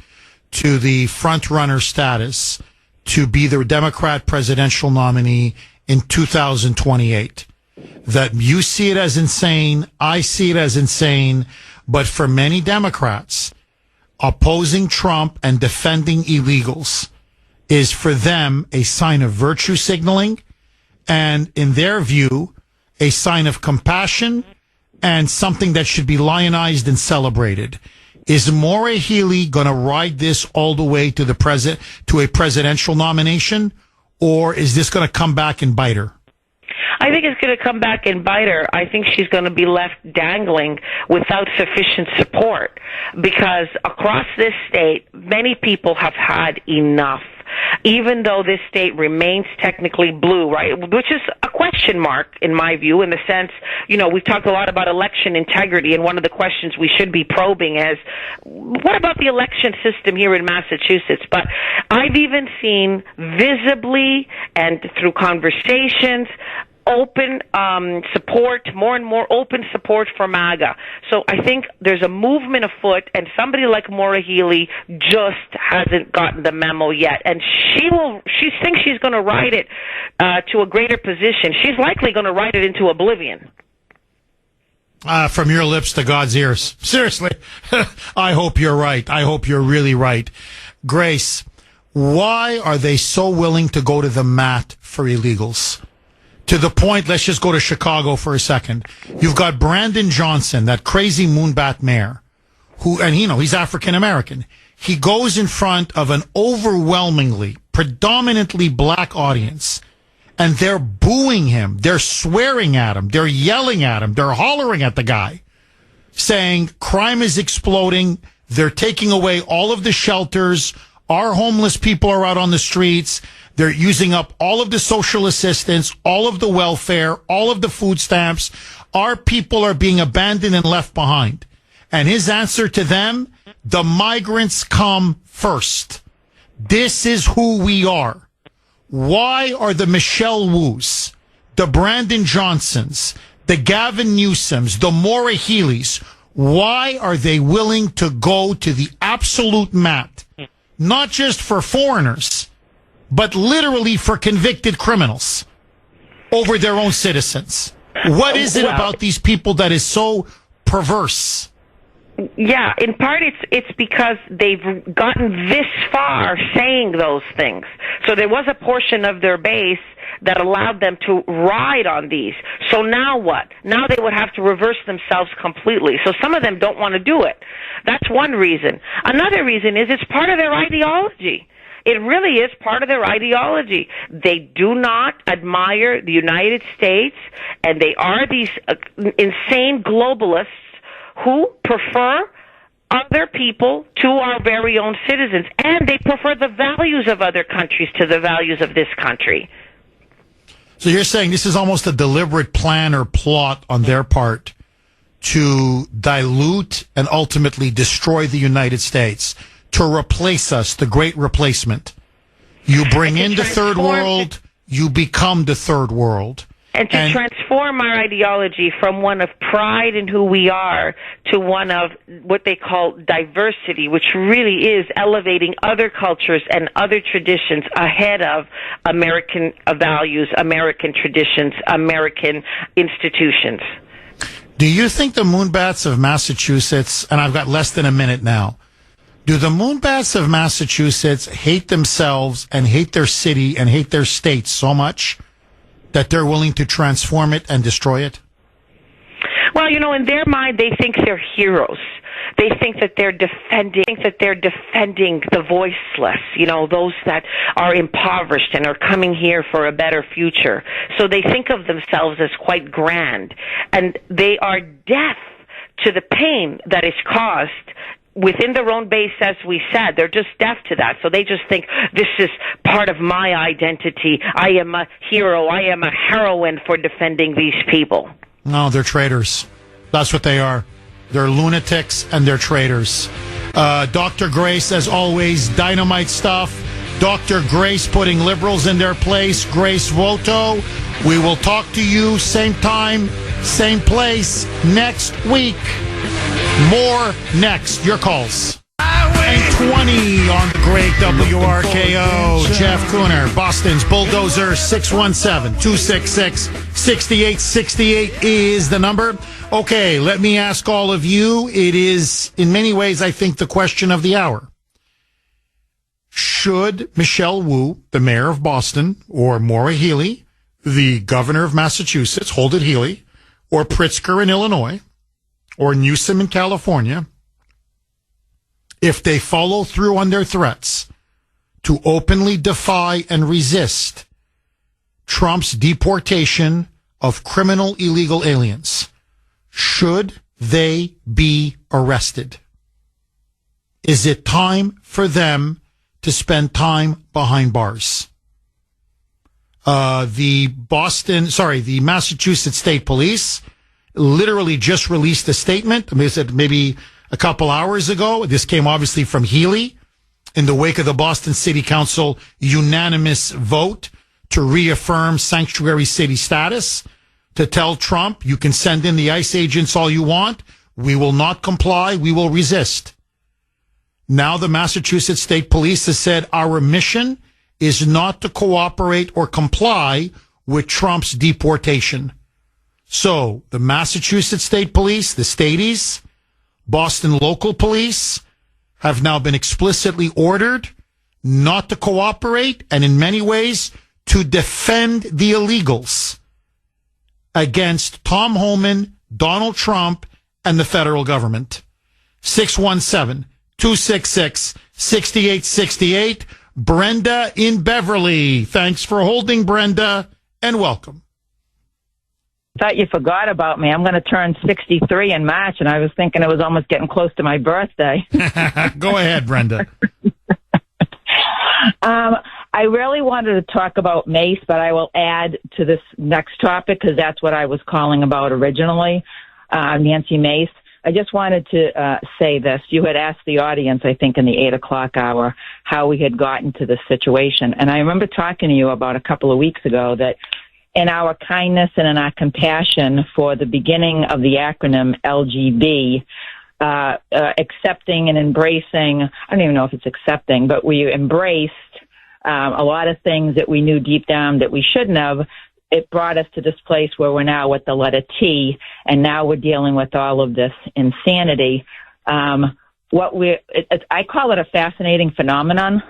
to the front runner status to be the Democrat presidential nominee in 2028. That you see it as insane, I see it as insane, but for many Democrats, opposing Trump and defending illegals is for them a sign of virtue signaling and, in their view, a sign of compassion and something that should be lionized and celebrated. Is Maura Healey going to ride this all the way to a presidential nomination, or is this going to come back and bite her? I think it's going to come back and bite her. I think she's going to be left dangling without sufficient support because across this state, many people have had enough. Even though this state remains technically blue, right, which is a question mark in my view, in the sense, we've talked a lot about election integrity, and one of the questions we should be probing is, what about the election system here in Massachusetts? But I've even seen visibly and through conversations open support, more and more open support for MAGA. So I think there's a movement afoot, and somebody like Maura Healey just hasn't gotten the memo yet. And she thinks she's going to ride it to a greater position. She's likely going to ride it into oblivion. From your lips to God's ears. Seriously. I hope you're right. I hope you're really right. Grace, why are they so willing to go to the mat for illegals? To the point, let's just go to Chicago for a second. You've got Brandon Johnson, that crazy moonbat mayor, he's African American. He goes in front of an overwhelmingly, predominantly black audience, and they're booing him. They're swearing at him. They're yelling at him. They're hollering at the guy, saying crime is exploding. They're taking away all of the shelters. Our homeless people are out on the streets. They're using up all of the social assistance, all of the welfare, all of the food stamps. Our people are being abandoned and left behind. And his answer to them, the migrants come first. This is who we are. Why are the Michelle Wus, the Brandon Johnsons, the Gavin Newsoms, the Maura Healeys, why are they willing to go to the absolute mat? Not just for foreigners, but literally for convicted criminals over their own citizens. What is it about these people that is so perverse? Yeah, in part it's because they've gotten this far saying those things. So there was a portion of their base that allowed them to ride on these. So now what? Now they would have to reverse themselves completely. So some of them don't want to do it. That's one reason. Another reason is it's part of their ideology. It really is part of their ideology. They do not admire the United States, and they are these insane globalists who prefer other people to our very own citizens, and they prefer the values of other countries to the values of this country. So you're saying this is almost a deliberate plan or plot on their part to dilute and ultimately destroy the United States, to replace us, the great replacement. You bring in the third world, you become the third world. And to transform our ideology from one of pride in who we are to one of what they call diversity, which really is elevating other cultures and other traditions ahead of American values, American traditions, American institutions. Do you think the Moonbats of Massachusetts, and I've got less than a minute now, do the Moonbats of Massachusetts hate themselves and hate their city and hate their state so much that they're willing to transform it and destroy it? Well, in their mind, they think they're heroes. They think that they're defending the voiceless, those that are impoverished and are coming here for a better future. So they think of themselves as quite grand, and they are deaf to the pain that is caused within their own base, as we said. They're just deaf to that. So they just think, this is part of my identity. I am a hero. I am a heroine for defending these people. No, they're traitors. That's what they are. They're lunatics and they're traitors. Dr. Grace, as always, dynamite stuff. Dr. Grace putting liberals in their place. Grace Voto. We will talk to you same time, same place next week. More next. Your calls. 9:20 on the great WRKO. Jeff Kuhner, Boston's Bulldozer. 617-266-6868 is the number. Okay, let me ask all of you. It is, in many ways, I think, the question of the hour. Should Michelle Wu, the mayor of Boston, or Maura Healey, the governor of Massachusetts, hold it Healey, or Pritzker in Illinois, or Newsom in California, if they follow through on their threats to openly defy and resist Trump's deportation of criminal illegal aliens, should they be arrested? Is it time for them to spend time behind bars? The Massachusetts State Police literally just released a statement. Maybe a couple hours ago. This came obviously from Healey in the wake of the Boston City Council unanimous vote to reaffirm sanctuary city status, to tell Trump, you can send in the ICE agents all you want. We will not comply. We will resist. Now the Massachusetts State Police has said our mission is not to cooperate or comply with Trump's deportation. So the Massachusetts State Police, the Staties, Boston local police have now been explicitly ordered not to cooperate and in many ways to defend the illegals against Tom Homan, Donald Trump, and the federal government. 617-266-6868. Brenda in Beverly. Thanks for holding, Brenda, and welcome. Thought you forgot about me. I'm going to turn 63 in March, and I was thinking it was almost getting close to my birthday. Go ahead, Brenda. I really wanted to talk about Mace, but I will add to this next topic because that's what I was calling about originally, Nancy Mace. I just wanted to say this. You had asked the audience, I think, in the 8 o'clock hour, how we had gotten to this situation. And I remember talking to you about a couple of weeks ago that in our kindness and in our compassion for the beginning of the acronym LGB, accepting and embracing, I don't even know if it's accepting, but we embraced a lot of things that we knew deep down that we shouldn't have. It brought us to this place where we're now with the letter T, and now we're dealing with all of this insanity. I call it a fascinating phenomenon.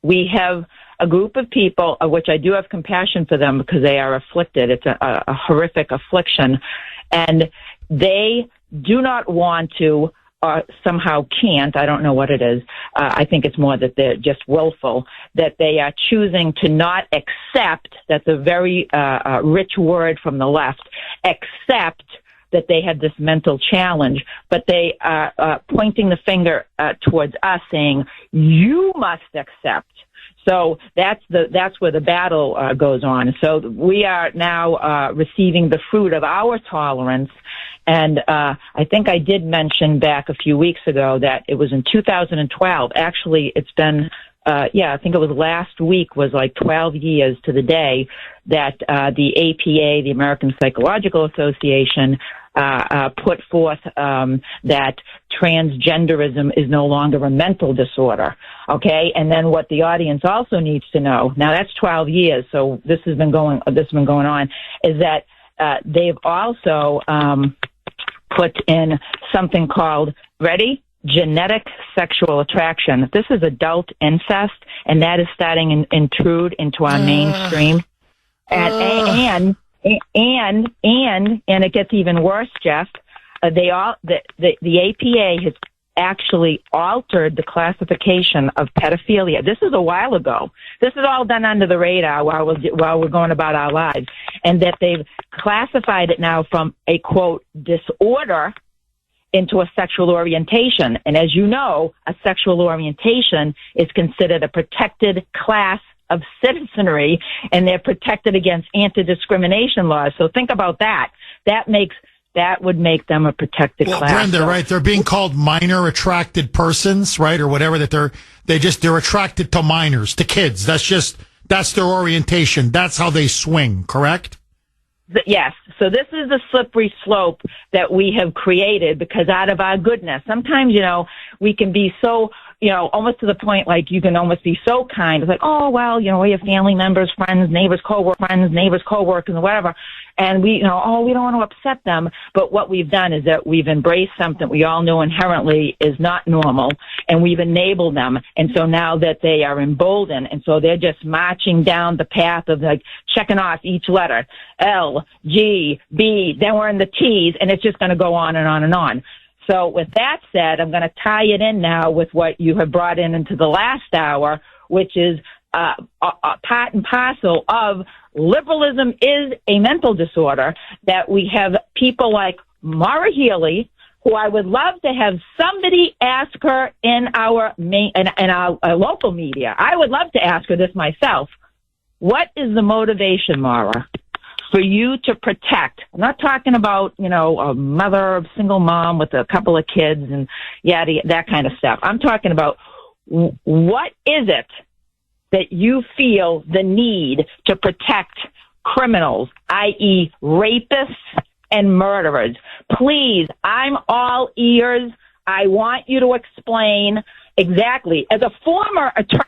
We have a group of people, of which I do have compassion for them because they are afflicted. It's a horrific affliction. And they do not want to, or somehow can't, I don't know what it is. I think it's more that they're just willful, that they are choosing to not accept, that's a very rich word from the left, accept that they had this mental challenge, but they are pointing the finger towards us saying, you must accept. So that's where the battle goes on. So we are now receiving the fruit of our tolerance. And I think I did mention back a few weeks ago that it was in 2012. Actually, it's been, I think it was last week was like 12 years to the day that the APA, the American Psychological Association, put forth that transgenderism is no longer a mental disorder. Okay, and then what the audience also needs to know, now that's 12 years, so this has been going on, is that they've also put in something called, ready? Genetic sexual attraction. This is adult incest, and that is starting to intrude into our mainstream. And it gets even worse, Jeff. The APA has actually altered the classification of pedophilia. This is a while ago. This is all done under the radar while we're going about our lives, and that they've classified it now from a quote disorder into a sexual orientation. And as you know, a sexual orientation is considered a protected class of citizenry, and they're protected against anti-discrimination laws. So think about that. That would make them a protected class. Brenda, right? They're being called minor attracted persons, right, or whatever. That they're attracted to minors, to kids. That's their orientation. That's how they swing. Correct? Yes. So this is the slippery slope that we have created because out of our goodness, sometimes, we can be so, almost to the point like you can almost be so kind. It's like, oh, well, we have family members, friends, neighbors, coworkers, and whatever. And we don't want to upset them. But what we've done is that we've embraced something we all know inherently is not normal, and we've enabled them. And so now that they are emboldened, and so they're just marching down the path of like checking off each letter, L, G, B, then we're in the T's, and it's just going to go on and on and on. So with that said, I'm going to tie it in now with what you have brought into the last hour, which is part and parcel of liberalism is a mental disorder, that we have people like Maura Healey, who I would love to have somebody ask her in our local media. I would love to ask her this myself. What is the motivation, Maura, for you to protect? I'm not talking about, a mother, a single mom with a couple of kids and that kind of stuff. I'm talking about what is it that you feel the need to protect criminals, i.e. rapists and murderers? Please, I'm all ears. I want you to explain exactly. As a former attorney.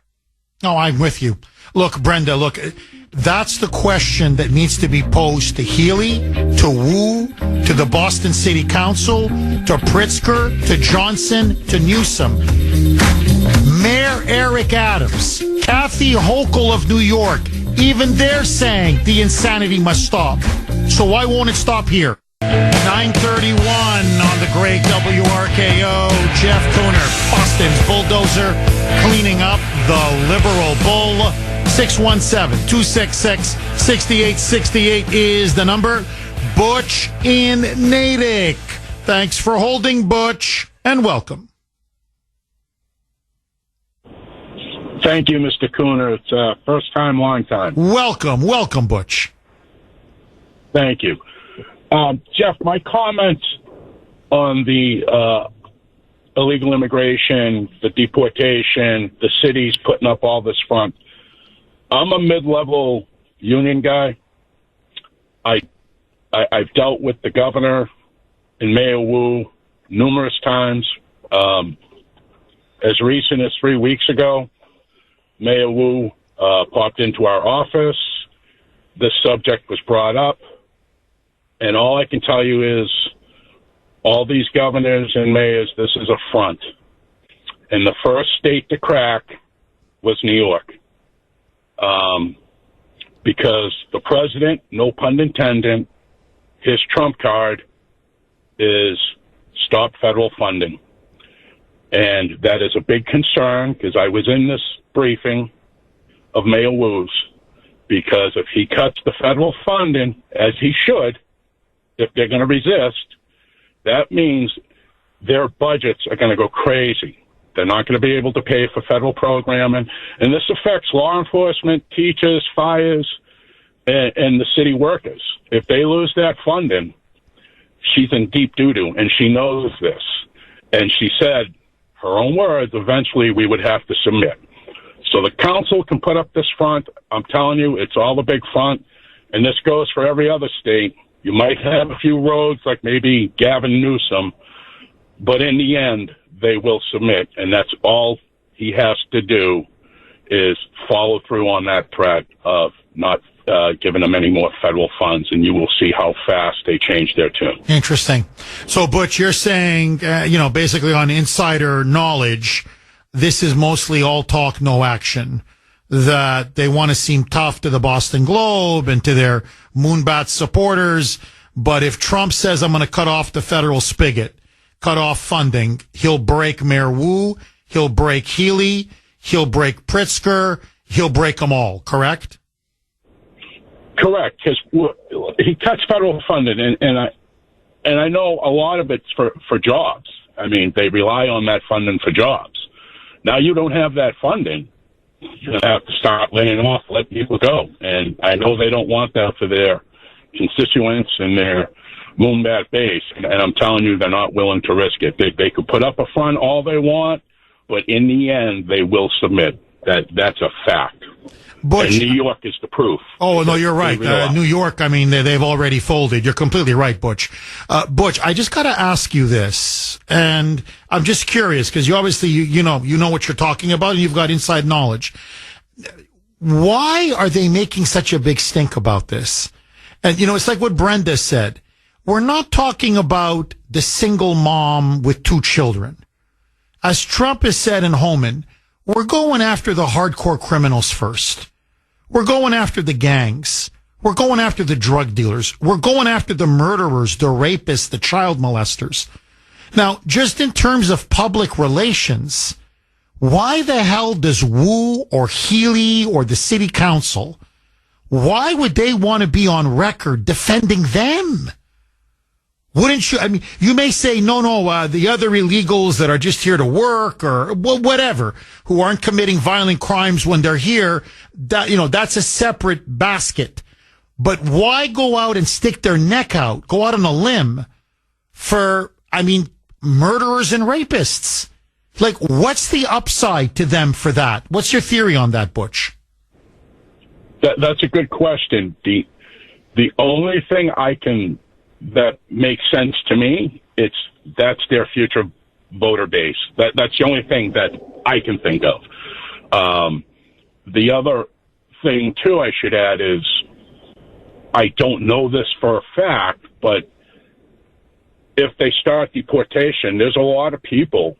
No, I'm with you. Look, Brenda, that's the question that needs to be posed to Healy, to Wu, to the Boston City Council, to Pritzker, to Johnson, to Newsom. Mayor Eric Adams, Kathy Hochul of New York, even they're saying the insanity must stop. So why won't it stop here? 9:31 on the great WRKO. Jeff Kuhner, Boston's bulldozer, cleaning up the liberal bull. 617-266-6868 is the number. Butch in Natick. Thanks for holding, Butch, and welcome. Thank you, Mr. Kuhner. It's first time, long time. Welcome, Butch. Thank you. Jeff, my comments on the illegal immigration, the deportation, the cities putting up all this front. I'm a mid-level union guy. I've dealt with the governor and Mayor Wu numerous times. As recent as 3 weeks ago, Mayor Wu popped into our office. This subject was brought up. And all I can tell you is all these governors and mayors, this is a front. And the first state to crack was New York. Because the president, no pun intended, his trump card is stop federal funding. And that is a big concern because I was in this briefing of Mayor Wu's, because if he cuts the federal funding, as he should, if they're going to resist, that means their budgets are going to go crazy. They're not going to be able to pay for federal programming. And this affects law enforcement, teachers, fires, and the city workers. If they lose that funding, she's in deep doo-doo, and she knows this. And she said, her own words, eventually we would have to submit. So the council can put up this front. I'm telling you, it's all a big front. And this goes for every other state. You might have a few roads like maybe Gavin Newsom, but in the end, they will submit. And that's all he has to do is follow through on that threat of not giving them any more federal funds, and you will see how fast they change their tune. Interesting. So, Butch, you're saying, basically on insider knowledge, this is mostly all talk, no action, that they want to seem tough to the Boston Globe and to their Moonbat supporters. But if Trump says, I'm going to cut off the federal spigot, cut off funding, he'll break Mayor Wu, he'll break Healy, he'll break Pritzker, he'll break them all, correct? Correct, because he cuts federal funding, and I know a lot of it's for jobs. I mean, they rely on that funding for jobs. Now you don't have that funding, you're going to have to start laying off, let people go. And I know they don't want that for their constituents and their Moonbat base. And I'm telling you, they're not willing to risk it. They could put up a front all they want, but in the end, they will submit. That's a fact. Butch, and New York is the proof. Oh, no, you're right. New York, I mean, they've already folded. You're completely right, Butch. Butch, I just got to ask you this, and I'm just curious, because you obviously, you know what you're talking about, and you've got inside knowledge. Why are they making such a big stink about this? And, it's like what Brenda said. We're not talking about the single mom with 2 children. As Trump has said in Homan, we're going after the hardcore criminals first. We're going after the gangs. We're going after the drug dealers. We're going after the murderers, the rapists, the child molesters. Now, just in terms of public relations, why the hell does Wu or Healy or the city council, why would they want to be on record defending them? Wouldn't you? I mean, you may say, no, the other illegals that are just here to work or whatever, who aren't committing violent crimes when they're here, that's a separate basket. But why go out and stick their neck out, go out on a limb for, murderers and rapists? Like, what's the upside to them for that? What's your theory on that, Butch? That's a good question. The only thing that makes sense to me, that's their future voter base. That's the only thing that I can think of. The other thing, too, I should add is, I don't know this for a fact, but if they start deportation, there's a lot of people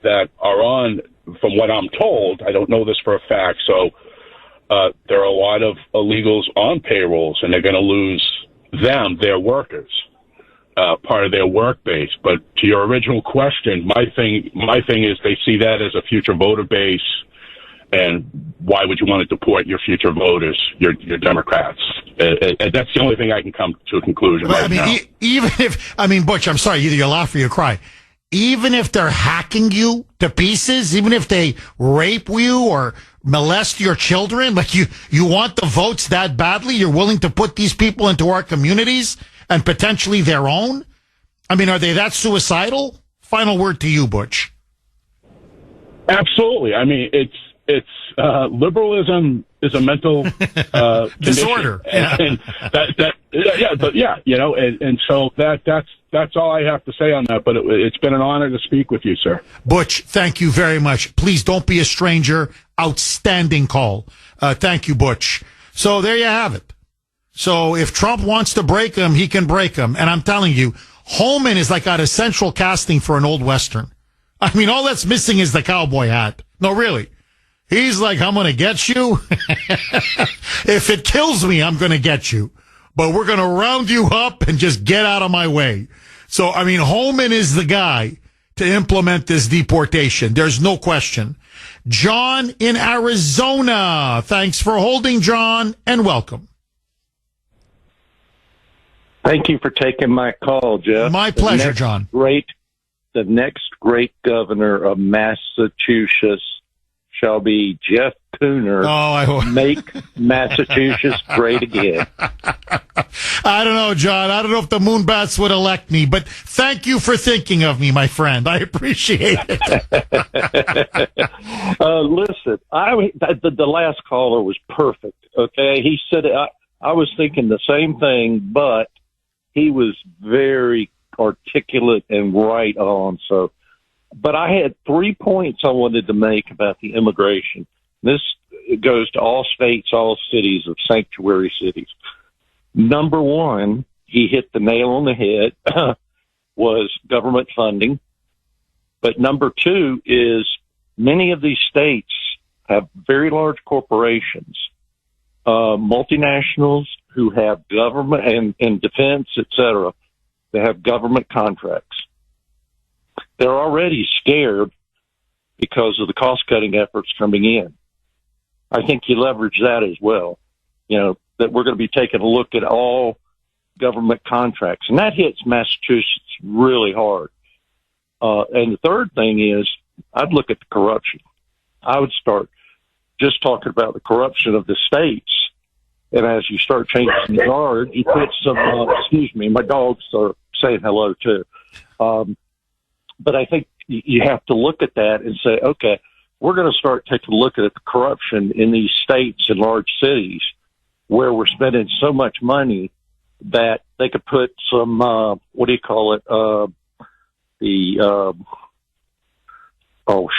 that are on, from what I'm told, I don't know this for a fact, so there are a lot of illegals on payrolls, and they're going to lose their workers, part of their work base. But to your original question, my thing is they see that as a future voter base, and why would you want to deport your future voters, your Democrats? And that's the only thing I can come to a conclusion right now. Even if, Butch, I'm sorry, either you laugh or you cry. Even if they're hacking you to pieces, even if they rape you or molest your children, like you want the votes that badly, you're willing to put these people into our communities and potentially their own? Are they that suicidal? Final word to you, Butch. Absolutely. It's liberalism is a mental disorder. And so that's all I have to say on that. But it's been an honor to speak with you, sir. Butch, thank you very much. Please don't be a stranger. Outstanding call. Thank you, Butch. So there you have it. So if Trump wants to break them, he can break them. And I'm telling you, Holman is like out of central casting for an old Western. I mean, all that's missing is the cowboy hat. No, really. He's like, I'm going to get you. If it kills me, I'm going to get you. But we're going to round you up and just get out of my way. So, I mean, Holman is the guy to implement this deportation. There's no question. John in Arizona. Thanks for holding, John, and welcome. Thank you for taking my call, Jeff. My pleasure, John. The next great governor of Massachusetts shall be Jeff Kuhner. Make Massachusetts great again. I don't know, John. I don't know if the Moonbats would elect me, but thank you for thinking of me, my friend. I appreciate it. Listen, the last caller was perfect. Okay, he said I was thinking the same thing, but he was very articulate and right on. So, but I had 3 points I wanted to make about the immigration. This goes to all states, all cities of sanctuary cities. Number one, he hit the nail on the head, was government funding. But number two is many of these states have very large corporations, multinationals who have government and defense, et cetera. They have government contracts. They're already scared because of the cost-cutting efforts coming in. I think you leverage that as well, that we're going to be taking a look at all government contracts. And that hits Massachusetts really hard. And the third thing is I'd look at the corruption. I would start just talking about the corruption of the states. And as you start changing the guard, you put some, my dogs are saying hello too. But I think you have to look at that and say, okay, we're going to start taking a look at the corruption in these states and large cities where we're spending so much money that they could put some, oh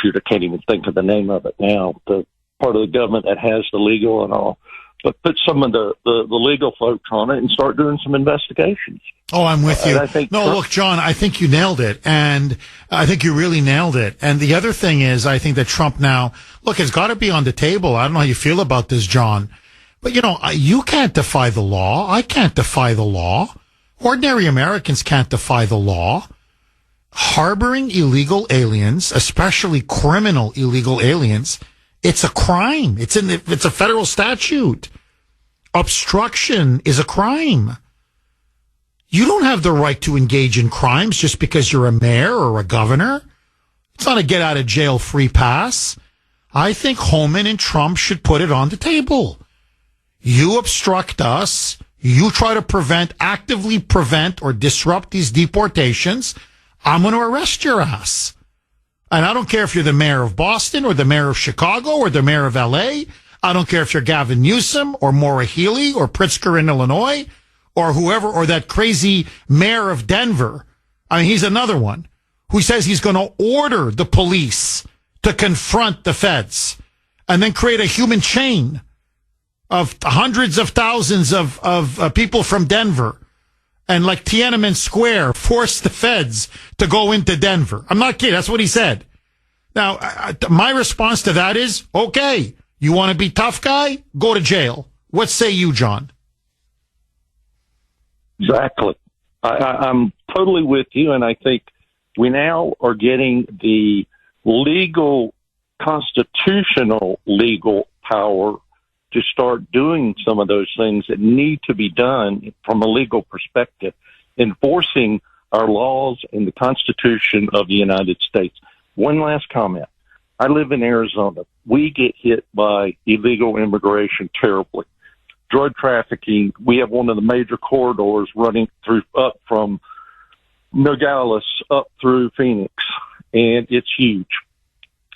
shoot, I can't even think of the name of it now. The part of the government that has the legal and all. But put some of the legal folks on it and start doing some investigations. Oh, I'm with you. Look, John, I think you nailed it. And I think you really nailed it. And the other thing is, I think that Trump now, it's got to be on the table. I don't know how you feel about this, John. But, you can't defy the law. I can't defy the law. Ordinary Americans can't defy the law. Harboring illegal aliens, especially criminal illegal aliens, it's a crime. It's a federal statute. Obstruction is a crime. You don't have the right to engage in crimes just because you're a mayor or a governor. It's not a get out of jail free pass. I think Holman and Trump should put it on the table. You obstruct us. You try to actively prevent or disrupt these deportations. I'm going to arrest your ass. And I don't care if you're the mayor of Boston or the mayor of Chicago or the mayor of L.A. I don't care if you're Gavin Newsom or Maura Healey or Pritzker in Illinois or whoever, or that crazy mayor of Denver. I mean, he's another one who says he's going to order the police to confront the feds and then create a human chain of hundreds of thousands of people from Denver. And like Tiananmen Square, force the feds to go into Denver. I'm not kidding. That's what he said. Now, my response to that is, okay, you want to be tough guy? Go to jail. What say you, John? Exactly. I'm totally with you, and I think we now are getting the constitutional legal power to start doing some of those things that need to be done from a legal perspective, enforcing our laws and the Constitution of the United States. One last comment. I live in Arizona. We get hit by illegal immigration terribly. Drug trafficking, we have one of the major corridors running up from Nogales up through Phoenix, and it's huge.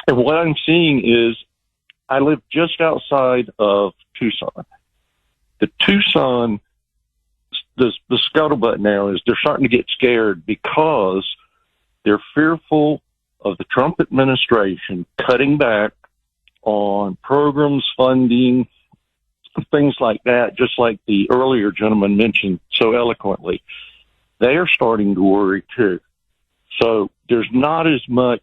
And what I'm seeing is I live just outside of Tucson. The scuttlebutt now is they're starting to get scared because they're fearful of the Trump administration cutting back on programs, funding, things like that, just like the earlier gentleman mentioned so eloquently. they are starting to worry too. So there's not as much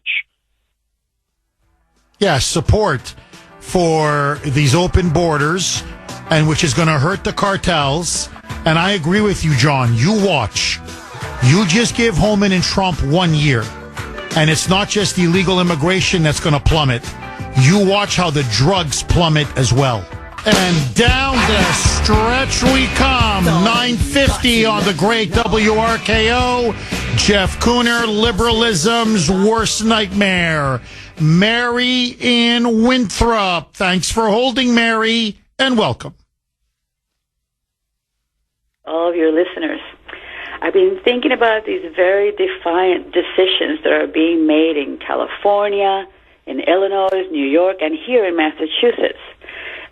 support for these open borders, and which is going to hurt the cartels. And I agree with you, John. You watch. You just give Homan and Trump 1 year, and it's not just illegal immigration that's going to plummet. You watch how the drugs plummet as well. And down the stretch we come. 9:50 on the great WRKO. Jeff Kuhner, liberalism's worst nightmare. Mary in Winthrop. Thanks for holding, Mary, and welcome. All of your listeners. I've been thinking about these very defiant decisions that are being made in California, in Illinois, New York, and here in Massachusetts.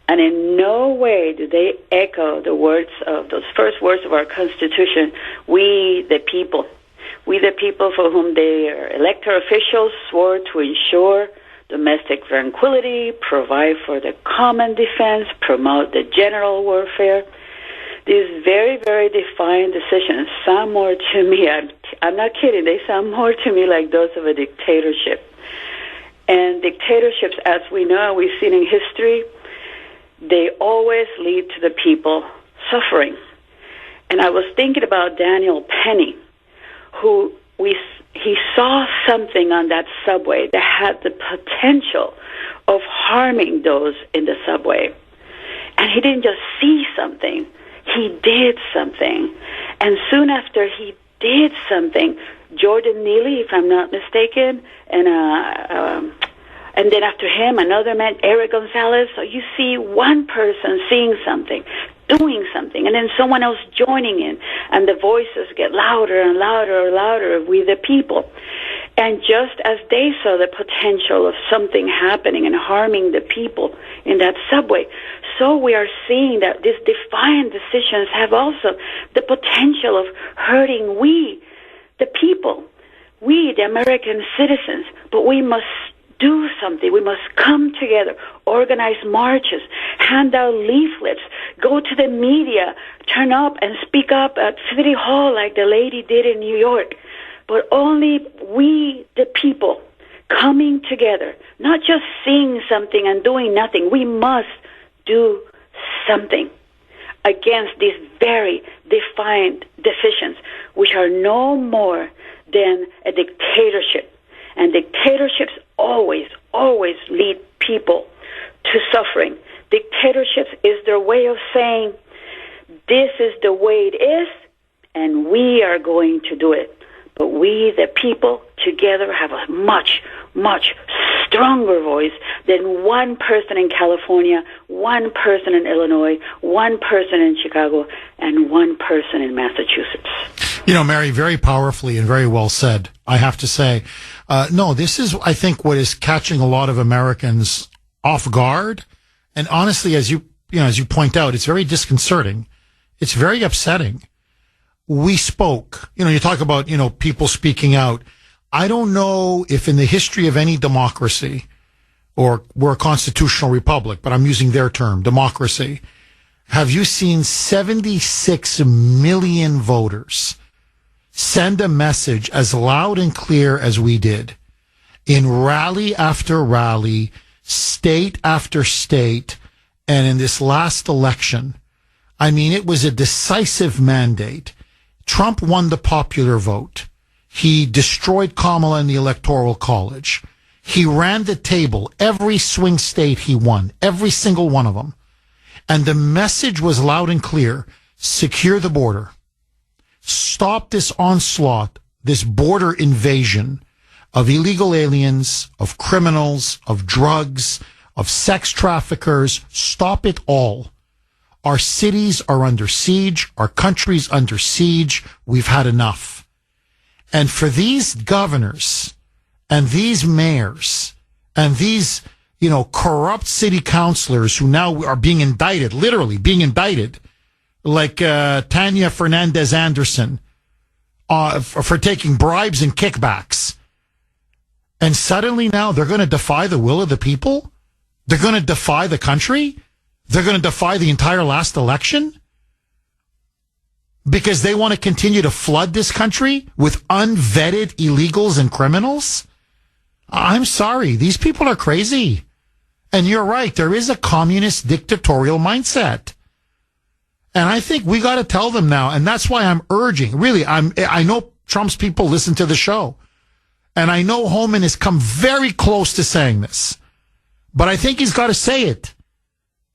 And in no way do they echo the words of those first words of our Constitution, we the people. We the people for whom their elected officials swore to ensure domestic tranquility, provide for the common defense, promote the general welfare. These very, very defiant decisions sound more to me, I'm not kidding, they sound more to me like those of a dictatorship. And dictatorships, as we know, we've seen in history, they always lead to the people suffering. And I was thinking about Daniel Penny, who he saw something on that subway that had the potential of harming those in the subway. And he didn't just see something, he did something. And soon after he did something, Jordan Neely, if I'm not mistaken, and then after him, another man, Eric Gonzalez. So you see one person seeing something, doing something, and then someone else joining in, and the voices get louder and louder and louder, we the people. And just as they saw the potential of something happening and harming the people in that subway, so we are seeing that these defiant decisions have also the potential of hurting we, the people, we, the American citizens. But we must do something. We must come together, organize marches, hand out leaflets, go to the media, turn up and speak up at City Hall like the lady did in New York. But only we, the people, coming together, not just seeing something and doing nothing. We must do something against these very defiant decisions, which are no more than a dictatorship. And dictatorships always lead people to suffering. Dictatorships is their way of saying, this is the way it is, and we are going to do it. But we, the people, together have a much, much stronger voice than one person in California, one person in Illinois, one person in Chicago, and one person in Massachusetts. You know, Mary, very powerfully and very well said, I have to say. No, this is, I think, what is catching a lot of Americans off guard. And honestly, as you point out, it's very disconcerting. It's very upsetting. We spoke, you talk about, people speaking out. I don't know if in the history of any democracy, or we're a constitutional republic, but I'm using their term, democracy, have you seen 76 million voters send a message as loud and clear as we did in rally after rally, state after state, and in this last election? I mean, it was a decisive mandate. Trump won the popular vote. He destroyed Kamala in the Electoral College. He ran the table. Every swing state he won, every single one of them. And the message was loud and clear. Secure the border. Stop this onslaught, this border invasion of illegal aliens, of criminals, of drugs, of sex traffickers. Stop it all. Our cities are under siege. Our country's under siege. We've had enough. And for these governors and these mayors and these, corrupt city councilors who now are being indicted, literally being indicted, like Tanya Fernandez Anderson, for taking bribes and kickbacks. And suddenly now they're going to defy the will of the people? They're going to defy the country? They're going to defy the entire last election? because they want to continue to flood this country with unvetted illegals and criminals? I'm sorry. These people are crazy. And you're right. There is a communist dictatorial mindset. And I think we got to tell them now. And that's why I'm urging, really, I know Trump's people listen to the show. And I know Homan has come very close to saying this. But I think he's got to say it.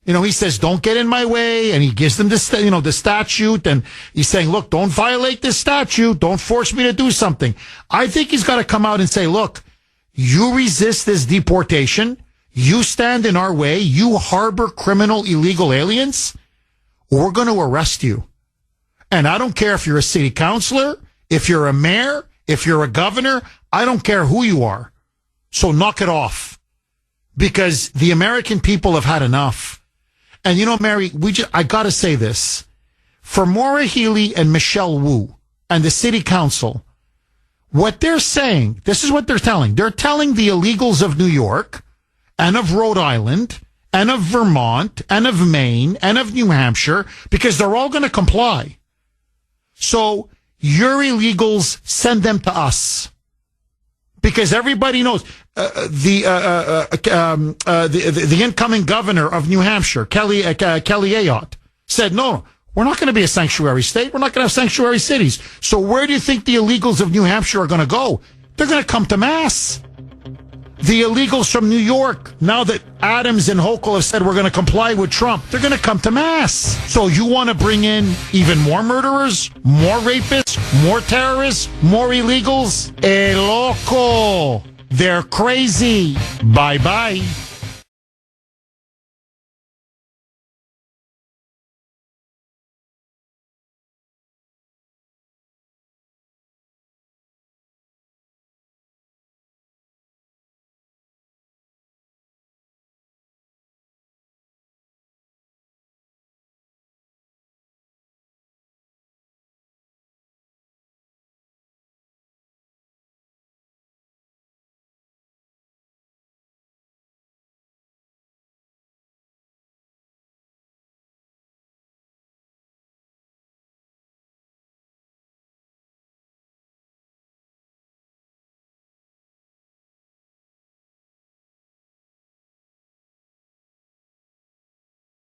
You know, he says, don't get in my way. And he gives them the statute. And he's saying, look, don't violate this statute. Don't force me to do something. I think he's got to come out and say, look, you resist this deportation. You stand in our way. You harbor criminal illegal aliens. We're going to arrest you. And I don't care if you're a city councilor, if you're a mayor, if you're a governor. I don't care who you are. So knock it off. Because the American people have had enough. And you know, Mary, I got to say this. For Maura Healey and Michelle Wu and the city council, what they're saying, this is what they're telling. They're telling the illegals of New York and of Rhode Island and of Vermont and of Maine and of New Hampshire, because they're all going to comply. So your illegals, send them to us. Because everybody knows the incoming governor of New Hampshire, Kelly Ayotte, said, no, we're not going to be a sanctuary state. We're not going to have sanctuary cities. So where do you think the illegals of New Hampshire are going to go? They're going to come to Mass. The illegals from New York, now that Adams and Hochul have said we're going to comply with Trump, they're going to come to Mass. So you want to bring in even more murderers, more rapists, more terrorists, more illegals? Eh, loco. They're crazy. Bye-bye.